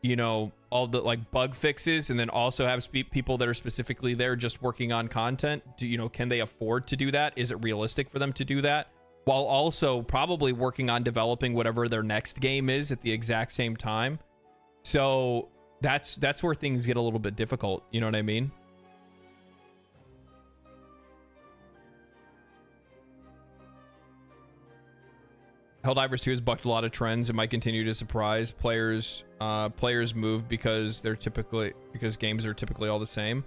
you know, all the like bug fixes, and then also have people that are specifically there just working on content? Do you know, can they afford to do that? Is it realistic for them to do that while also probably working on developing whatever their next game is at the exact same time? So that's where things get a little bit difficult. You know what I mean? Helldivers 2 has bucked a lot of trends. It might continue to surprise players. Players move because games are typically all the same.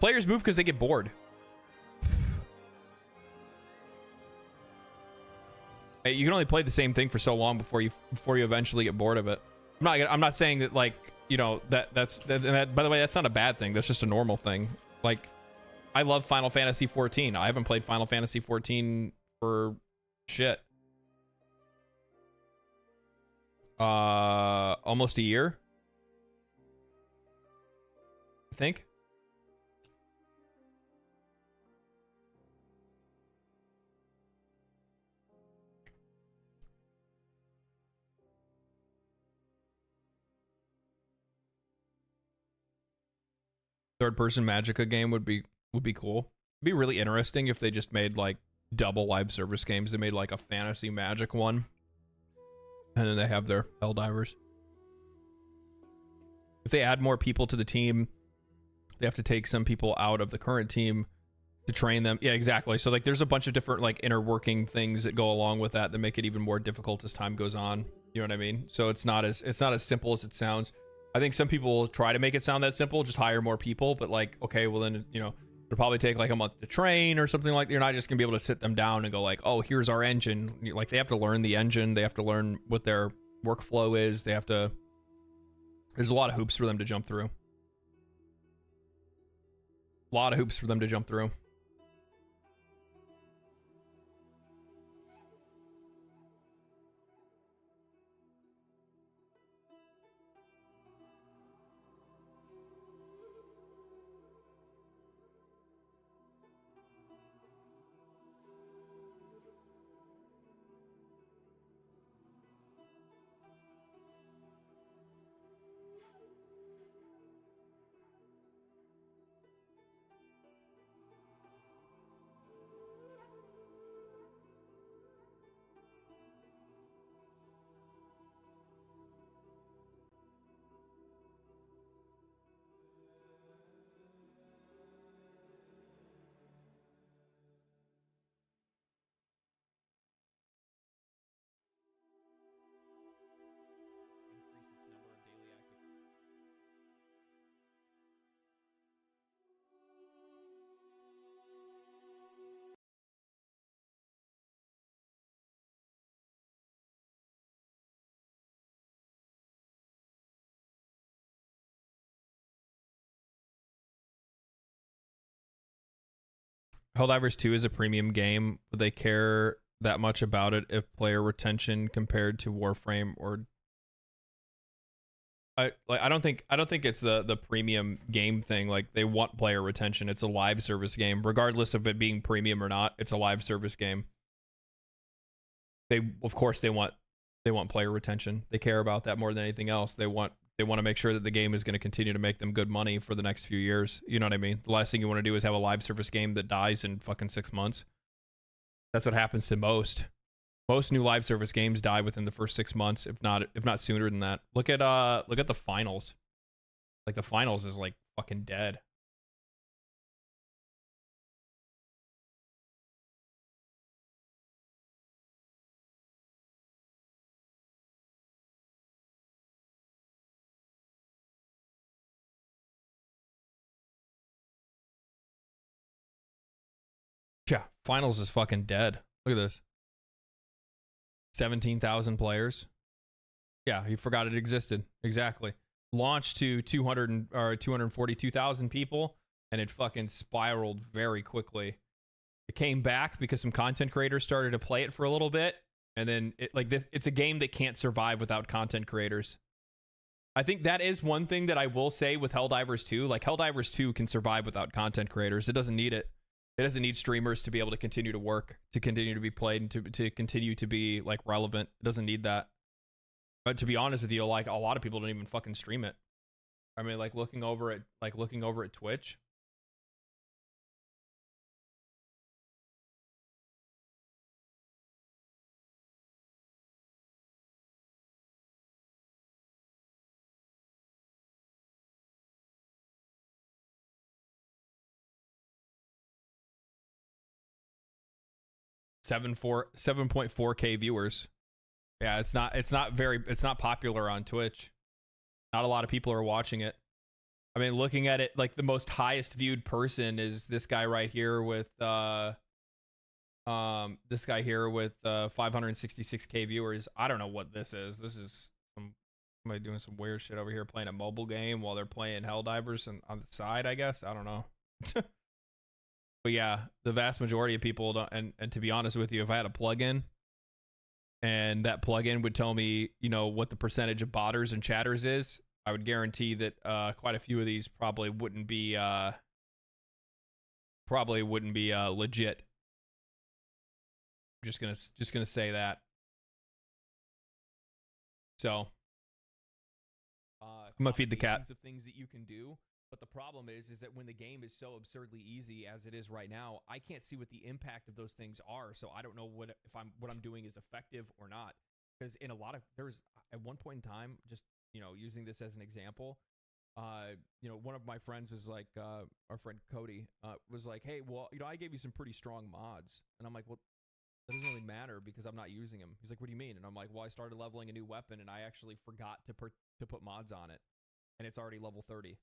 Players move because they get bored. Hey, you can only play the same thing for so long before you eventually get bored of it. I'm not saying that, like, you know, that's by the way, that's not a bad thing. That's just a normal thing. Like, I love Final Fantasy 14. I haven't played Final Fantasy 14 for shit. Almost a year, I think. Third-person Magicka game would be cool. It'd be really interesting if they just made like double live service games. They made like a fantasy magic one, and then they have their Helldivers. If they add more people to the team, they have to take some people out of the current team to train them. Yeah, exactly. So like there's a bunch of different like inner working things that go along with that make it even more difficult as time goes on. You know what I mean? So it's not as simple as it sounds. I think some people will try to make it sound that simple, just hire more people, but like, okay, well then, you know, it'll probably take like a month to train or something. Like, you're not just gonna be able to sit them down and go like, oh, here's our engine. Like, they have to learn the engine. They have to learn what their workflow is. There's a lot of hoops for them to jump through. Helldivers 2 is a premium game. Would they care that much about it if player retention compared to Warframe or I don't think it's the premium game thing. Like, they want player retention. It's a live service game, regardless of it being premium or not. It's a live service game. Of course they want player retention. They care about that more than anything else. They want They want to make sure that the game is going to continue to make them good money for the next few years. You know what I mean? The last thing you want to do is have a live service game that dies in fucking 6 months. That's what happens to most new live service games die within the first 6 months, if not sooner than that. Look at the finals. Like the finals is like fucking dead. Yeah, finals is fucking dead. Look at this. 17,000 players. Yeah, you forgot it existed. Exactly. Launched to 242,000 people, and it fucking spiraled very quickly. It came back because some content creators started to play it for a little bit, and then it's a game that can't survive without content creators. I think that is one thing that I will say with Helldivers 2. Like, Helldivers 2 can survive without content creators. It doesn't need it. It doesn't need streamers to be able to continue to work, to continue to be played, and to continue to be like relevant. It doesn't need that. But to be honest with you, like a lot of people don't even fucking stream it. I mean, like looking over at Twitch. Seven point four K viewers. Yeah, it's not popular on Twitch. Not a lot of people are watching it. I mean, looking at it, like the most highest viewed person is this guy right here with 566K viewers. I don't know what this is. This is somebody doing some weird shit over here, playing a mobile game while they're playing Helldivers and on the side, I guess. I don't know. But yeah, the vast majority of people don't, and to be honest with you, if I had a plugin and that plugin would tell me, you know, what the percentage of botters and chatters is, I would guarantee that quite a few of these probably wouldn't be legit. I'm just gonna say that. So I'm gonna feed the cat. Of things that you can do. But the problem is that when the game is so absurdly easy as it is right now, I can't see what the impact of those things are. So I don't know what I'm doing is effective or not. Because in a lot of there's at one point in time, just using this as an example, one of my friends was like, our friend Cody was like, hey, well, I gave you some pretty strong mods, and I'm like, well, that doesn't really matter because I'm not using them. He's like, what do you mean? And I'm like, well, I started leveling a new weapon, and I actually forgot to put mods on it, and it's already level 30.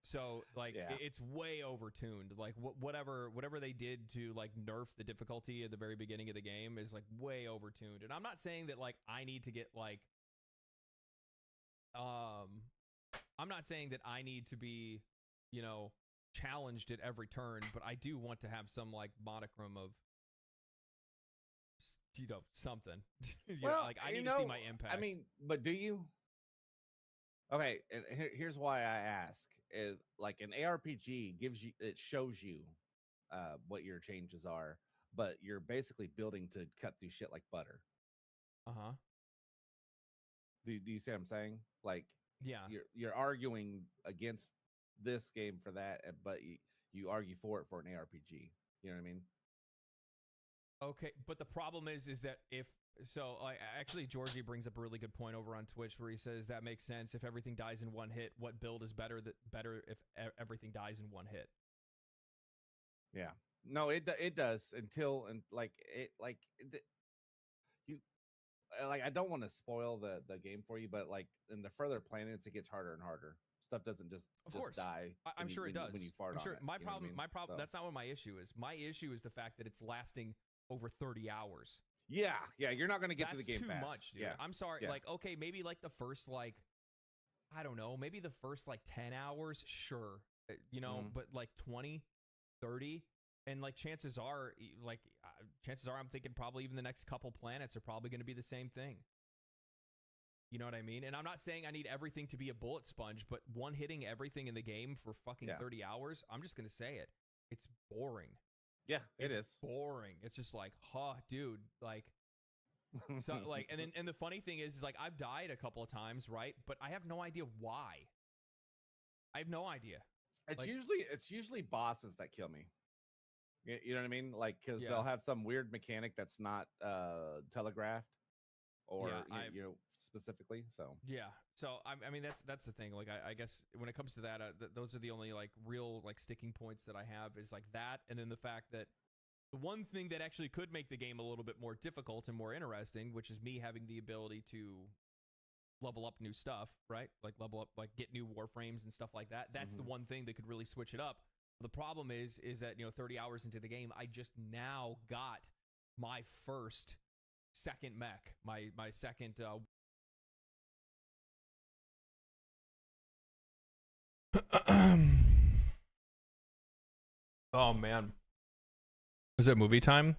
So like it's way overtuned. Like whatever they did to like nerf the difficulty at the very beginning of the game is like way overtuned. And I'm not saying that like I need to get like I'm not saying that I need to be challenged at every turn, but I do want to have some like monochrome of something. Like I need to see my impact. I mean, but do you? Okay, and here's why I ask: is like an ARPG shows you what your changes are, but you're basically building to cut through shit like butter. Do you see what I'm saying? Like, yeah, you're arguing against this game for that, but you argue for it for an ARPG. You know what I mean? Okay, but the problem is that actually Georgie brings up a really good point over on Twitch where he says that makes sense. If everything dies in one hit, what build is better if everything dies in one hit? Yeah, no, it does until I don't want to spoil the game for you, but like in the further planets, it gets harder and harder. Stuff doesn't just die. I'm sure it does. When you fart on it. My problem. So. That's not what my issue is. My issue is the fact that it's lasting over 30 hours. Yeah, you're not going to get to the game fast. That's too much, dude. Yeah. I'm sorry. Yeah. Like, okay, maybe like the first I don't know, maybe the first 10 hours, sure. But like 20, 30, and like chances are I'm thinking probably even the next couple planets are probably going to be the same thing. You know what I mean? And I'm not saying I need everything to be a bullet sponge, but one hitting everything in the game for fucking 30 hours, I'm just going to say it. It's boring. Yeah, it's boring. It's just like, dude, like, So like, and the funny thing is like I've died a couple of times, right? But I have no idea why. I have no idea. It's usually bosses that kill me. You know what I mean? Like, because Yeah. they'll have some weird mechanic that's not telegraphed or specifically. So yeah. So I mean that's the thing. Like I guess when it comes to that, those are the only like real like sticking points that I have is like that, and then the fact that the one thing that actually could make the game a little bit more difficult and more interesting, which is me having the ability to level up new stuff, right? Like level up, like get new warframes and stuff like that. That's the one thing that could really switch it up. The problem is that 30 hours into the game, I just now got my second mech, my second. Oh man, is it movie time?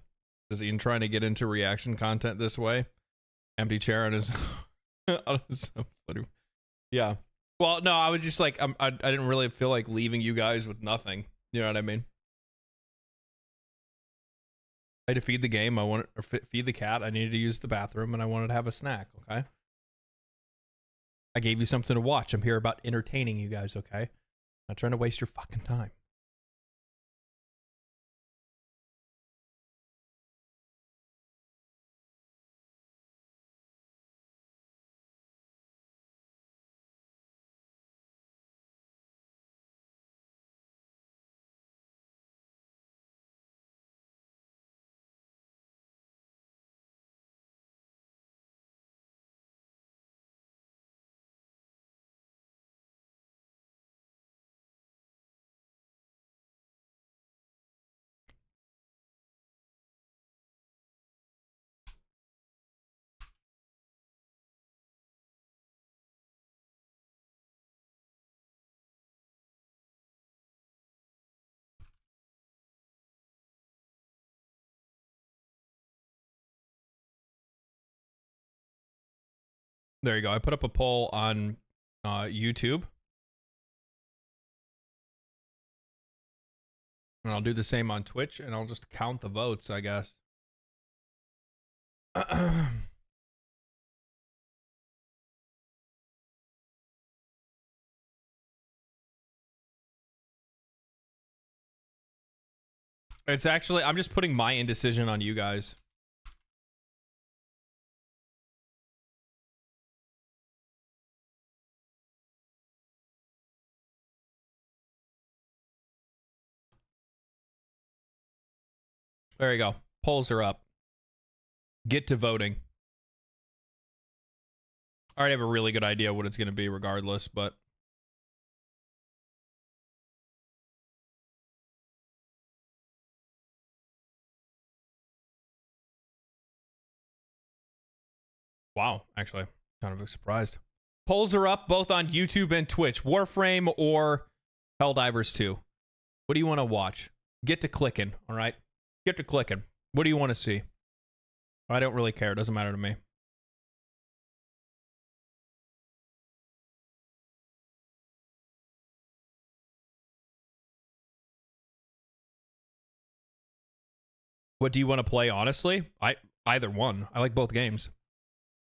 Is Ian trying to get into reaction content this way? Empty chair on his. So funny. Yeah. Well, no, I was just like, I didn't really feel like leaving you guys with nothing. You know what I mean? I had to feed the game. I wanted to feed the cat. I needed to use the bathroom, and I wanted to have a snack. Okay. I gave you something to watch. I'm here about entertaining you guys. Okay. Not trying to waste your fucking time. There you go. I put up a poll on YouTube. And I'll do the same on Twitch, and I'll just count the votes, I guess. It's actually, I'm just putting my indecision on you guys. There you go. Polls are up. Get to voting. I already have a really good idea what it's going to be regardless, but... Wow, actually, kind of surprised. Polls are up both on YouTube and Twitch. Warframe or Helldivers 2. What do you want to watch? Get to clicking, all right? Get to clicking. What do you want to see? I don't really care. It doesn't matter to me. What do you want to play, honestly? Either one. I like both games.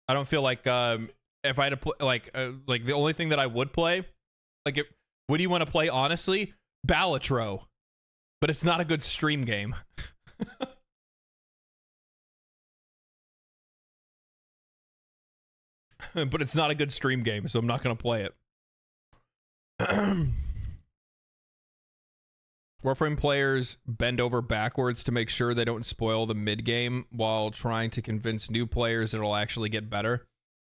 I don't feel like if I had to play like the only thing that I would play, like what do you want to play, honestly? Balatro. But it's not a good stream game. But it's not a good stream game, so I'm not going to play it. Warframe players bend over backwards to make sure they don't spoil the mid game while trying to convince new players it'll actually get better.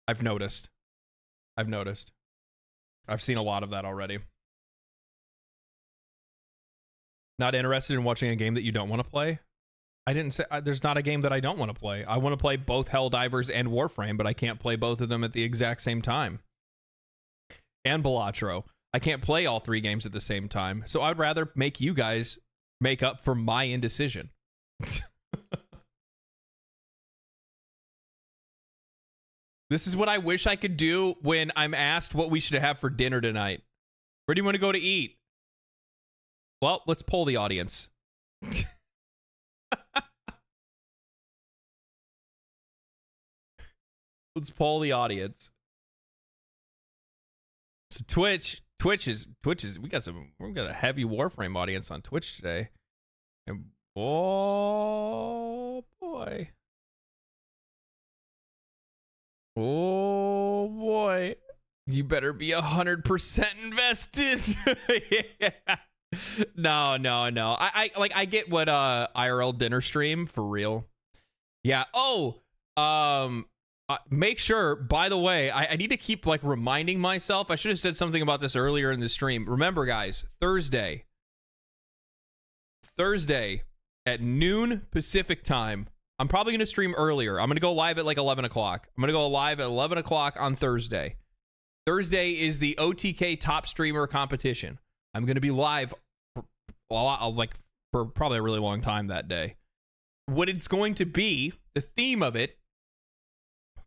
I've noticed. I've seen a lot of that already. Not interested in watching a game that you don't want to play? I didn't say there's not a game that I don't want to play. I want to play both Helldivers and Warframe, but I can't play both of them at the exact same time. And Balatro. I can't play all three games at the same time. So I'd rather make you guys make up for my indecision. This is what I wish I could do when I'm asked what we should have for dinner tonight. Where do you want to go to eat? Well, let's poll the audience. Let's poll the audience. So Twitch is we got a heavy Warframe audience on Twitch today. And oh boy. Oh boy. You better be 100% invested. Yeah. No. I get what IRL dinner stream for real. Yeah. Oh, make sure, by the way, I need to keep like reminding myself. I should have said something about this earlier in the stream. Remember, guys, Thursday at noon Pacific time. I'm probably going to stream earlier. I'm going to go live at like 11 o'clock. I'm going to go live at 11 o'clock on Thursday. Thursday is the OTK top streamer competition. I'm going to be live for probably a really long time that day. What it's going to be, the theme of it,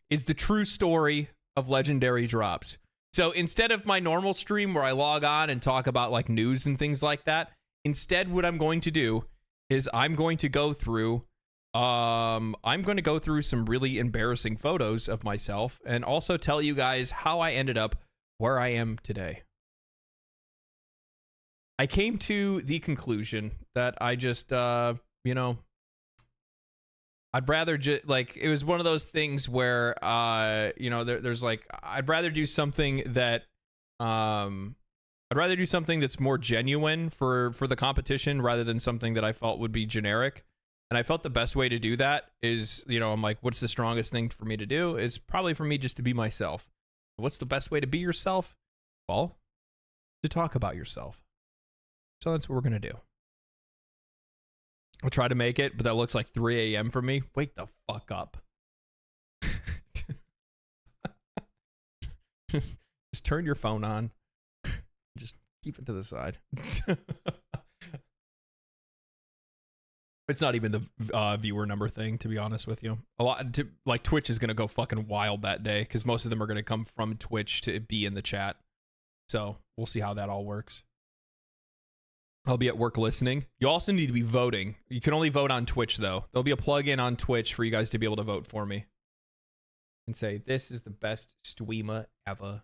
is the true story of legendary drops. So instead of my normal stream where I log on and talk about like news and things like that, instead what I'm going to do is I'm going to go through some really embarrassing photos of myself and also tell you guys how I ended up where I am today. I came to the conclusion that I just, I'd rather just, like, it was one of those things where, there's like, I'd rather do something that, that's more genuine for the competition rather than something that I felt would be generic. And I felt the best way to do that is, I'm like, what's the strongest thing for me to do? Is probably for me just to be myself. What's the best way to be yourself? Well, to talk about yourself. So that's what we're going to do. I'll try to make it, but that looks like 3 a.m. for me. Wake the fuck up. just turn your phone on. Just keep it to the side. It's not even the viewer number thing, to be honest with you. Twitch is going to go fucking wild that day because most of them are going to come from Twitch to be in the chat. So we'll see how that all works. I'll be at work listening. You also need to be voting. You can only vote on Twitch, though. There'll be a plug-in on Twitch for you guys to be able to vote for me. And say, this is the best streamer ever.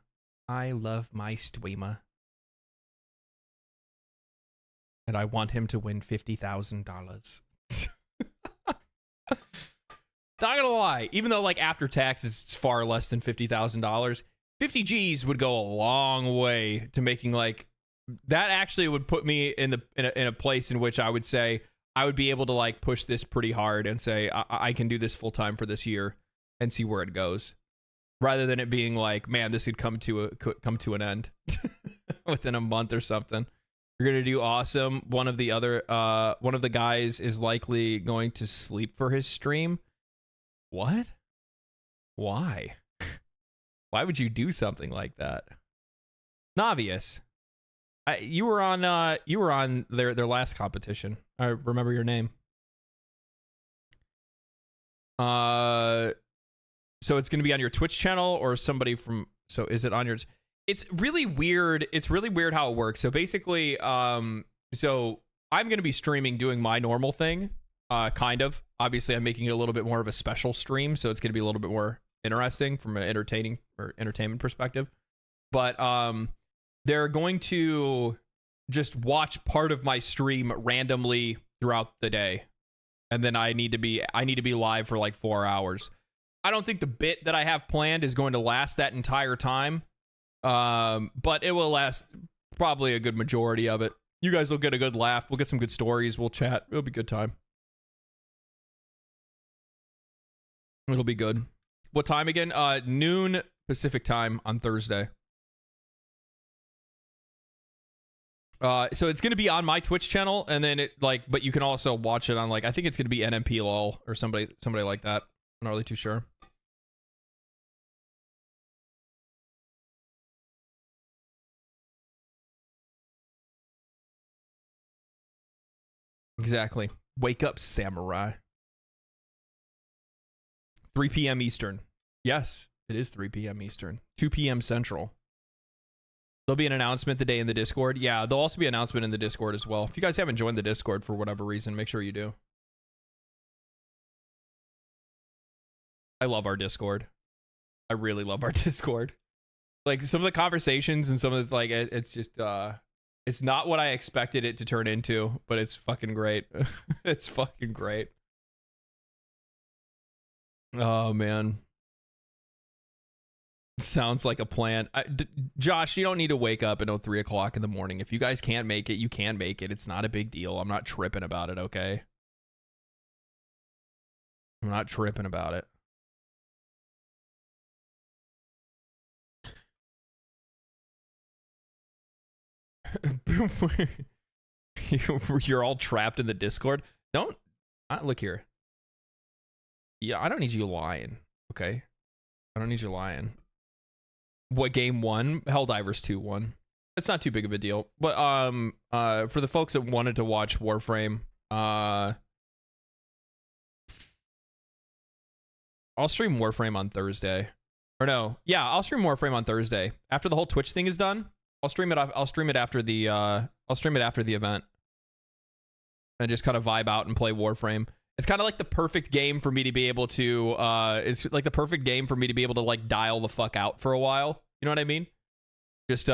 I love my streamer. And I want him to win $50,000. Not gonna lie, even though like after taxes it's far less than $50,000, 50 G's would go a long way to making like that. Actually would put me in a place in which I would say I would be able to like push this pretty hard and say I can do this full time for this year and see where it goes, rather than it being like, man, this could come to an end within a month or something. You're gonna do awesome. One of the guys is likely going to sleep for his stream. What? Why? Why would you do something like that? Navius, you were on their last competition. I remember your name. So it's gonna be on your Twitch channel or somebody from. So is it on yours? It's really weird. It's really weird how it works. So basically, so I'm going to be streaming doing my normal thing, kind of. Obviously, I'm making it a little bit more of a special stream, so it's going to be a little bit more interesting from an entertainment perspective. But they're going to just watch part of my stream randomly throughout the day, and then I need to be live for like 4 hours. I don't think the bit that I have planned is going to last that entire time. But it will last probably a good majority of it. You guys will get a good laugh. We'll get some good stories. We'll chat. It'll be a good time. It'll be good. What time again? Noon Pacific time on Thursday. So it's going to be on my Twitch channel, and then but you can also watch it on I think it's going to be NMP LOL or somebody like that. I'm not really too sure. Exactly. Wake up, samurai. 3 p.m. Eastern. Yes, it is 3 p.m. Eastern. 2 p.m. Central. There'll be an announcement today in the Discord. Yeah, there'll also be an announcement in the Discord as well. If you guys haven't joined the Discord for whatever reason, make sure you do. I love our Discord. I really love our Discord. Like some of the conversations and some of the, like it's just it's not what I expected it to turn into, but it's fucking great. It's fucking great. Oh man. Sounds like a plan. Josh, you don't need to wake up at 3 o'clock in the morning. If you guys can't make it, you can make it. It's not a big deal. I'm not tripping about it, okay? I'm not tripping about it. You're all trapped in the Discord. Don't look here. Yeah, I don't need you lying, okay? I don't need you lying. What game won? Helldivers 2 won. It's not too big of a deal. But for the folks that wanted to watch Warframe, I'll stream Warframe on Thursday. Or no, yeah, I'll stream Warframe on Thursday. After the whole Twitch thing is done, I'll stream it after the event. And just kind of vibe out and play Warframe. It's kind of like the perfect game for me to be able to like dial the fuck out for a while. You know what I mean? Just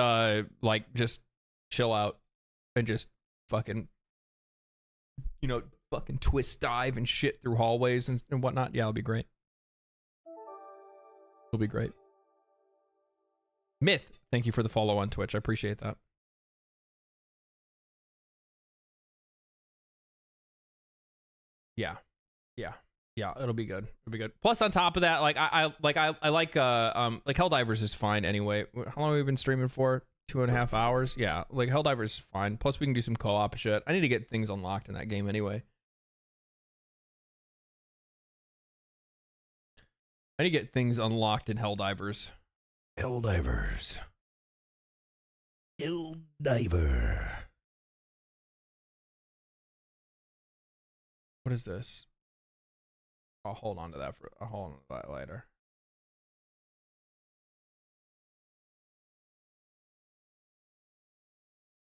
just chill out and just fucking, you know, fucking twist dive and shit through hallways and whatnot. Yeah, it'll be great. It'll be great. Myth, thank you for the follow on Twitch. I appreciate that. Yeah, it'll be good. It'll be good. Plus, on top of that, like I like Helldivers is fine anyway. How long have we been streaming for? 2.5 hours. Yeah, like Helldivers is fine. Plus, we can do some co-op shit. I need to get things unlocked in that game anyway. I need to get things unlocked in Helldivers. Helldivers. Helldiver. What is this? I'll hold on to that later.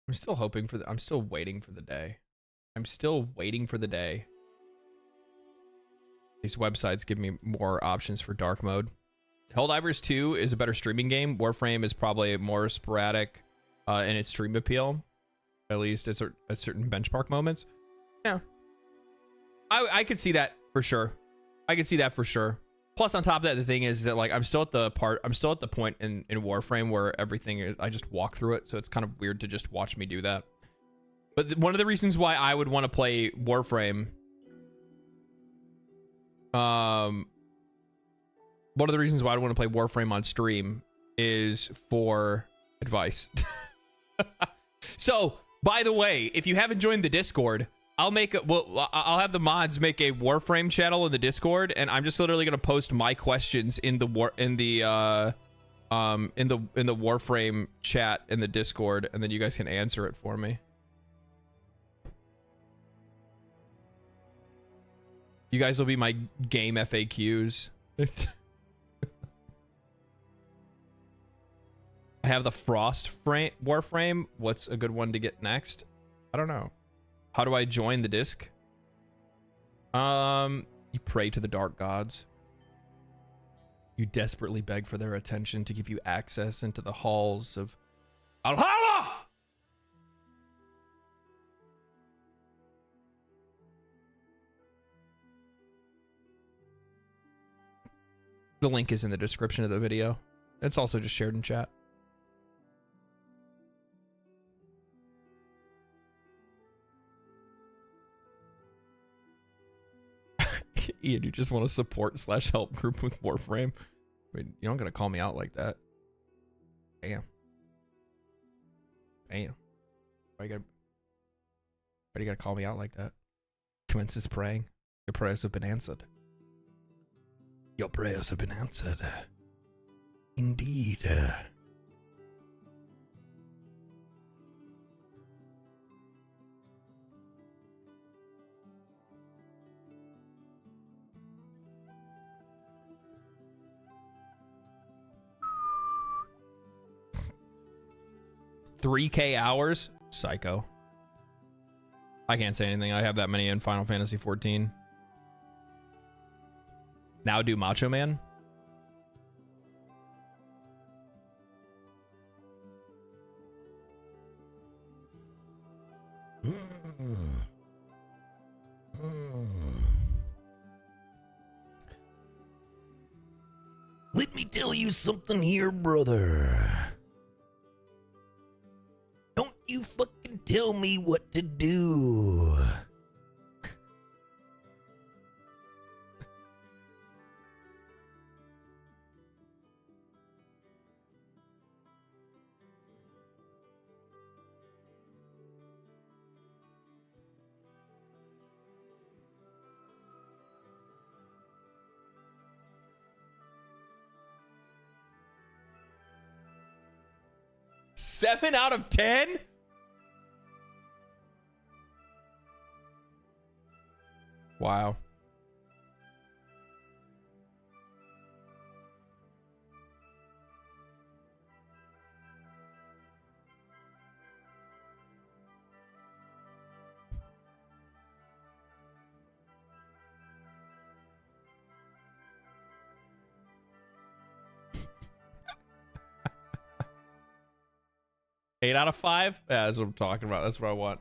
I'm still waiting for the day. I'm still waiting for the day. These websites give me more options for dark mode. Helldivers 2 is a better streaming game. Warframe is probably more sporadic in its stream appeal, at least at certain benchmark moments. Yeah, I could see that for sure. I could see that for sure. Plus, on top of that, the thing is that like I'm still at the point in Warframe where everything is, I just walk through it, so it's kind of weird to just watch me do that. But one of the reasons why I would want to play Warframe, one of the reasons why I want to play Warframe on stream is for advice. So, by the way, if you haven't joined the Discord, I'll have the mods make a Warframe channel in the Discord, and I'm just literally gonna post my questions in the Warframe chat in the Discord, and then you guys can answer it for me. You guys will be my game FAQs. I have the Warframe. What's a good one to get next? I don't know. How do I join the disc? You pray to the dark gods. You desperately beg for their attention to give you access into the halls of Valhalla! The link is in the description of the video. It's also just shared in chat. Ian, you just want to support/help group with Warframe. I mean, you're not gonna call me out like that. Damn. Why you gotta call me out like that? Commences praying. Your prayers have been answered. Your prayers have been answered. Indeed. $3K hours? Psycho. I can't say anything. I have that many in Final Fantasy 14. Now do Macho Man? Let me tell you something here, brother. Don't you fucking tell me what to do. Seven out of 10? Wow. Eight out of 5? Yeah, that's what I'm talking about. That's what I want.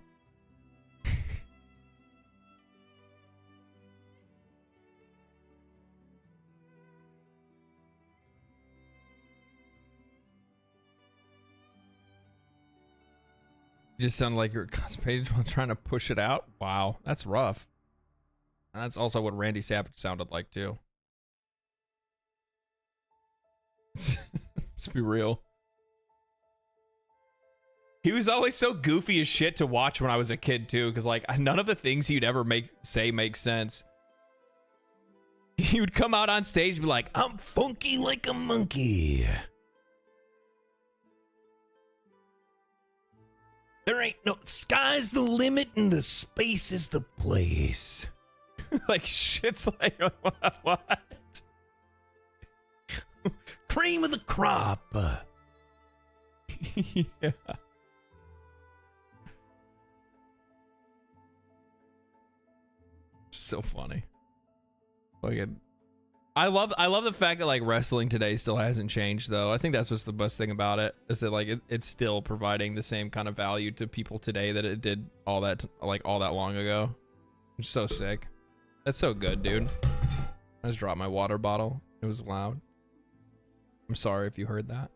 You just sound like you're constipated while trying to push it out. Wow, that's rough. And that's also what Randy Savage sounded like too. Let's be real. He was always so goofy as shit to watch when I was a kid too, because like none of the things he'd ever say make sense. He would come out on stage and be like, "I'm funky like a monkey. There ain't no sky's the limit and the space is the place." Like shit's like what? Cream of the crop. Yeah. So funny. Like I love the fact that like wrestling today still hasn't changed though. I think that's what's the best thing about it, is that like it's still providing the same kind of value to people today that it did all that long ago. I'm so sick. That's so good, dude. I just dropped my water bottle. It was loud. I'm sorry if you heard that.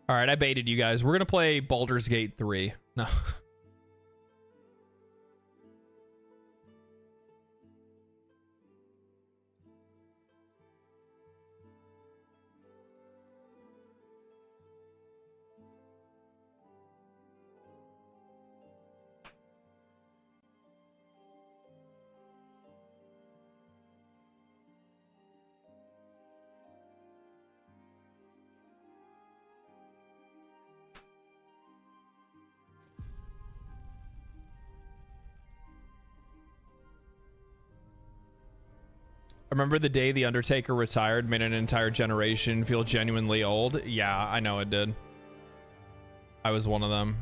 All right, I baited you guys. We're going to play Baldur's Gate 3. No. I remember the day The Undertaker retired, made an entire generation feel genuinely old. Yeah, I know it did. I was one of them.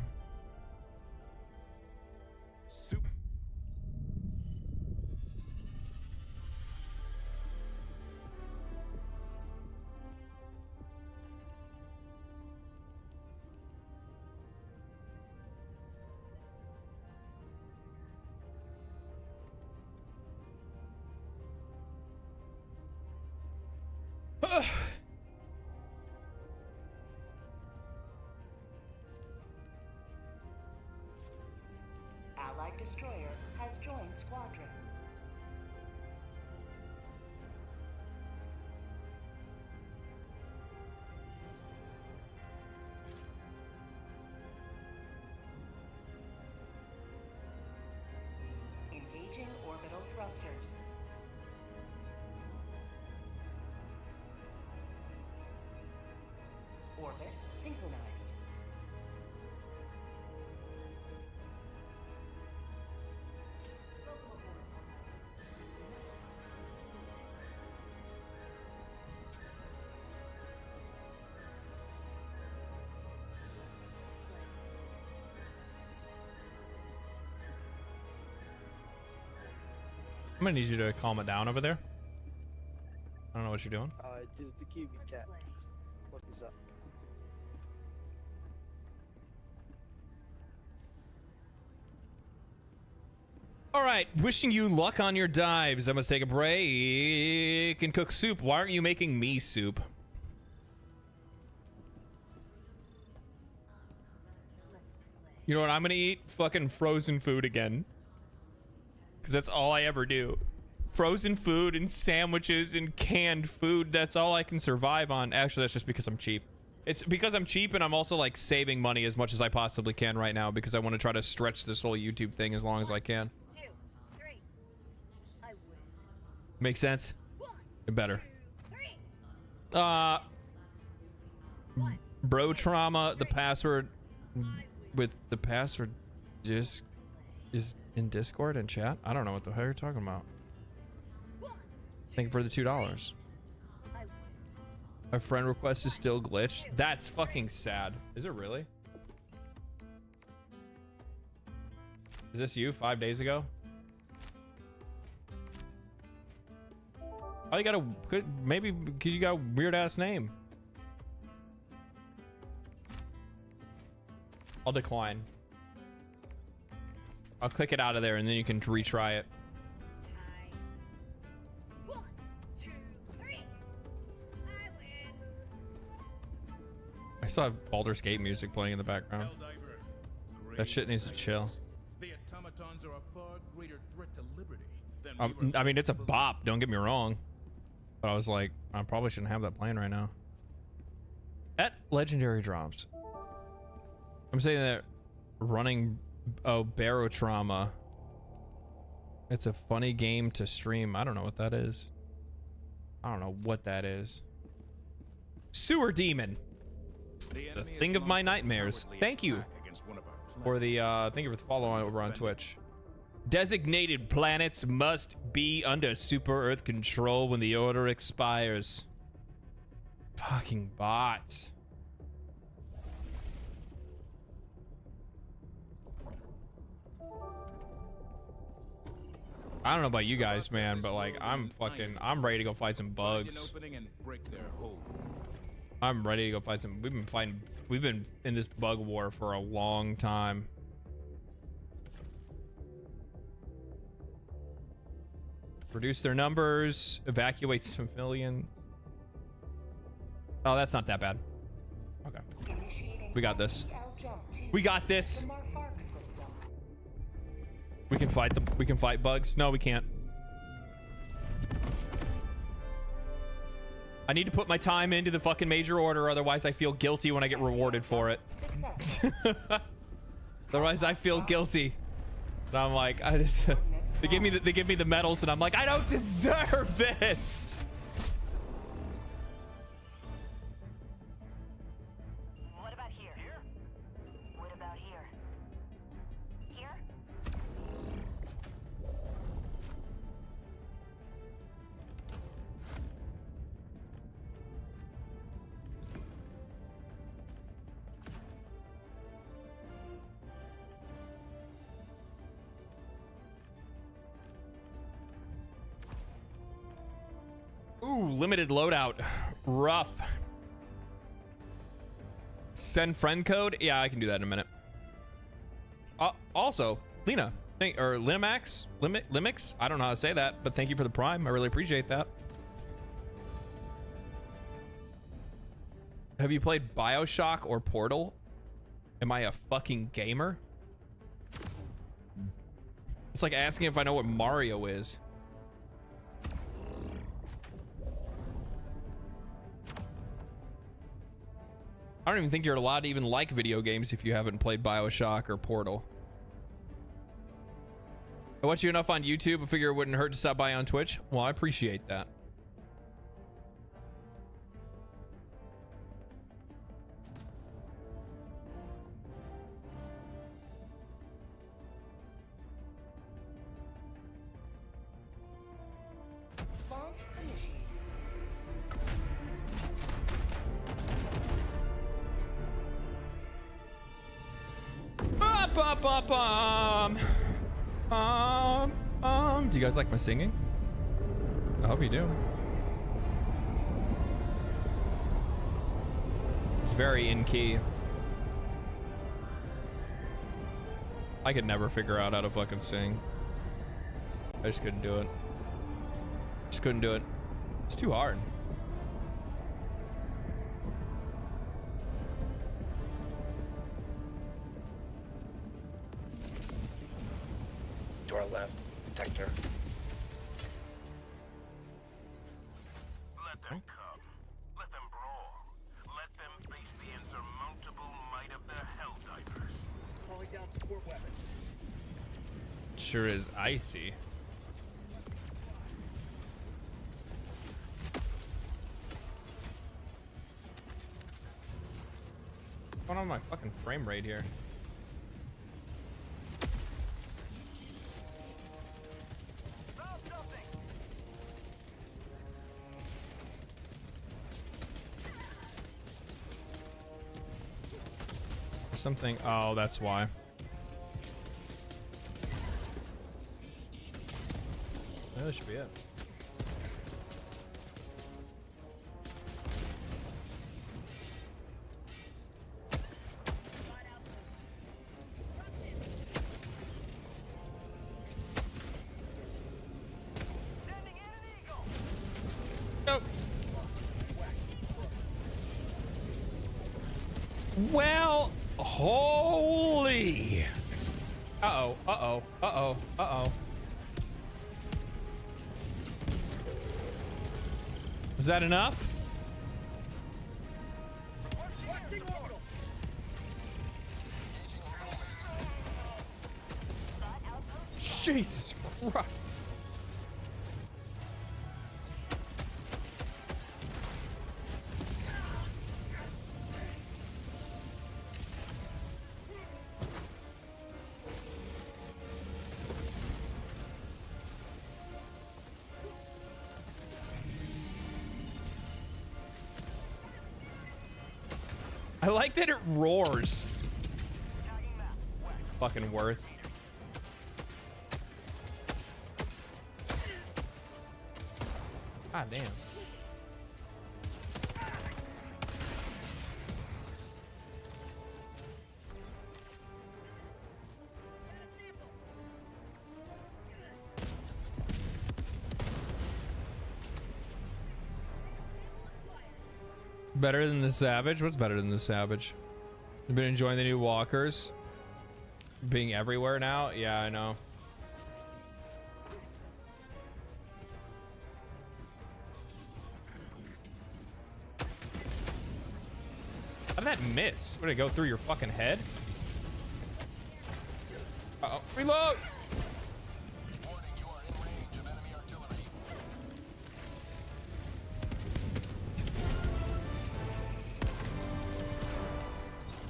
Allied destroyer has joined squadron. Engaging orbital thrusters. Orbit synchronized. I'm gonna need you to calm it down over there. I don't know what you're doing. It is the QB cat. What is up? All right, wishing you luck on your dives. I must take a break and cook soup. Why aren't you making me soup? You know what I'm gonna eat? Fucking frozen food again. Because that's all I ever do. Frozen food and sandwiches and canned food. That's all I can survive on. Actually, that's just because I'm cheap. It's because I'm cheap, and I'm also like saving money as much as I possibly can right now because I want to try to stretch this whole YouTube thing as long as I can. 2, 3. I win. Make sense? 1, Better. 2, 3. Bro trauma, the password with the password just is in Discord and chat. I don't know what the hell you're talking about. Thank you for the $2. I win. My friend request is still glitched. That's fucking sad. Is it really? Is this you 5 days ago? Oh, you got a good, maybe because you got a weird ass name. I'll decline. I'll click it out of there and then you can retry it. Tie. 1, 2, 3. I win. I still have Baldur's Gate music playing in the background. Helldiver, That shit needs to chill. the automatons are a far greater threat to liberty than we were I mean, it's a believe. bop. Don't get me wrong. But I was like, I probably shouldn't have that playing right now. At legendary drops. I'm saying that running Barotrauma. It's a funny game to stream. I don't know what that is. I don't know what that is. Sewer Demon. The enemy thing has of my launched a nightmares. cowardly Thank you attack against one of our for the planets. thank you for the follow on over on Twitch. Designated planets must be under super Earth control when the order expires. Fucking bots. I don't know about you guys, man, but like I'm ready to go fight some Find an bugs. opening and break their hold. I'm ready to go fight some. We've been in this bug war for a long time. Reduce their numbers, evacuate civilians. Oh, that's not that bad. Okay. Initiating We got this. LL jump to We got this. the Marfark system. We can fight them. We can fight bugs. No, we can't. I need to put my time into the fucking major order, otherwise I feel guilty when I get rewarded for it. Successful. Otherwise I feel guilty. And I'm like, I just they give me the medals and I'm like, I don't deserve this. What about here? What about here? Here? Ooh, limited loadout. Rough. Send friend code? Yeah, I can do that in a minute. Also, Lena, or Linamax? Limix? I don't know how to say that, but thank you for the prime. I really appreciate that. Have you played BioShock or Portal? Am I a fucking gamer? It's like asking if I know what Mario is. I don't even think you're allowed to even like video games if you haven't played BioShock or Portal. I watch you enough on YouTube. I figure it wouldn't hurt to stop by on Twitch. Well, I appreciate that. Launch initiated. Do you guys like my singing? I hope you do. It's very in key. I could never figure out how to fucking sing. I just couldn't do it. Just couldn't do it. It's too hard. To our left, detector. Let them come. Let them brawl. Let them face the insurmountable might of the Helldivers. Calling down support weapons. Sure is icy. What's going on with my fucking frame rate here? Something. Oh, that's why. That should be it. Nope. Well, holy. Uh-oh, uh-oh, uh-oh, uh-oh. Was that enough? Jesus Christ. I like that it roars. Fucking worth. God damn. Better than the Savage? What's better than the Savage? You've been enjoying the new walkers being everywhere now? Yeah, I know. How did that miss? What, did it go through your fucking head? Uh-oh. Reload! Warning, you are in range of enemy artillery.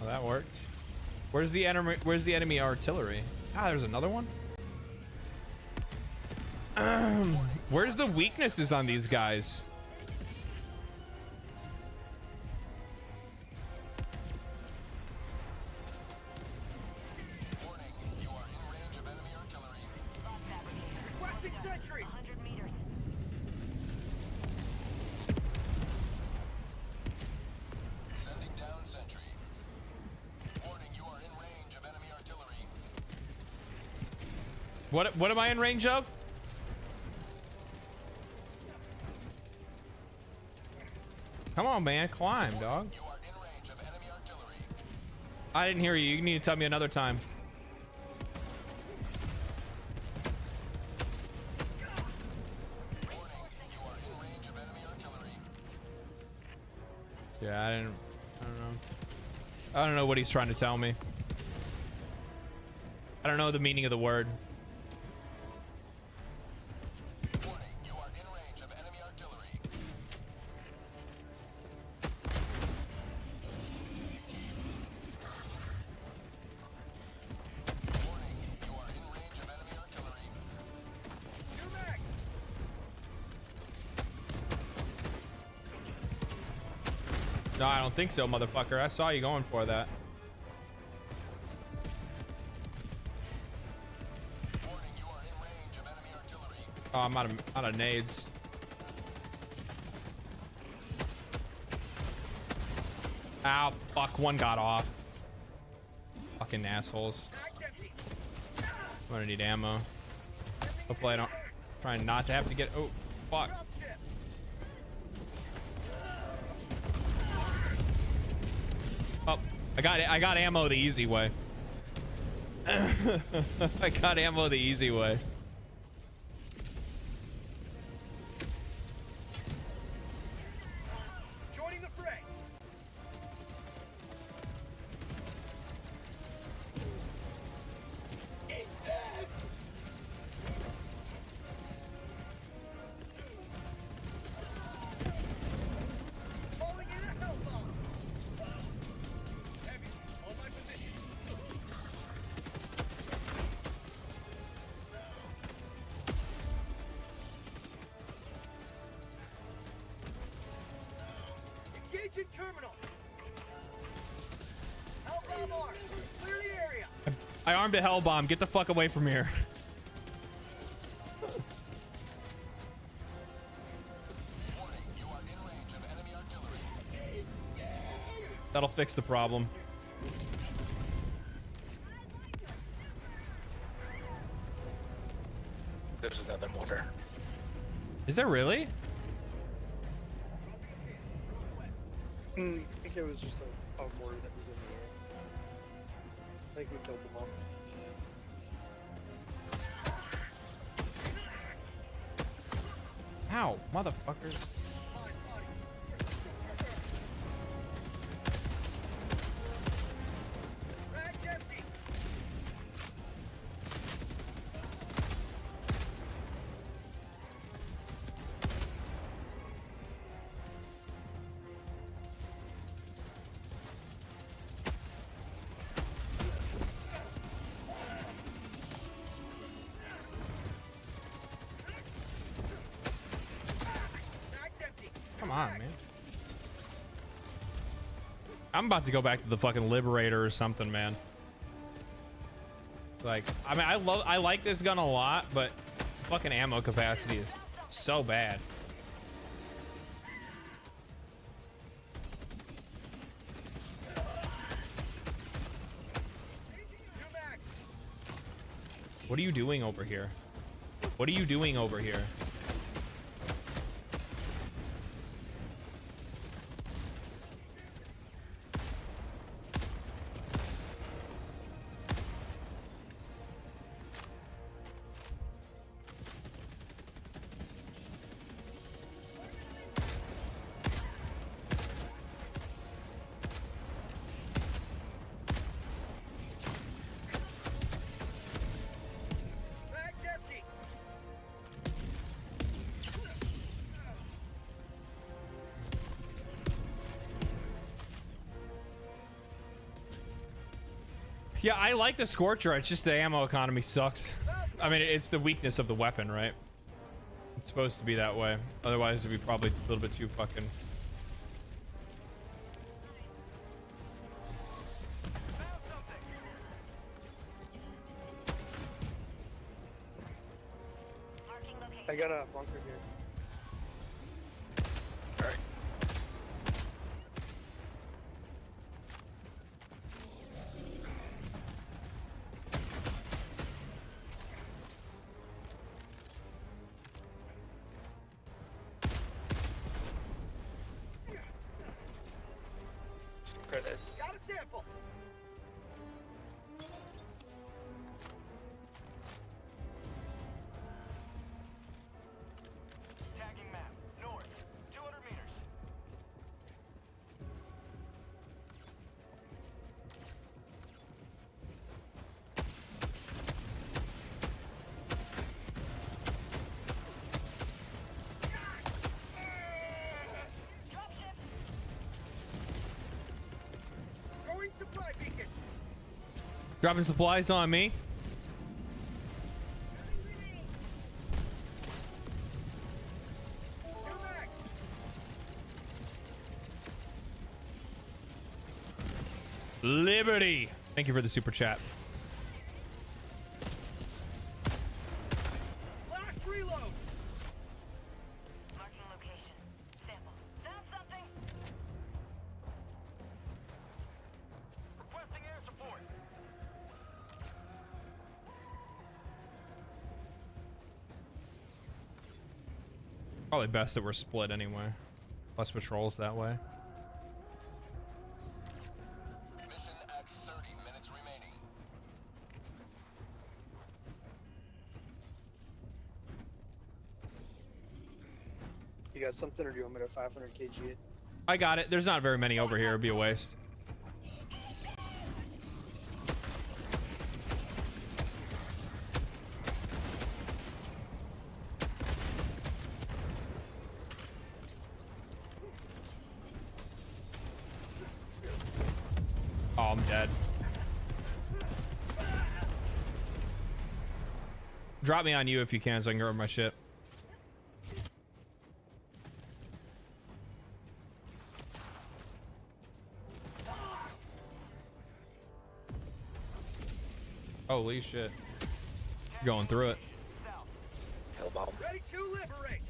Oh, that worked. Where's the enemy artillery? Ah, there's another one. Where's the weaknesses on these guys? Warning, you are in range of enemy artillery. Requesting sentry. 100 meters. Sending down sentry. Warning, you are in range of enemy artillery. What am I in range of? Come on, man, climb, dog. You are in range of enemy artillery. I didn't hear you. You need to tell me another time. Warning, you are in range of enemy artillery. Yeah, I don't know. I don't know what he's trying to tell me. I don't know the meaning of the word. Warning, you are in range of enemy artillery. Warning, you are in range of enemy artillery. No, I don't think so, motherfucker. I saw you going for that. Warning, you are in range of enemy artillery. Oh, I'm out of nades. Ow, fuck. One got off. Fucking assholes. I'm gonna need ammo. Hopefully I don't Trying not to have to get. Oh, fuck. Oh, I got ammo the easy way. I got ammo the easy way. Joining the fray. Falling in a hell bomb. Heavy on my position. Engaging terminal. Hell bomb armed. Clear the area. I armed a hell bomb. Get the fuck away from here. That'll fix the problem. There's another mortar. Is there really? I think it was just a mortar that was in the air. I think we killed them all. Ow, motherfuckers. Rag empty. Come on, man. I'm about to go back to the fucking Liberator or something, man. Like, I mean, I like this gun a lot, but fucking ammo capacity is so bad. What are you doing over here? What are you doing over here? Yeah, I like the Scorcher. It's just the ammo economy sucks. I mean, it's the weakness of the weapon, right? It's supposed to be that way. Otherwise, it'd be probably a little bit too fucking... I got a bunker here. Alright. Credits. Got a sample. Tagging map. North. 200 meters. Throwing supply beacon. Dropping supplies on me. Liberty. Thank you for the super chat. Last reload. Marking location. Sample. Found something. Requesting air support. Probably best that we're split anyway. Less patrols that way. Mission at 30 minutes remaining. You got something, or do you want me to 500 kg it? I got it. There's not very many over here. It'd be a waste. Oh, I'm dead. Drop me on you if you can so I can grab my shit. Holy shit. Going through it. Hellbomb. Ready to liberate.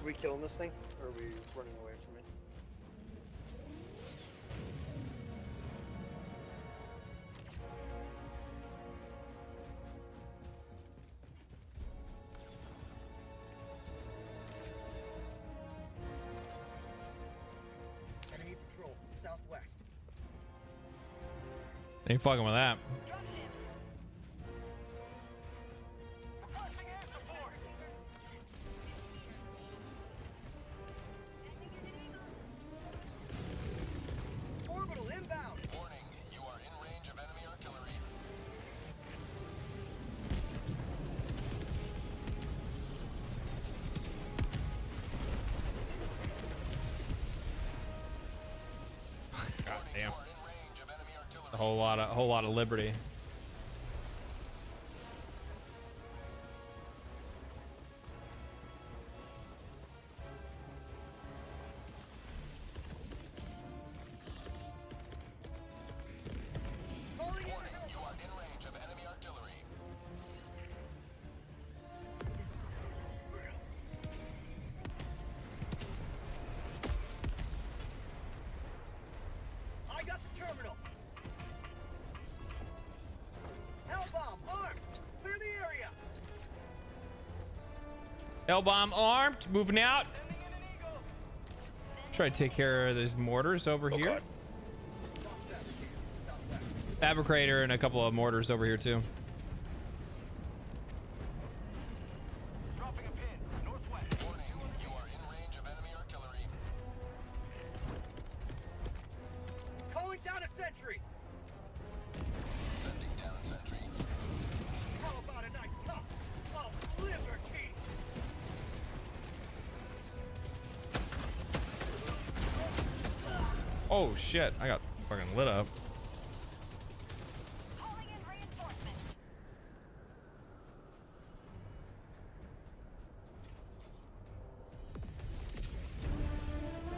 Are we killing this thing, or are we running away from it? Enemy patrol southwest. Ain't fucking with that. Requesting air support. Orbital inbound. Warning, you are in range of enemy artillery. God damn. You are in range of enemy artillery. A whole lot of liberty. Calling in Warning, you are in range of enemy artillery. I got the terminal. Hellbomb armed. Clear the area. L-bomb armed, moving out. Try to take care of these mortars over here. God. Fabricator and a couple of mortars over here too. Dropping a pin. Northwest. Warning, you are in range of enemy artillery. Calling down a sentry. Sending down sentry. How about a nice cup of liberty? Oh shit, I got fucking lit up. Calling in reinforcements.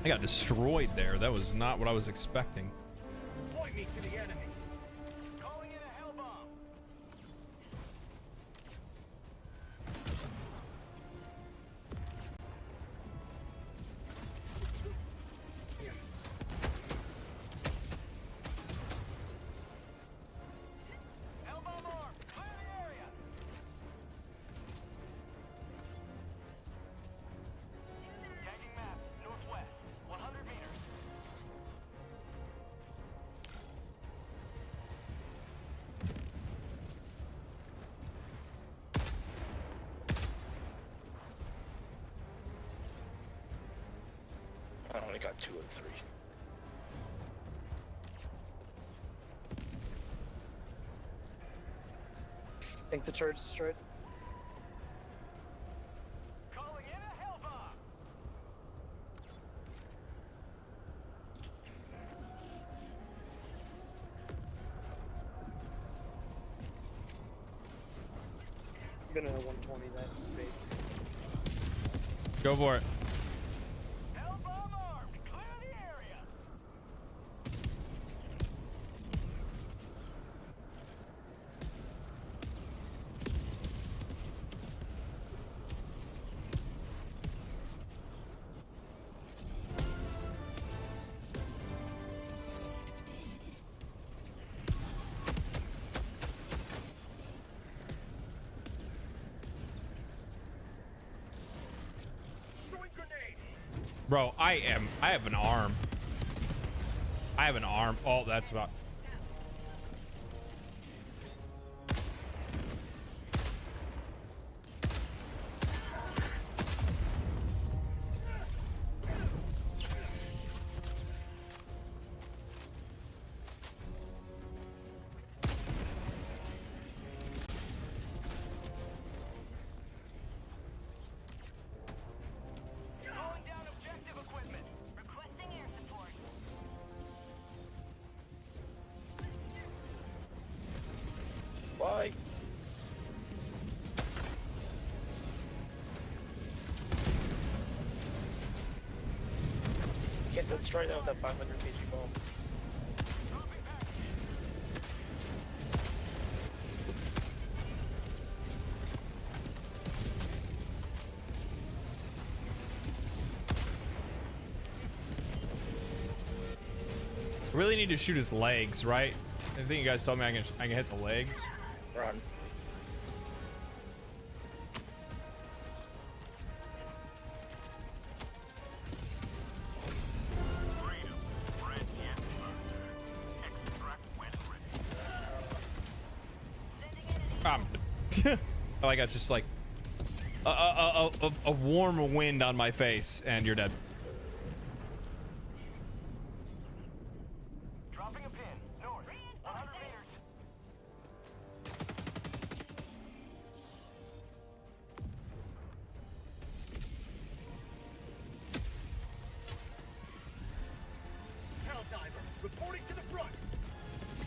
I got destroyed there. That was not what I was expecting. Point me to the enemy. Calling in a hell bomb. Hell bomb armed. Clear the area. Tagging map. Northwest. 100 meters. I only got 2 and 3. Think the turret's destroyed? Calling in a hell bomb. I'm gonna 120 that base. Go for it. Hell bomb armed. Clear the area. Bro, I have an arm. I have an arm. Oh, that's about. Slowing down objective equipment. Requesting air support. Why? Can't destroy that with that 500 kg bomb. I really need to shoot his legs, right? I think you guys told me I can hit the legs. Run. Freedom. Red yet further. Extract when ready. Oh, I got just like a warm wind on my face, and you're dead. Dropping a pin. North. 100 meters. Helldiver, reporting to the front.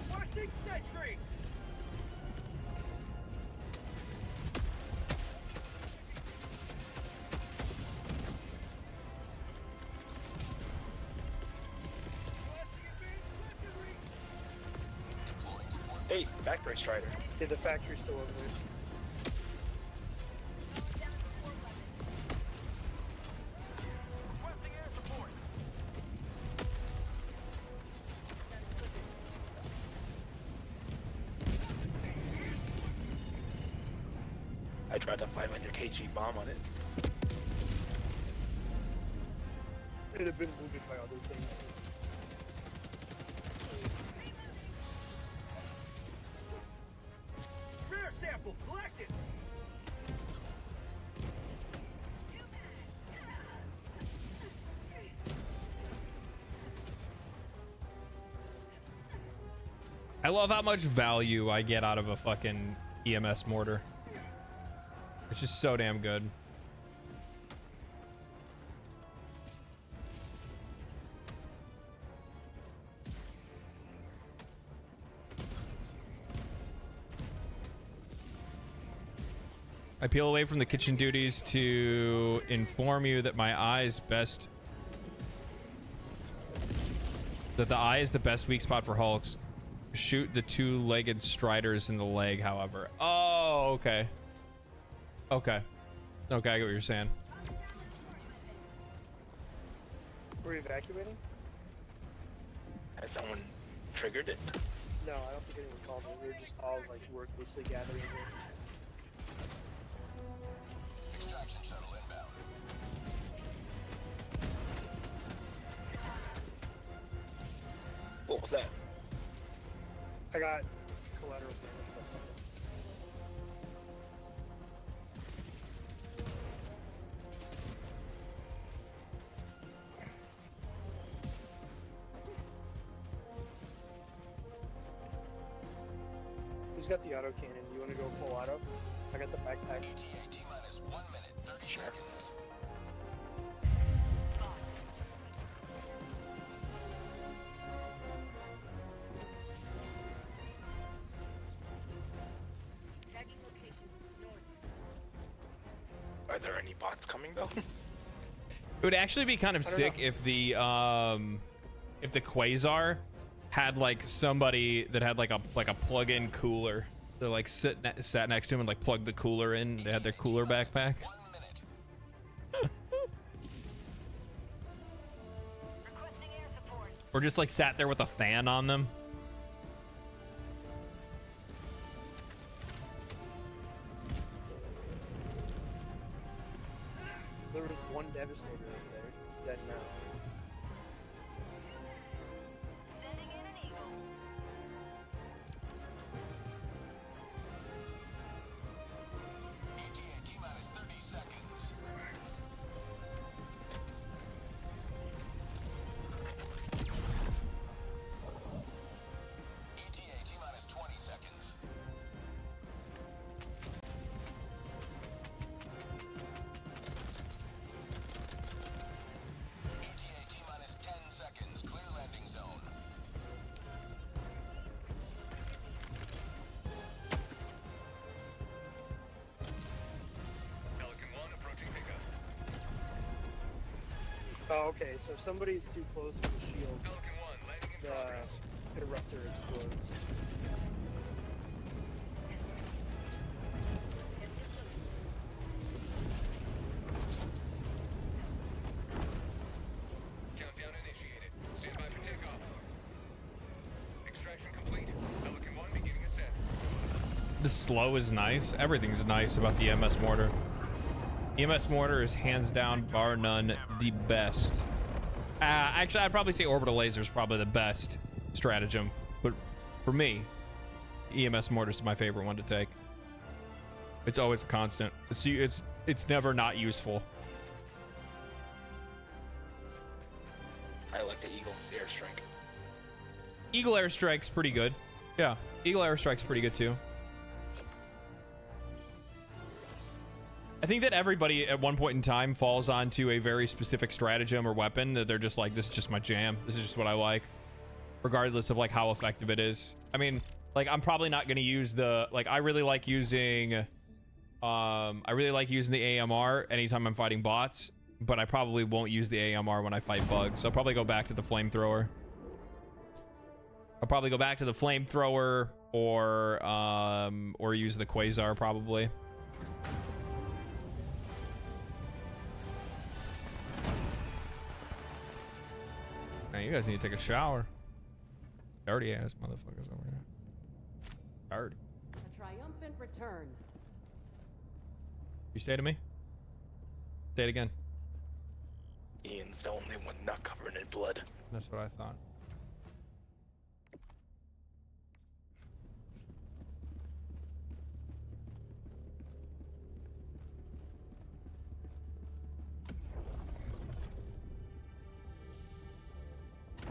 Watching sentry. Hey, backbreak strider. Yeah, the factory's still over there. Requesting air support. I dropped a 500 kg bomb on it. It'd have been wounded by other things. Rare sample collected. I love how much value I get out of a fucking EMS mortar. It's just so damn good. I peel away from the kitchen duties to inform you that the eye is the best weak spot for Hulks. Shoot the two-legged striders in the leg, however. Oh, okay. Okay. Okay, I get what you're saying. We're evacuating? Has someone triggered it? No, I don't think anyone called me. We were just all like wordlessly gathering here. Extraction shuttle inbound. What was that? I got collateral damage by something. Who's got the auto cannon? You want to go full auto? I got the backpack. ETA T-minus 1 minute, 30 seconds. Tagging location north. Are there any bots coming though? It would actually be kind of I don't sick know. if the Quasar had like somebody that had like a plug-in cooler. They like sat next to him and like plugged the cooler in. They had their cooler backpack. 1 minute. Requesting air support. Or just like sat there with a fan on them. There was one Devastator over there. he's dead now. Sending in an eagle. ETA T-minus 30 seconds. ETA T-minus 20 seconds. ETA T-minus 10 seconds. Clear landing zone. Pelican 1 approaching pickup. Oh, okay, so if somebody's too close to the shield, Pelican 1 landing in the progress. interrupter explodes. Countdown initiated. Stand by for takeoff. Extraction complete. Pelican 1 beginning ascent. The slow is nice. Everything's nice about the EMS mortar. EMS mortar is hands down, bar none, the best. Actually, I'd probably say orbital laser is probably the best stratagem, but for me, EMS mortar is my favorite one to take. It's always a constant. It's never not useful. I like the Eagle's airstrike. Eagle airstrike's pretty good. Yeah, Eagle airstrike's pretty good too. I think that everybody at one point in time falls onto a very specific stratagem or weapon that they're just like, this is just my jam. This is just what I like, regardless of like how effective it is. I mean, like I'm probably not going to use the, like I really like using the AMR anytime I'm fighting bots, but I probably won't use the AMR when I fight bugs. So I'll probably go back to the flamethrower. I'll probably go back to the flamethrower or use the Quasar probably. Man, you guys need to take a shower. Dirty ass motherfuckers over here. Dirty. A triumphant return. You say to me? Say it again. Ian's the only one not covered in blood. That's what I thought.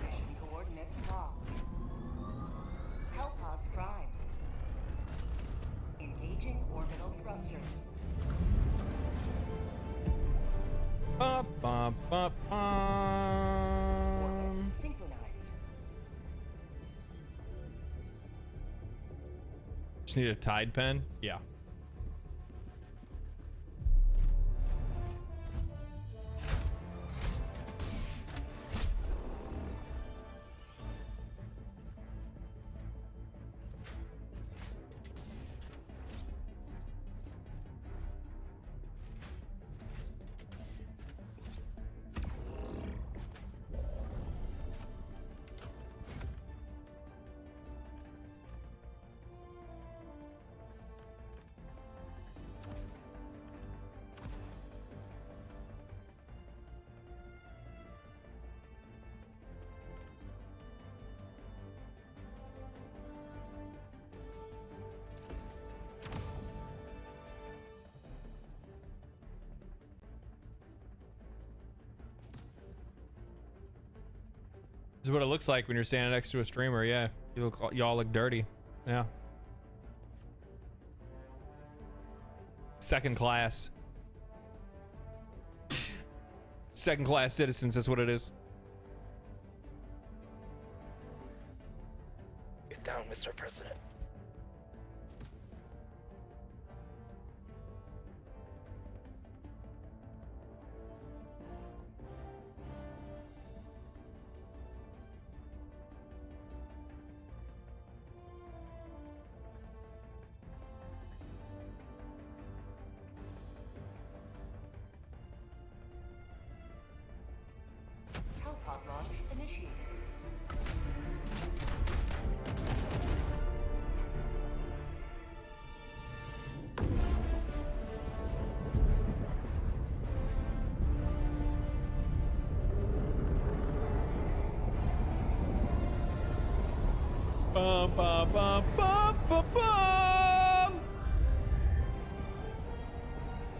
Mission coordinates locked. Hellpods prime. Engaging orbital thrusters. Bum, bum, bum, bum. Orbit synchronized. Just need a tide pen? Yeah. This is what it looks like when you're standing next to a streamer. Yeah, y'all look dirty. Yeah. Second class. Second class citizens, that's what it is. Get down, Mr. President. Hellpod launch initiated. bum, bum, bum, bum, bum, bum.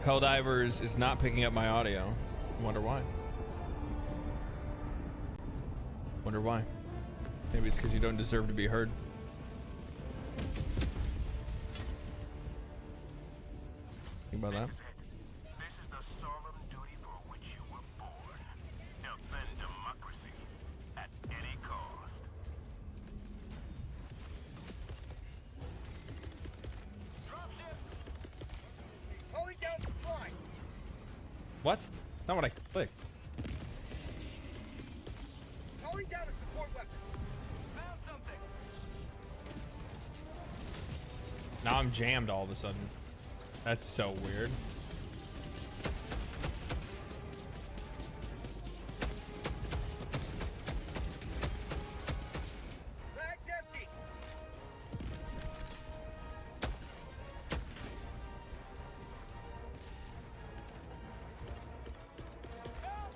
Helldivers is not picking up my audio. Wonder why. Wonder why. Maybe it's because you don't deserve to be heard. Think about that. This is the solemn duty for which you were born. Defend democracy at any cost. Dropship! Calling down supply! What? That's not what I clicked. Calling down a support weapon! Found something! Now I'm jammed all of a sudden. That's so weird. Bag's empty!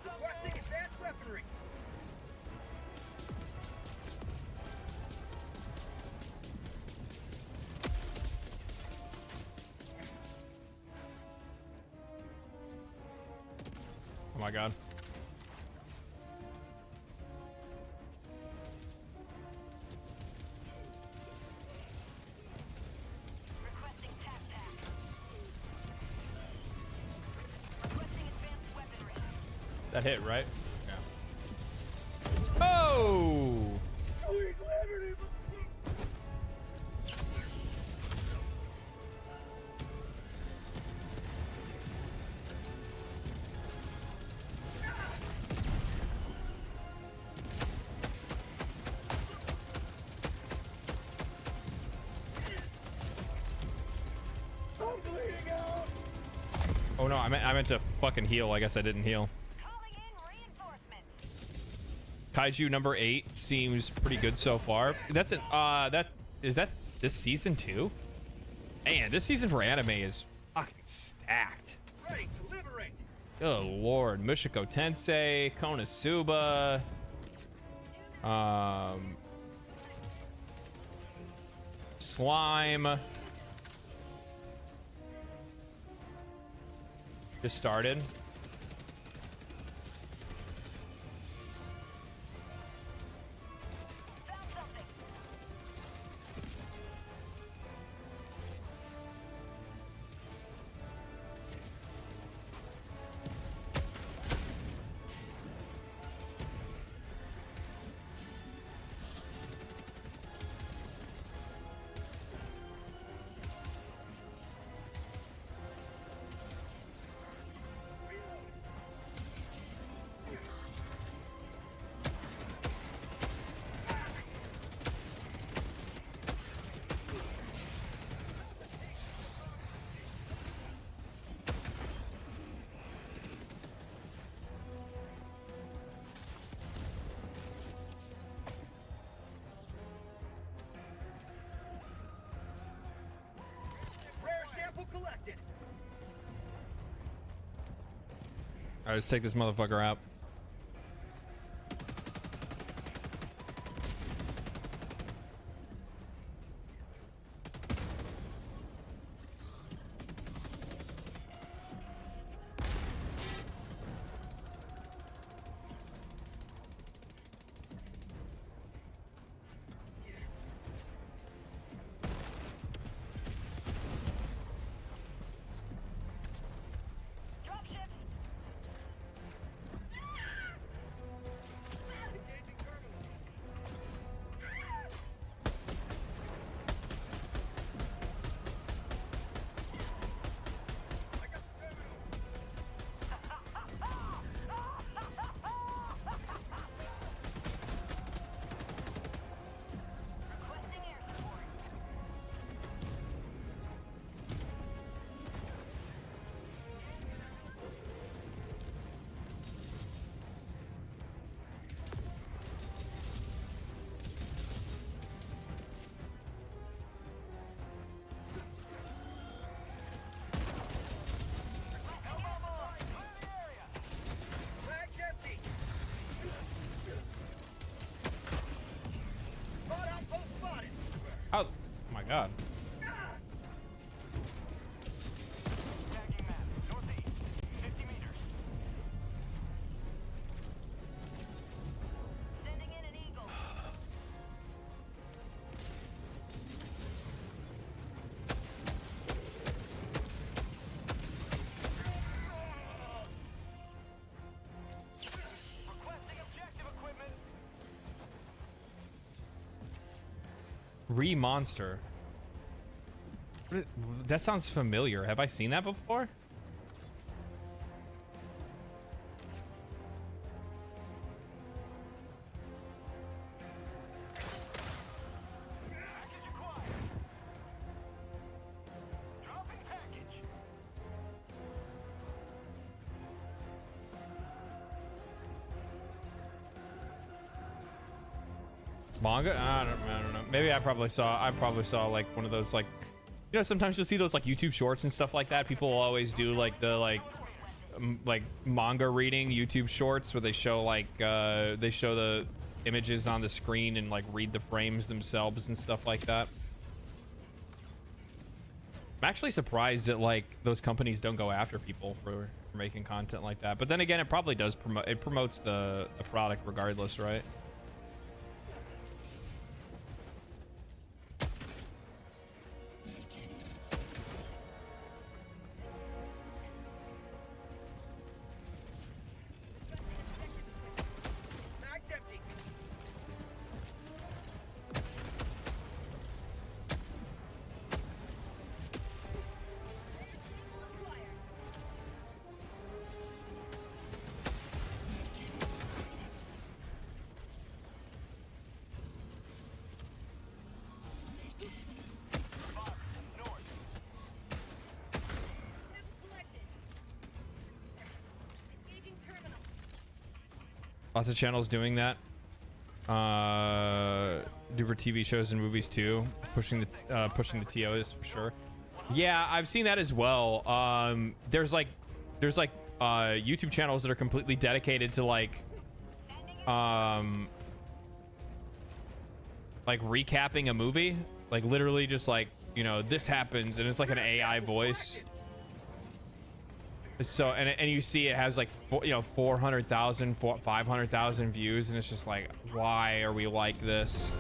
Requesting advanced weaponry! Oh my god. Requesting tap pack. Requesting advanced weaponry. That hit, right? Yeah. Oh! Sweet liberty! I'm bleeding out! Oh no, I meant to fucking heal. I guess I didn't heal. Calling in reinforcements. Kaiju number 8 seems pretty good so far. That's an that this season 2? Man, this season for anime is fucking stacked. Ready to liberate! Oh lord, Mushiko Tensei, Konosuba, Slime. Just started. Found something. Rare sample collected! Alright, let's take this motherfucker out. Dropships. god. Tagging map. Northeast. 50 meters. Sending in an eagle. Requesting objective equipment. Re-monster. That sounds familiar. Have I seen that before? Package acquired. Dropping package. Manga? I don't know. Maybe I probably saw like one of those, like, you know, sometimes you'll see those like YouTube shorts and stuff like that. People will always do like the like manga reading YouTube shorts where they show like they show the images on the screen and like read the frames themselves and stuff like that. I'm actually surprised that like those companies don't go after people for making content like that. But then again, it probably does promotes the product regardless, right? Mag's empty. Lots of channels doing that. Do for TV shows and movies too, pushing the TOs for sure. Yeah, I've seen that as well. There's like YouTube channels that are completely dedicated to like recapping a movie, like literally just like, you know, this happens, and it's like an AI voice. So and you see it has like 400,000, 500,000 views, and it's just like, why are we like this?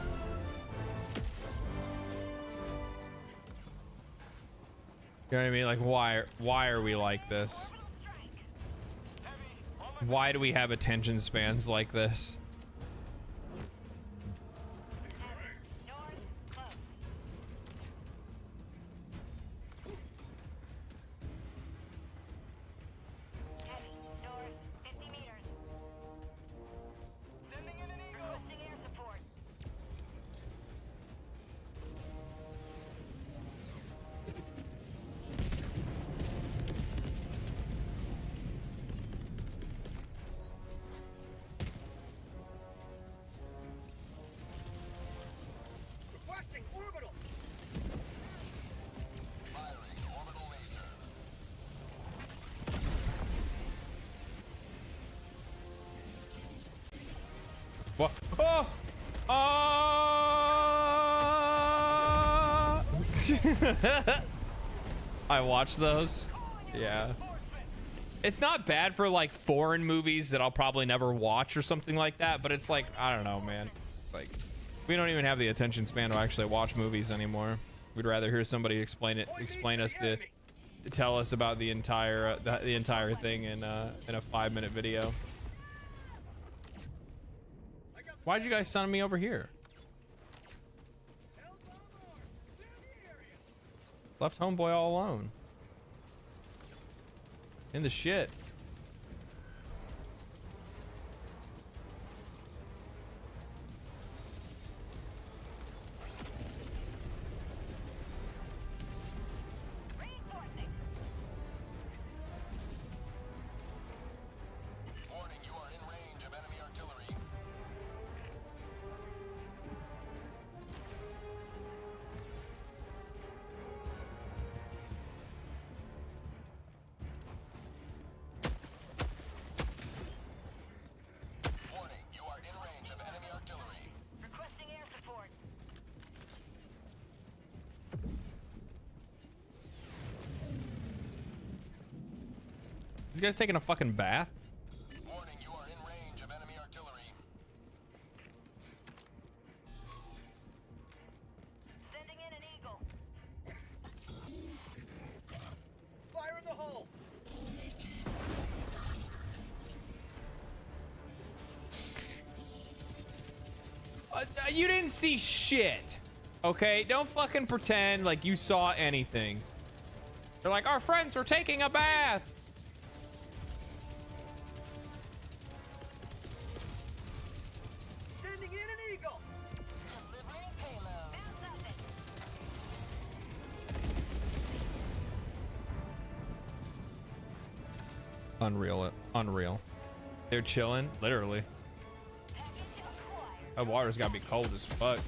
You know what I mean? Like, why are we like this? Why do we have attention spans like this? Requesting orbital. What? Oh! I watch those. Yeah. It's not bad for like foreign movies that I'll probably never watch or something like that, but it's like, I don't know, man. Like, we don't even have the attention span to actually watch movies anymore. We'd rather hear somebody explain us tell us about the entire thing in a 5-minute video. Why'd you guys send me over here? Left homeboy all alone. In the shit. Warning, you are in range of enemy artillery. This guy's taking a fucking bath. Warning, you are in range of enemy artillery. Sending in an eagle. Fire in the hole! You didn't see shit. Okay, don't fucking pretend like you saw anything. They're like, our friends were taking a bath. Sending in an eagle! Delivering payload. Bounce up it. Unreal. They're chilling, literally. Package acquired. That water's gotta be cold as fuck.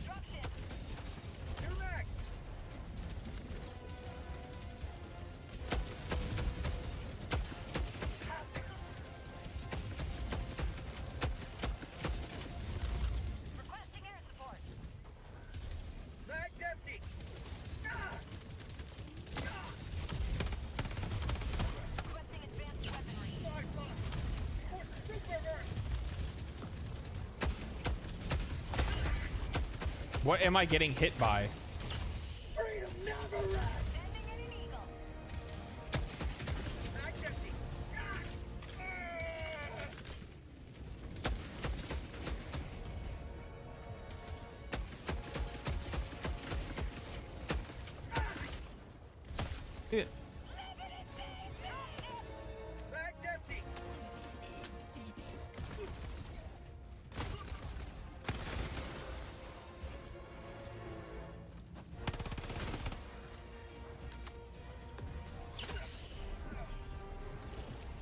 Dropship. You're back! Requesting air support. Mag's empty! Requesting advanced weaponry. Fire box! Report super burst! What am I getting hit by? Freedom never rests! Sending in an eagle. Mag's empty! Hit. Mag's empty!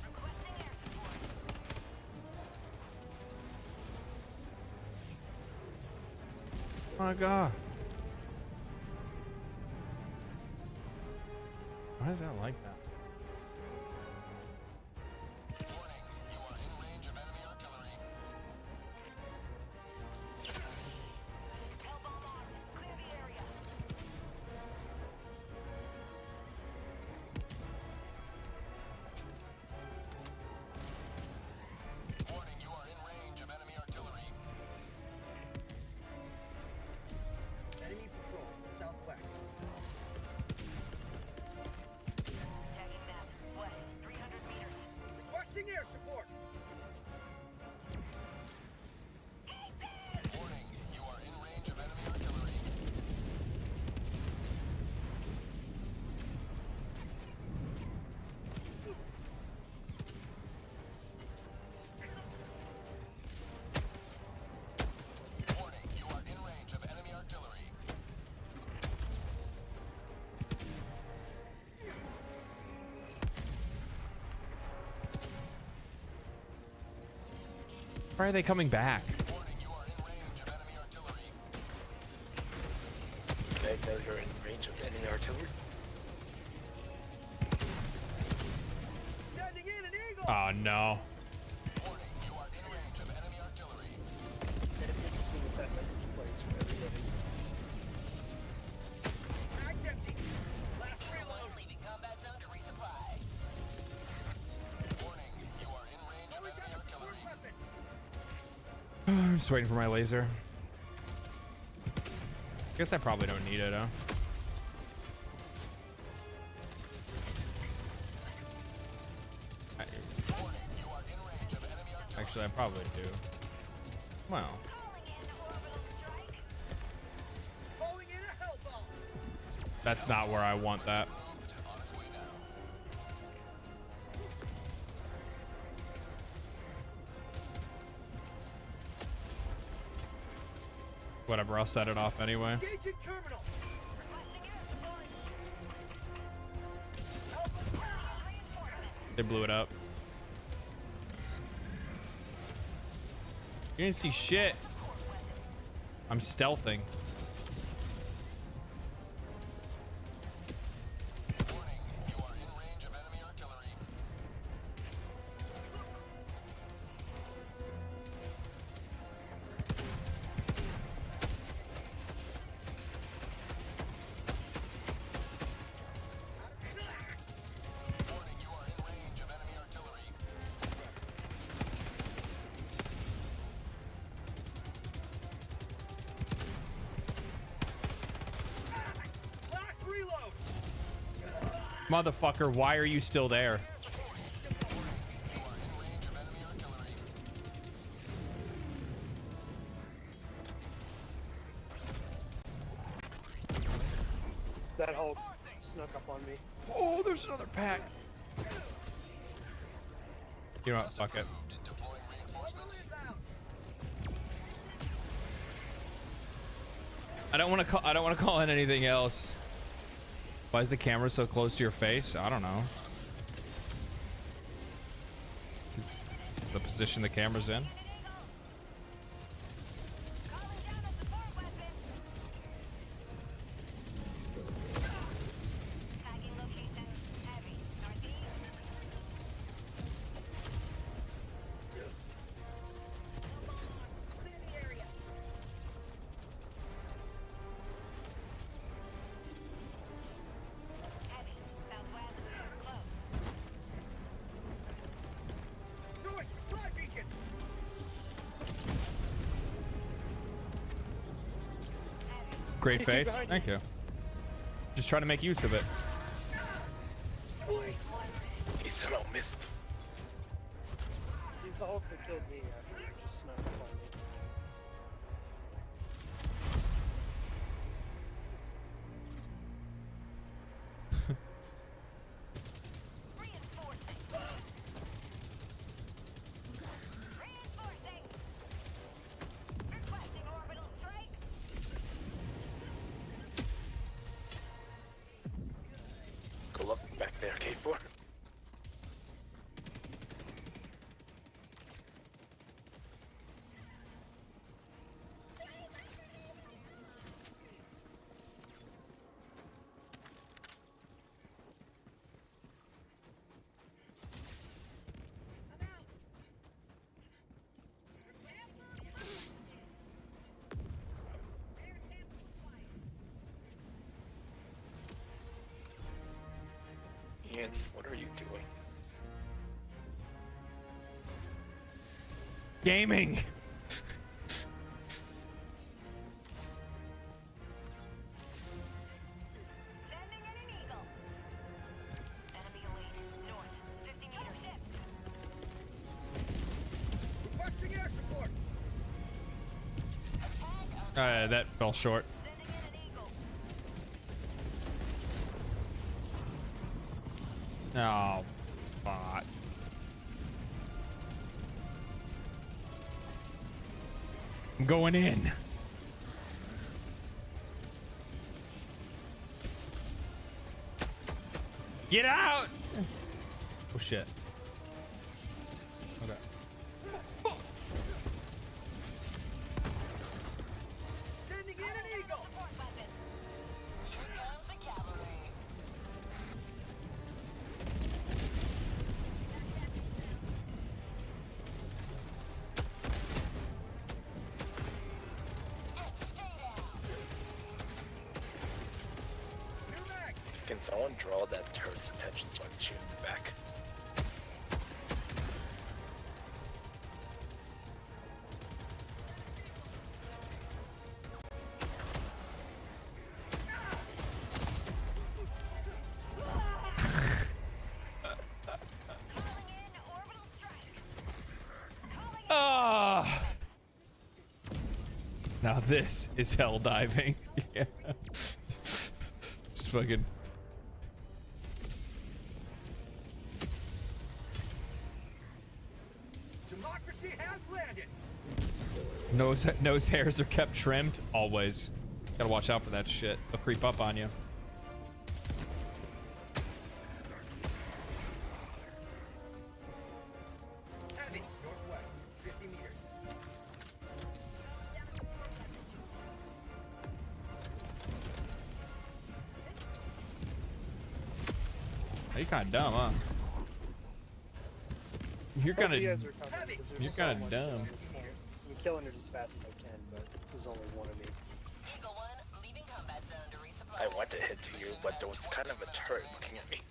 Requesting air support. Oh my god. Why is that like that? Warning, you are in range of enemy artillery. Hellbomb on. Clear the area. Warning, you are in range of enemy artillery. Enemy patrol, southwest. Tagging map. West. 300 meters. Requesting air support! Warning, you are in range of enemy artillery. Warning, you are in range of enemy artillery. Why are they coming back? Warning, you are in range of enemy artillery. You guys know you're in range of enemy artillery? Sending in an eagle! Oh no. Warning, you are in range of enemy artillery. It's interesting what that message plays for everybody. Mag's empty! Last reload! Leaving combat zone to resupply. Warning, you are in range of Only enemy got a support artillery. weapon! I'm just waiting for my laser. Guess I probably don't need it, huh? Warning, you are in range of enemy artillery. Actually, I probably do. Well, Calling in orbital strike. Calling in a hellbomb! that's not where I want that. Moved on its way now. Whatever, I'll set it off anyway. Engaging terminal! Requesting air support. They blew it up. You didn't see shit. I'm stealthing. Warning, you are in range of enemy artillery. Motherfucker, why are you still there? That Hulk snuck up on me. Oh, there's another pack. You know what? Fuck it. I don't want to call in anything else. Why is the camera so close to your face? I don't know. It's the position the camera's in. Great face. Thank you. Just try to make use of it. He somehow missed. He's the Hulk that killed me after he just snuck up on me. Go up back there, K4. Ian, what are you doing? Gaming. Sending in an eagle. Enemy elite. North. 50 meters. Requesting air support. That fell short. Sending in an eagle. Oh, bot. I'm going in. Get out! Oh shit. Okay. Sending in an eagle. Support weapon. Here comes the cavalry. Can someone draw that turret's attention so I can shoot him back? Ah. Now this is hell diving. Yeah. Just fucking. Democracy has landed. Nose hairs are kept trimmed always. Gotta watch out for that shit. They'll creep up on you. Heavy. Northwest. 50 meters. Hey, you kind of dumb, huh? You're kind of. You guys are coming, 'cause there's You're so kind of much dumb. at this point. I'm killing it as fast as I can, but there's only one of me. Eagle 1, leaving combat zone to resupply. I want to hit to you, but there was kind of a turret looking at me.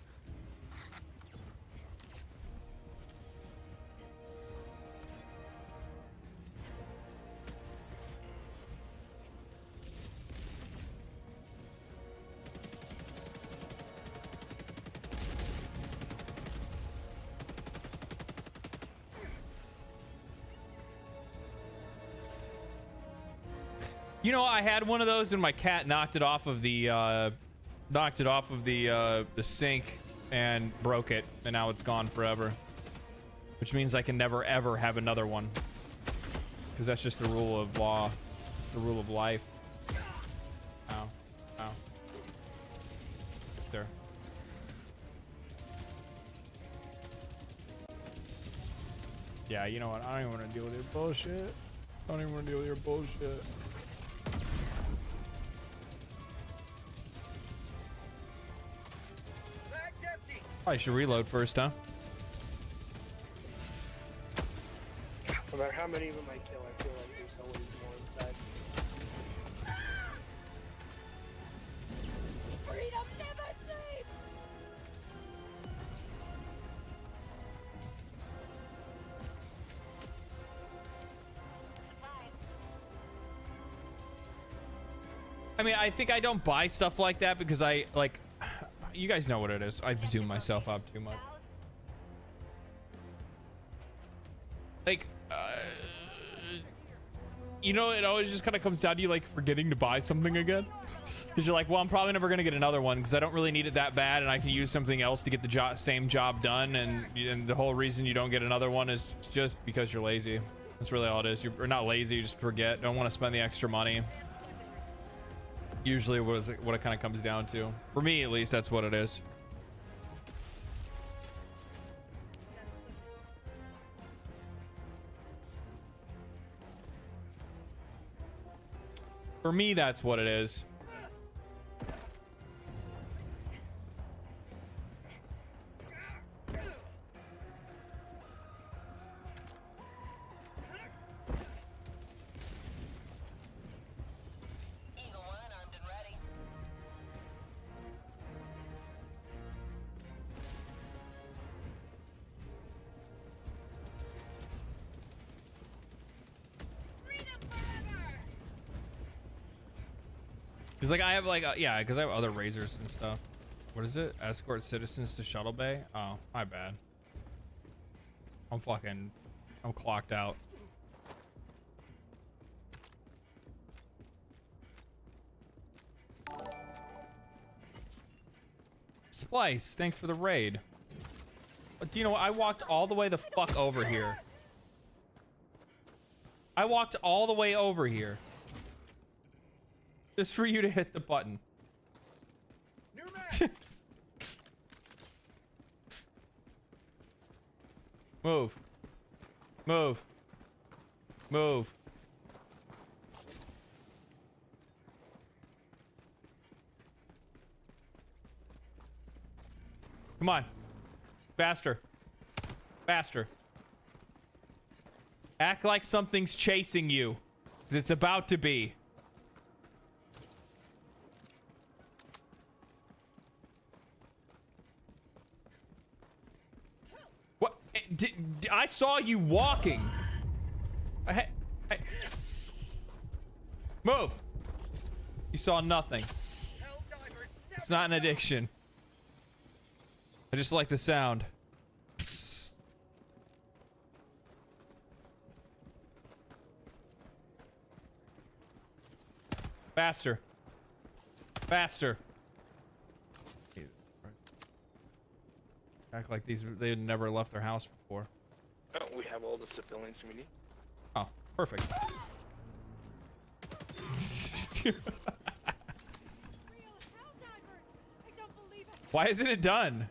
You know, I had one of those and my cat knocked it off of the sink and broke it, and now it's gone forever. Which means I can never ever have another one. Because that's just the rule of law. It's the rule of life. Ow. Ow. There. Yeah, you know what? I don't even want to deal with your bullshit. I don't even want to deal with your bullshit. I should reload first, huh? No matter how many of them I kill, I feel like there's always more inside. Freedom never sleeps! I mean, I think I don't buy stuff like that because I, like, you guys know what it is. I zoom myself up too much. Like, you know, it always just kind of comes down to you, like, forgetting to buy something again. Because you're like, well, I'm probably never going to get another one because I don't really need it that bad and I can use something else to get the same job done. And the whole reason you don't get another one is just because you're lazy. That's really all it is. You're not lazy, you just forget. Don't want to spend the extra money. Usually what it kind of comes down to. For me, at least, that's what it is. For me, that's what it is. Because, like, I have, like, yeah, because I have other razors and stuff. What is it? Escort citizens to Shuttle Bay? Oh, my bad. I'm clocked out. Splice, thanks for the raid. But do you know what? I walked all the way the fuck over here. I walked all the way over here. Just for you to hit the button. Move. Move. Move. Come on. Faster. Faster. Act like something's chasing you. 'Cause it's about to be. I saw you walking. Move. You saw nothing. It's not an addiction. I just like the sound. Faster. Faster. Act like they had never left their house before. Oh, we have all the civilians we need. Oh, perfect. Why isn't it done?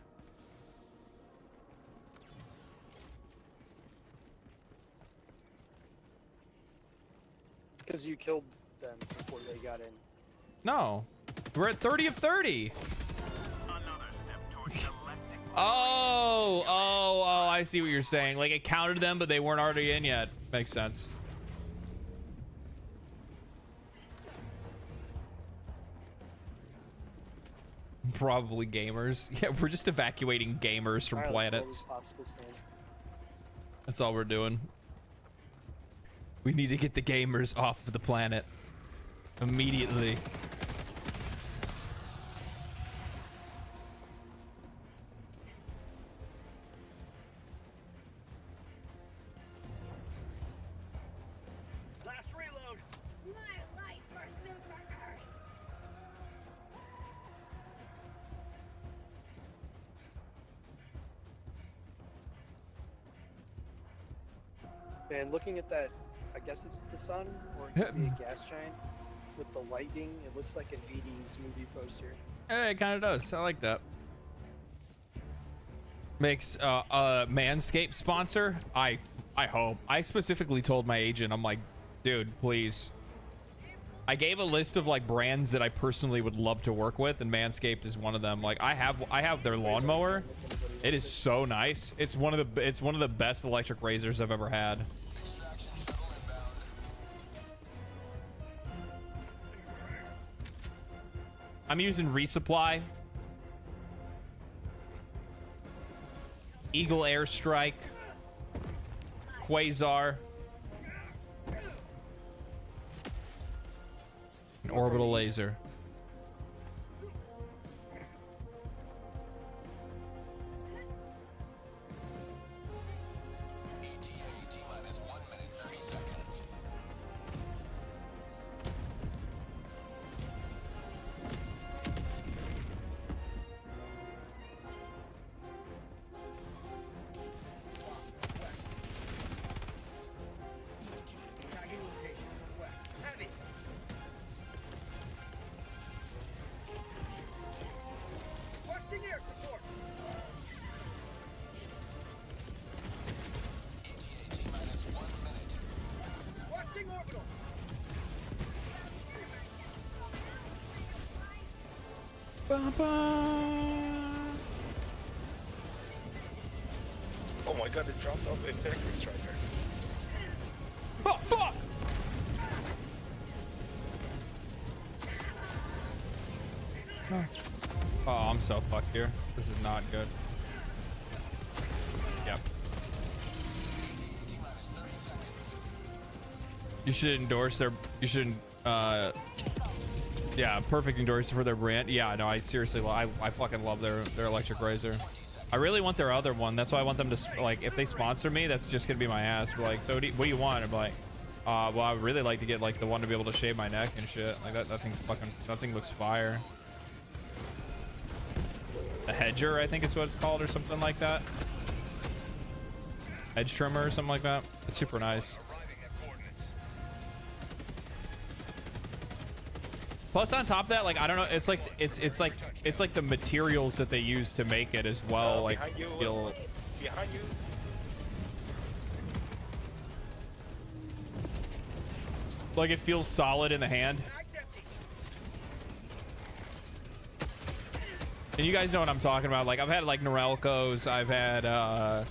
Because you killed them before they got in. No. We're at 30 of 30. Oh, I see what you're saying. Like, it counted them, but they weren't already in yet. Makes sense. Probably gamers. Yeah, we're just evacuating gamers from planets. That's all we're doing. We need to get the gamers off of the planet. Immediately. Last reload. My life for And looking at that, I guess it's the sun, or it could be a gas giant with the lightning. It looks like an 80s movie poster. Hey, it kind of does. I like that. Makes a Manscaped sponsor. I hope. I specifically told my agent, I'm like, dude, please. I gave a list of like brands that I personally would love to work with, and Manscaped is one of them. Like I have their lawnmower. It is so nice. It's one of the best electric razors I've ever had. I'm using Resupply, Eagle Airstrike, Quasar, an orbital laser. Oh my god, it dropped off Infectory Striker. Oh, fuck! Oh, I'm so fucked here. This is not good. Yep. You should endorse their... You should... yeah, perfect endorser for their brand. Yeah, no, I seriously... I fucking love their electric razor. I really want their other one. That's why I want them to... Like, if they sponsor me, that's just gonna be my ass. But like, so what do you want? I'm like... well, I would really like to get like the one to be able to shave my neck and shit. Like that thing's fucking... That thing looks fire. The hedger, I think is what it's called, or something like that. Edge trimmer or something like that. It's super nice. Plus, on top of that, like I don't know, it's like it's like the materials that they use to make it as well. Like Behind you. feel... Behind you. Like it feels solid in the hand. And you guys know what I'm talking about. Like I've had like Norelco's, I've had all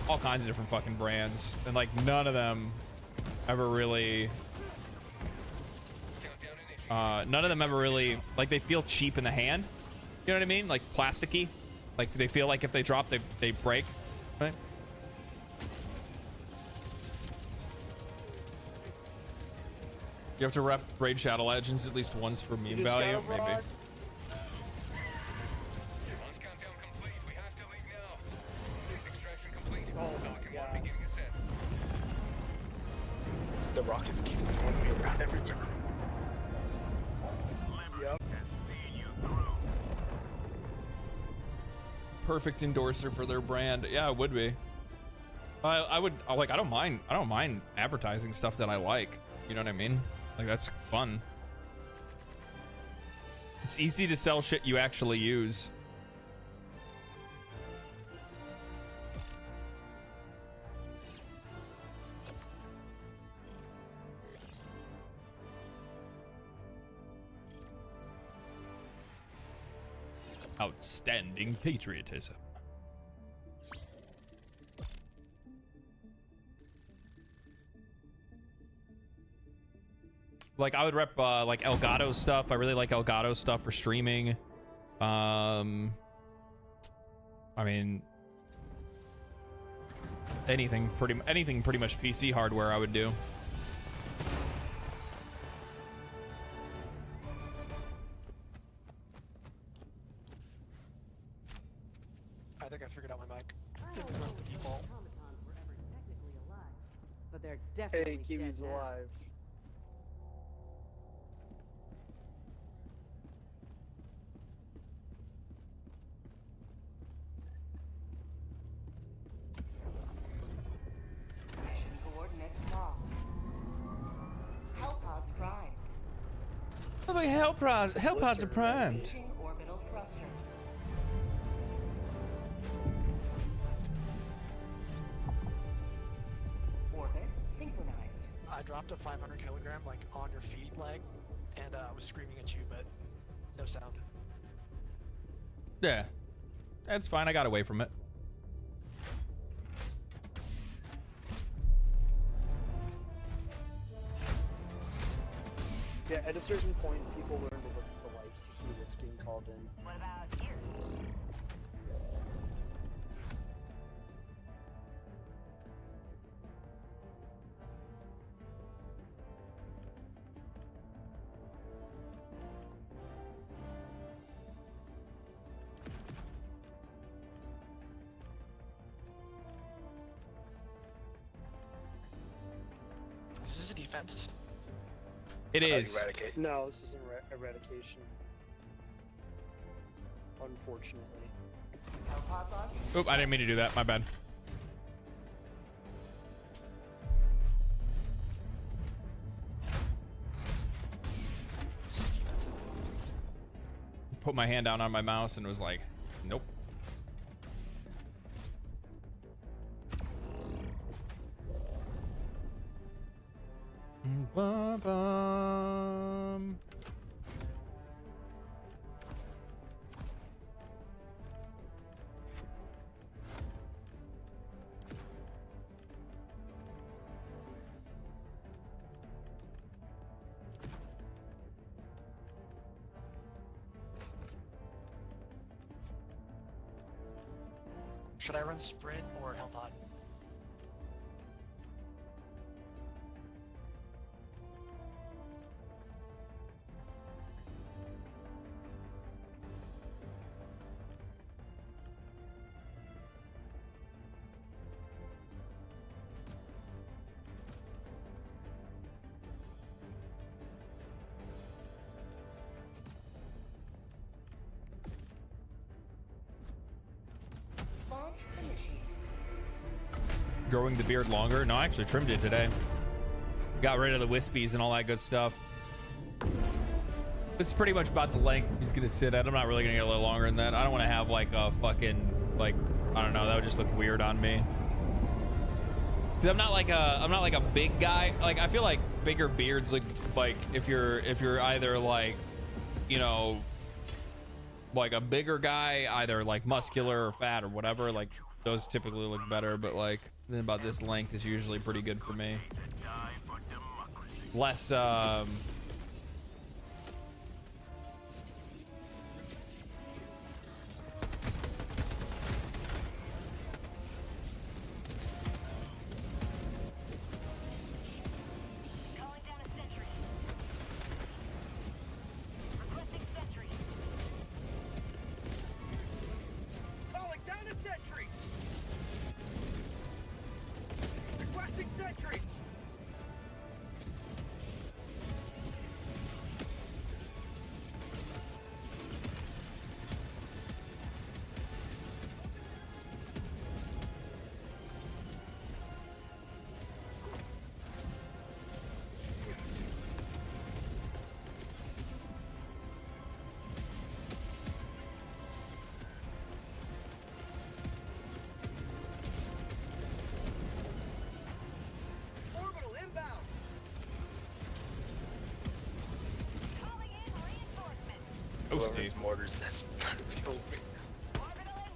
kinds of different fucking brands, and like none of them ever really like they feel cheap in the hand. You know what I mean? Like plasticky. Like they feel like if they drop, they break. Right? You have to rep Raid Shadow Legends at least once for meme value, maybe. The rockets keep throwing me around everywhere. Yep. Perfect endorser for their brand. Yeah, it would be. I would like. I don't mind advertising stuff that I like. You know what I mean? Like that's fun. It's easy to sell shit you actually use. Outstanding patriotism. Like I would rep like Elgato stuff. I really like Elgato stuff for streaming. I mean anything pretty much PC hardware I would do. I think I figured out my mic. I don't know if the automatons were ever technically alive, but they're definitely Hey, Kiwi's dead now. alive. Oh, the hellpods are primed. Engaging orbital thrusters. Orbit synchronized. I dropped a 500 kilogram like on your feet leg, and I was screaming at you, but no sound. Yeah, that's fine. I got away from it. Yeah, at a certain point, people learn to look at the lights to see what's getting called in. What about here? Is this a defense? It is. Eradicate. No, this isn't eradication. Unfortunately. Hellpods on. Oop, I didn't mean to do that. My bad. This is defensive. Put my hand down on my mouse and was like, nope. Bum. Should I run sprint or hellpod? Launch initiated. Growing the beard longer? No, I actually trimmed it today. Got rid of the wispies and all that good stuff. It's pretty much about the length he's gonna sit at. I'm not really gonna get a little longer than that. I don't want to have like a fucking like, I don't know, that would just look weird on me. Cause I'm not like a big guy. Like I feel like bigger beards look like if you're either like, you know, like a bigger guy, either like muscular or fat or whatever, like those typically look better, but like then about this length is usually pretty good for me. Less Calling down a sentry. Requesting sentry. Calling down a sentry. Requesting sentry. Orbital inbound. Calling in reinforcements. oh, Whoever Steve. needs mortars, that's people. Orbital inbound.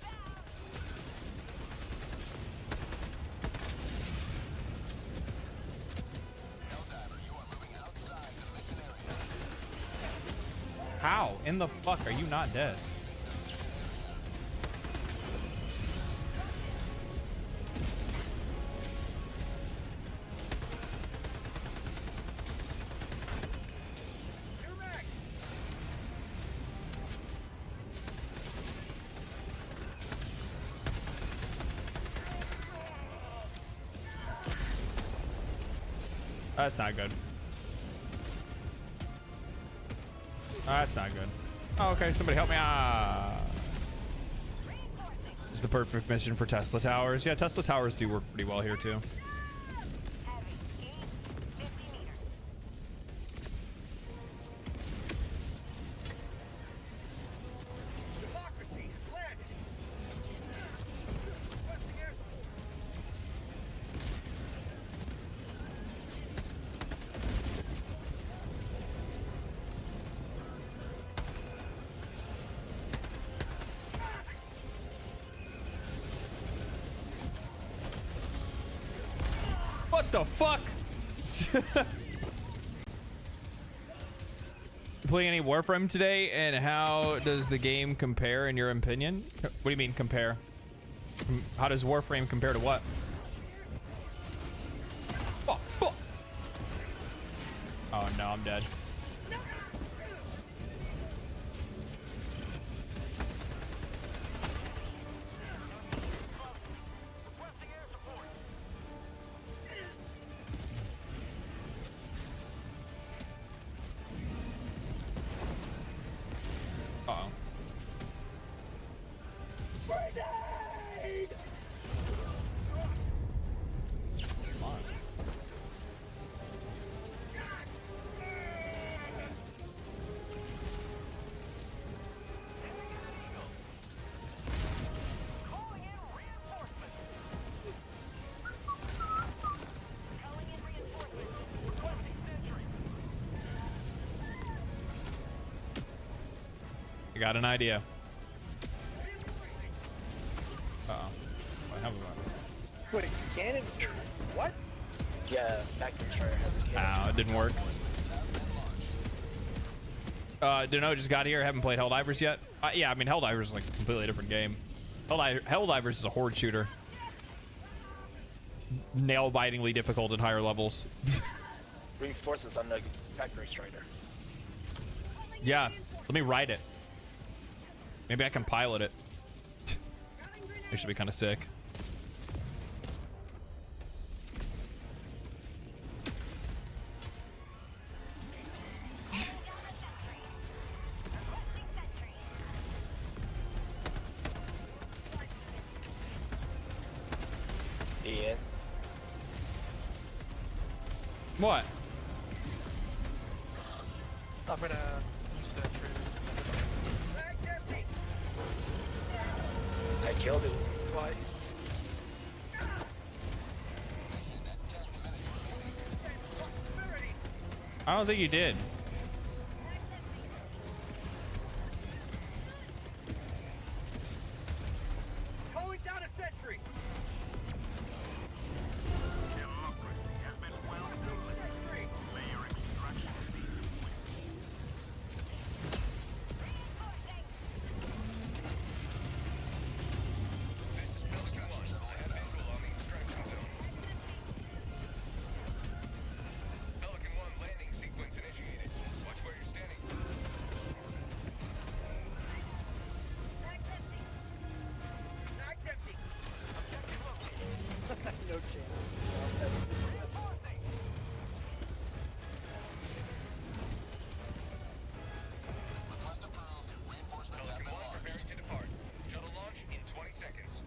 How in the fuck are you not dead? You're back. That's not good. That's not good. Oh, okay, somebody help me. It's the perfect mission for Tesla towers. Yeah, Tesla towers do work pretty well here too. Heavy. Gain 50 meters. the fuck? Playing any Warframe today, and how does the game compare in your opinion? What do you mean compare? How does Warframe compare to what? Fuck, fuck. Oh no, I'm dead. Uh-oh. I got an idea. Uh-oh. What happened? Wait, cannon? What? Yeah, back to try. Ow, it didn't work. Dunno, just got here. Haven't played Helldivers yet. Yeah, I mean, Helldivers is like a completely different game. Helldivers is a horde shooter. Nail-bitingly difficult at higher levels. Reinforcements on the factory strider. Yeah, let me ride it. Maybe I can pilot it. It should be kind of sick. Ian. What? I'm gonna use that trigger. I killed it with the supply. I don't think you did. Calling down a sentry. Democracy has been well delivered. May your extraction be No chance. preparing to depart. Shuttle launch in 20 seconds.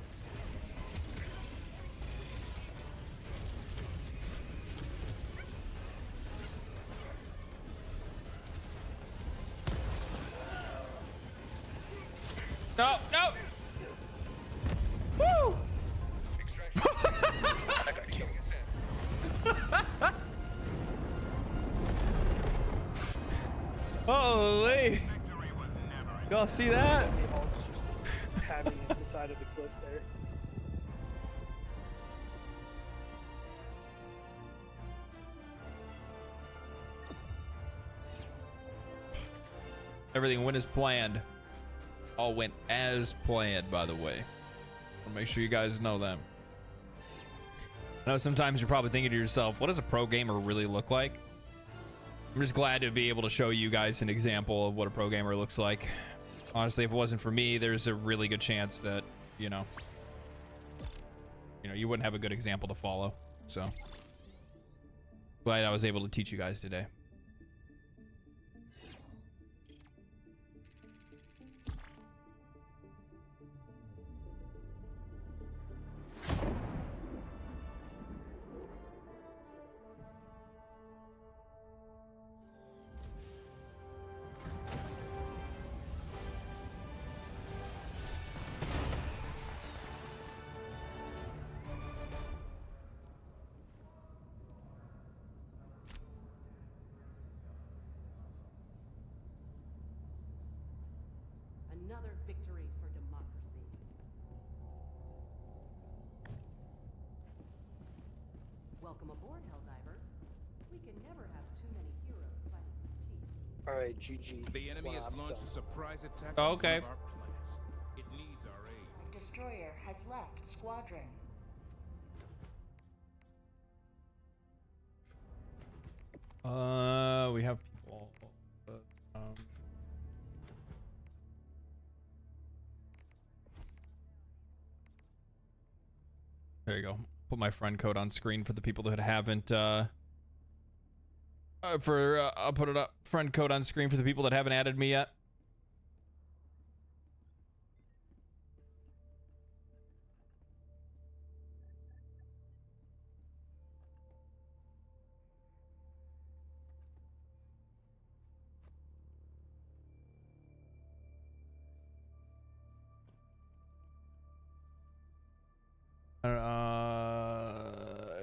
No, no. Woo! Holy! Y'all see that? They all just having it at the side of the cliff there. Everything went as planned. All went as planned, by the way. I'll make sure you guys know that. I know sometimes you're probably thinking to yourself, what does a pro gamer really look like? I'm just glad to be able to show you guys an example of what a pro gamer looks like. Honestly, if it wasn't for me, there's a really good chance that, you know, you wouldn't have a good example to follow. So, glad I was able to teach you guys today. Another victory for democracy. Welcome aboard, Helldiver. We can never have too many heroes fighting for peace. All right, GG. The enemy has Flopped. launched a surprise attack Oh, on okay. one of our planets. It needs our aid. Destroyer has left squadron. We have people. There you go. Put my friend code on screen for the people that haven't. I'll put it up. Friend code on screen for the people that haven't added me yet.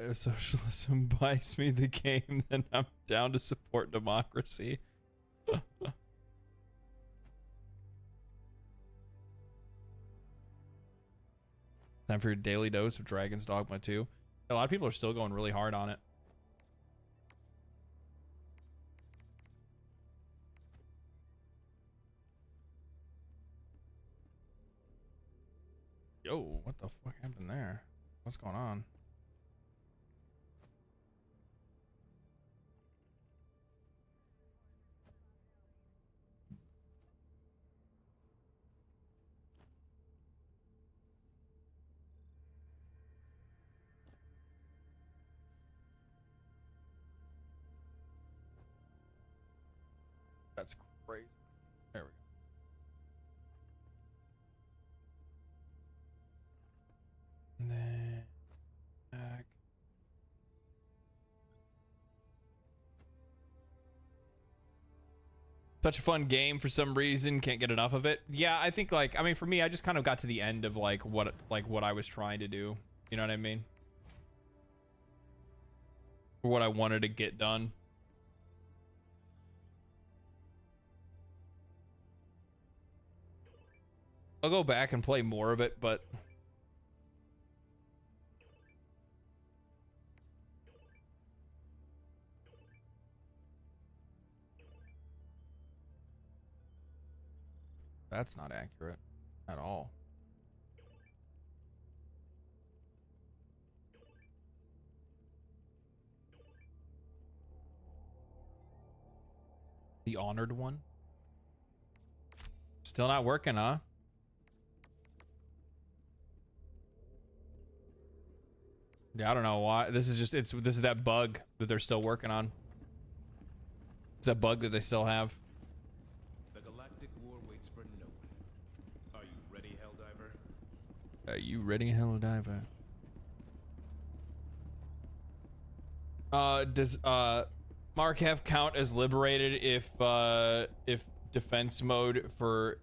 If socialism buys me the game, then I'm down to support democracy. Time for your daily dose of Dragon's Dogma 2. A lot of people are still going really hard on it. Yo, what the fuck happened there? What's going on? That's crazy. There we go. And then back. Such a fun game for some reason. Can't get enough of it. Yeah, I think like I mean for me, I just kind of got to the end of like what I was trying to do. You know what I mean? Or what I wanted to get done. I'll go back and play more of it, but that's not accurate at all. The honored one? Still not working, huh? Yeah, I don't know why. This is just this is that bug that they're still working on. It's that bug that they still have. The galactic war waits for no one. Are you ready, Helldiver? Are you ready, Helldiver? Does Markev count as liberated if defense mode for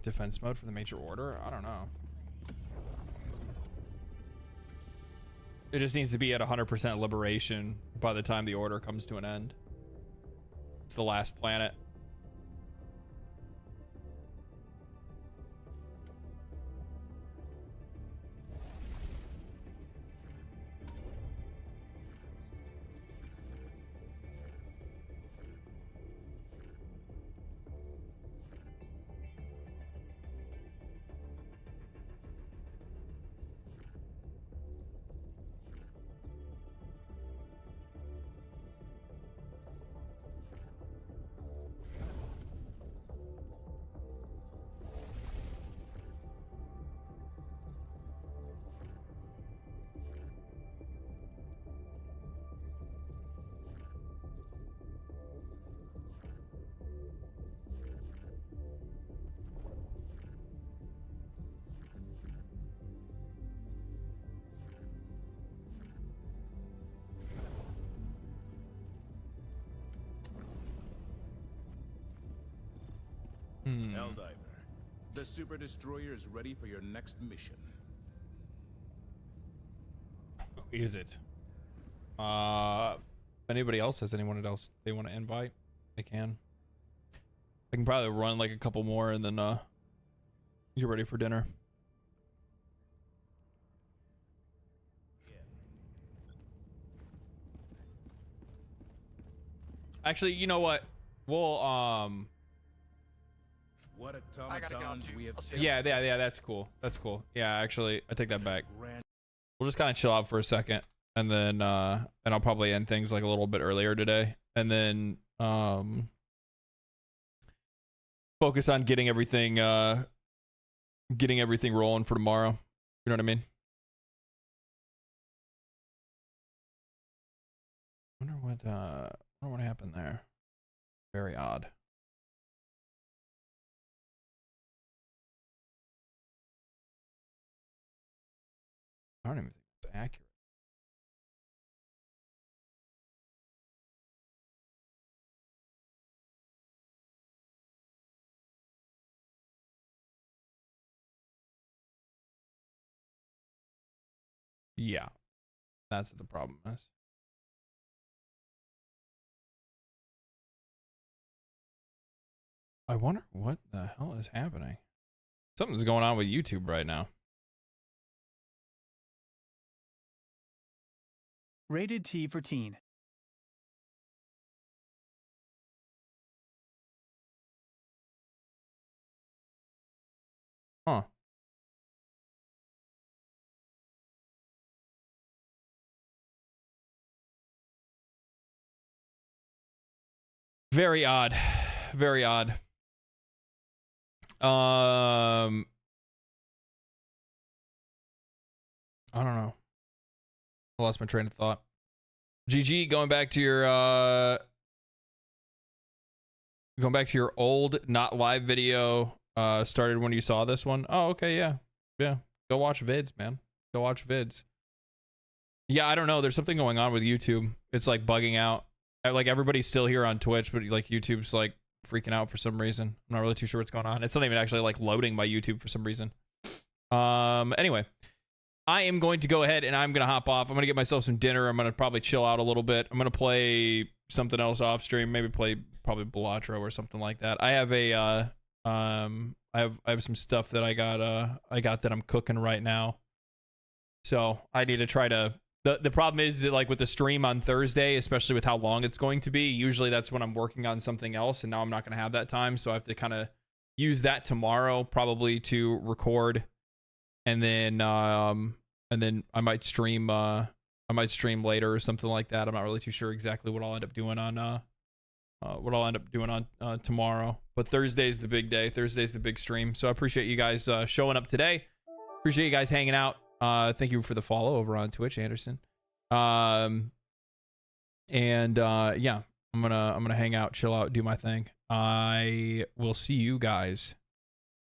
defense mode for the major order? I don't know. It just needs to be at 100% liberation by the time the order comes to an end. It's the last planet. Helldivers, the super destroyer is ready for your next mission. Is it? If anybody else has anyone else they want to invite, they can. I can probably run like a couple more and then get ready for dinner. Actually, you know what? We'll What I gotta go automatons too. we have I'll see you. yeah, that's cool. That's cool. Yeah, actually, I take that back. Grand We'll just kind of chill out for a second, and then and I'll probably end things like a little bit earlier today, and then focus on getting everything rolling for tomorrow. You know what I mean? Wonder what happened there. Very odd. I don't even think it's accurate. Yeah, that's what the problem is. I wonder what the hell is happening. Something's going on with YouTube right now. Rated T for teen. Huh. Very odd. Very odd. I don't know. I lost my train of thought. GG, going back to your old not live video, started when you saw this one. Oh, okay, yeah. Yeah. Go watch vids, man. Go watch vids. Yeah, I don't know. There's something going on with YouTube. It's like bugging out. Like everybody's still here on Twitch, but like YouTube's like freaking out for some reason. I'm not really too sure what's going on. It's not even actually like loading my YouTube for some reason. Anyway, I am going to go ahead and I'm going to hop off. I'm going to get myself some dinner. I'm going to probably chill out a little bit. I'm going to play something else off stream. Maybe play probably Balatro or something like that. I have a I have some stuff that I got that I'm cooking right now. So I need to try to. The problem is that like with the stream on Thursday, especially with how long it's going to be, usually that's when I'm working on something else, and now I'm not going to have that time, so I have to kind of use that tomorrow probably to record, and then I might stream later or something like that. I'm not really too sure exactly what I'll end up doing on tomorrow. But Thursday's the big day. Thursday's the big stream. So I appreciate you guys showing up today. Appreciate you guys hanging out. Thank you for the follow over on Twitch, Anderson. Yeah, I'm gonna hang out, chill out, do my thing. I will see you guys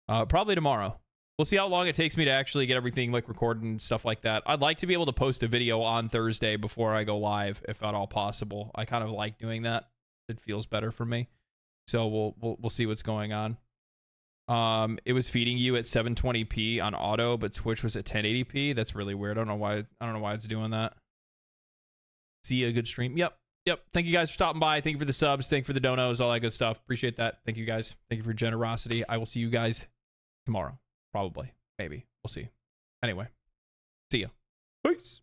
probably tomorrow. We'll see how long it takes me to actually get everything like recorded and stuff like that. I'd like to be able to post a video on Thursday before I go live, if at all possible. I kind of like doing that. It feels better for me. So we'll see what's going on. It was feeding you at 720p on auto, but Twitch was at 1080p. That's really weird. I don't know why it's doing that. See a good stream. Yep. Thank you guys for stopping by. Thank you for the subs. Thank you for the donos, all that good stuff. Appreciate that. Thank you guys. Thank you for your generosity. I will see you guys tomorrow. Probably. Maybe. We'll see. Anyway. See ya. Peace.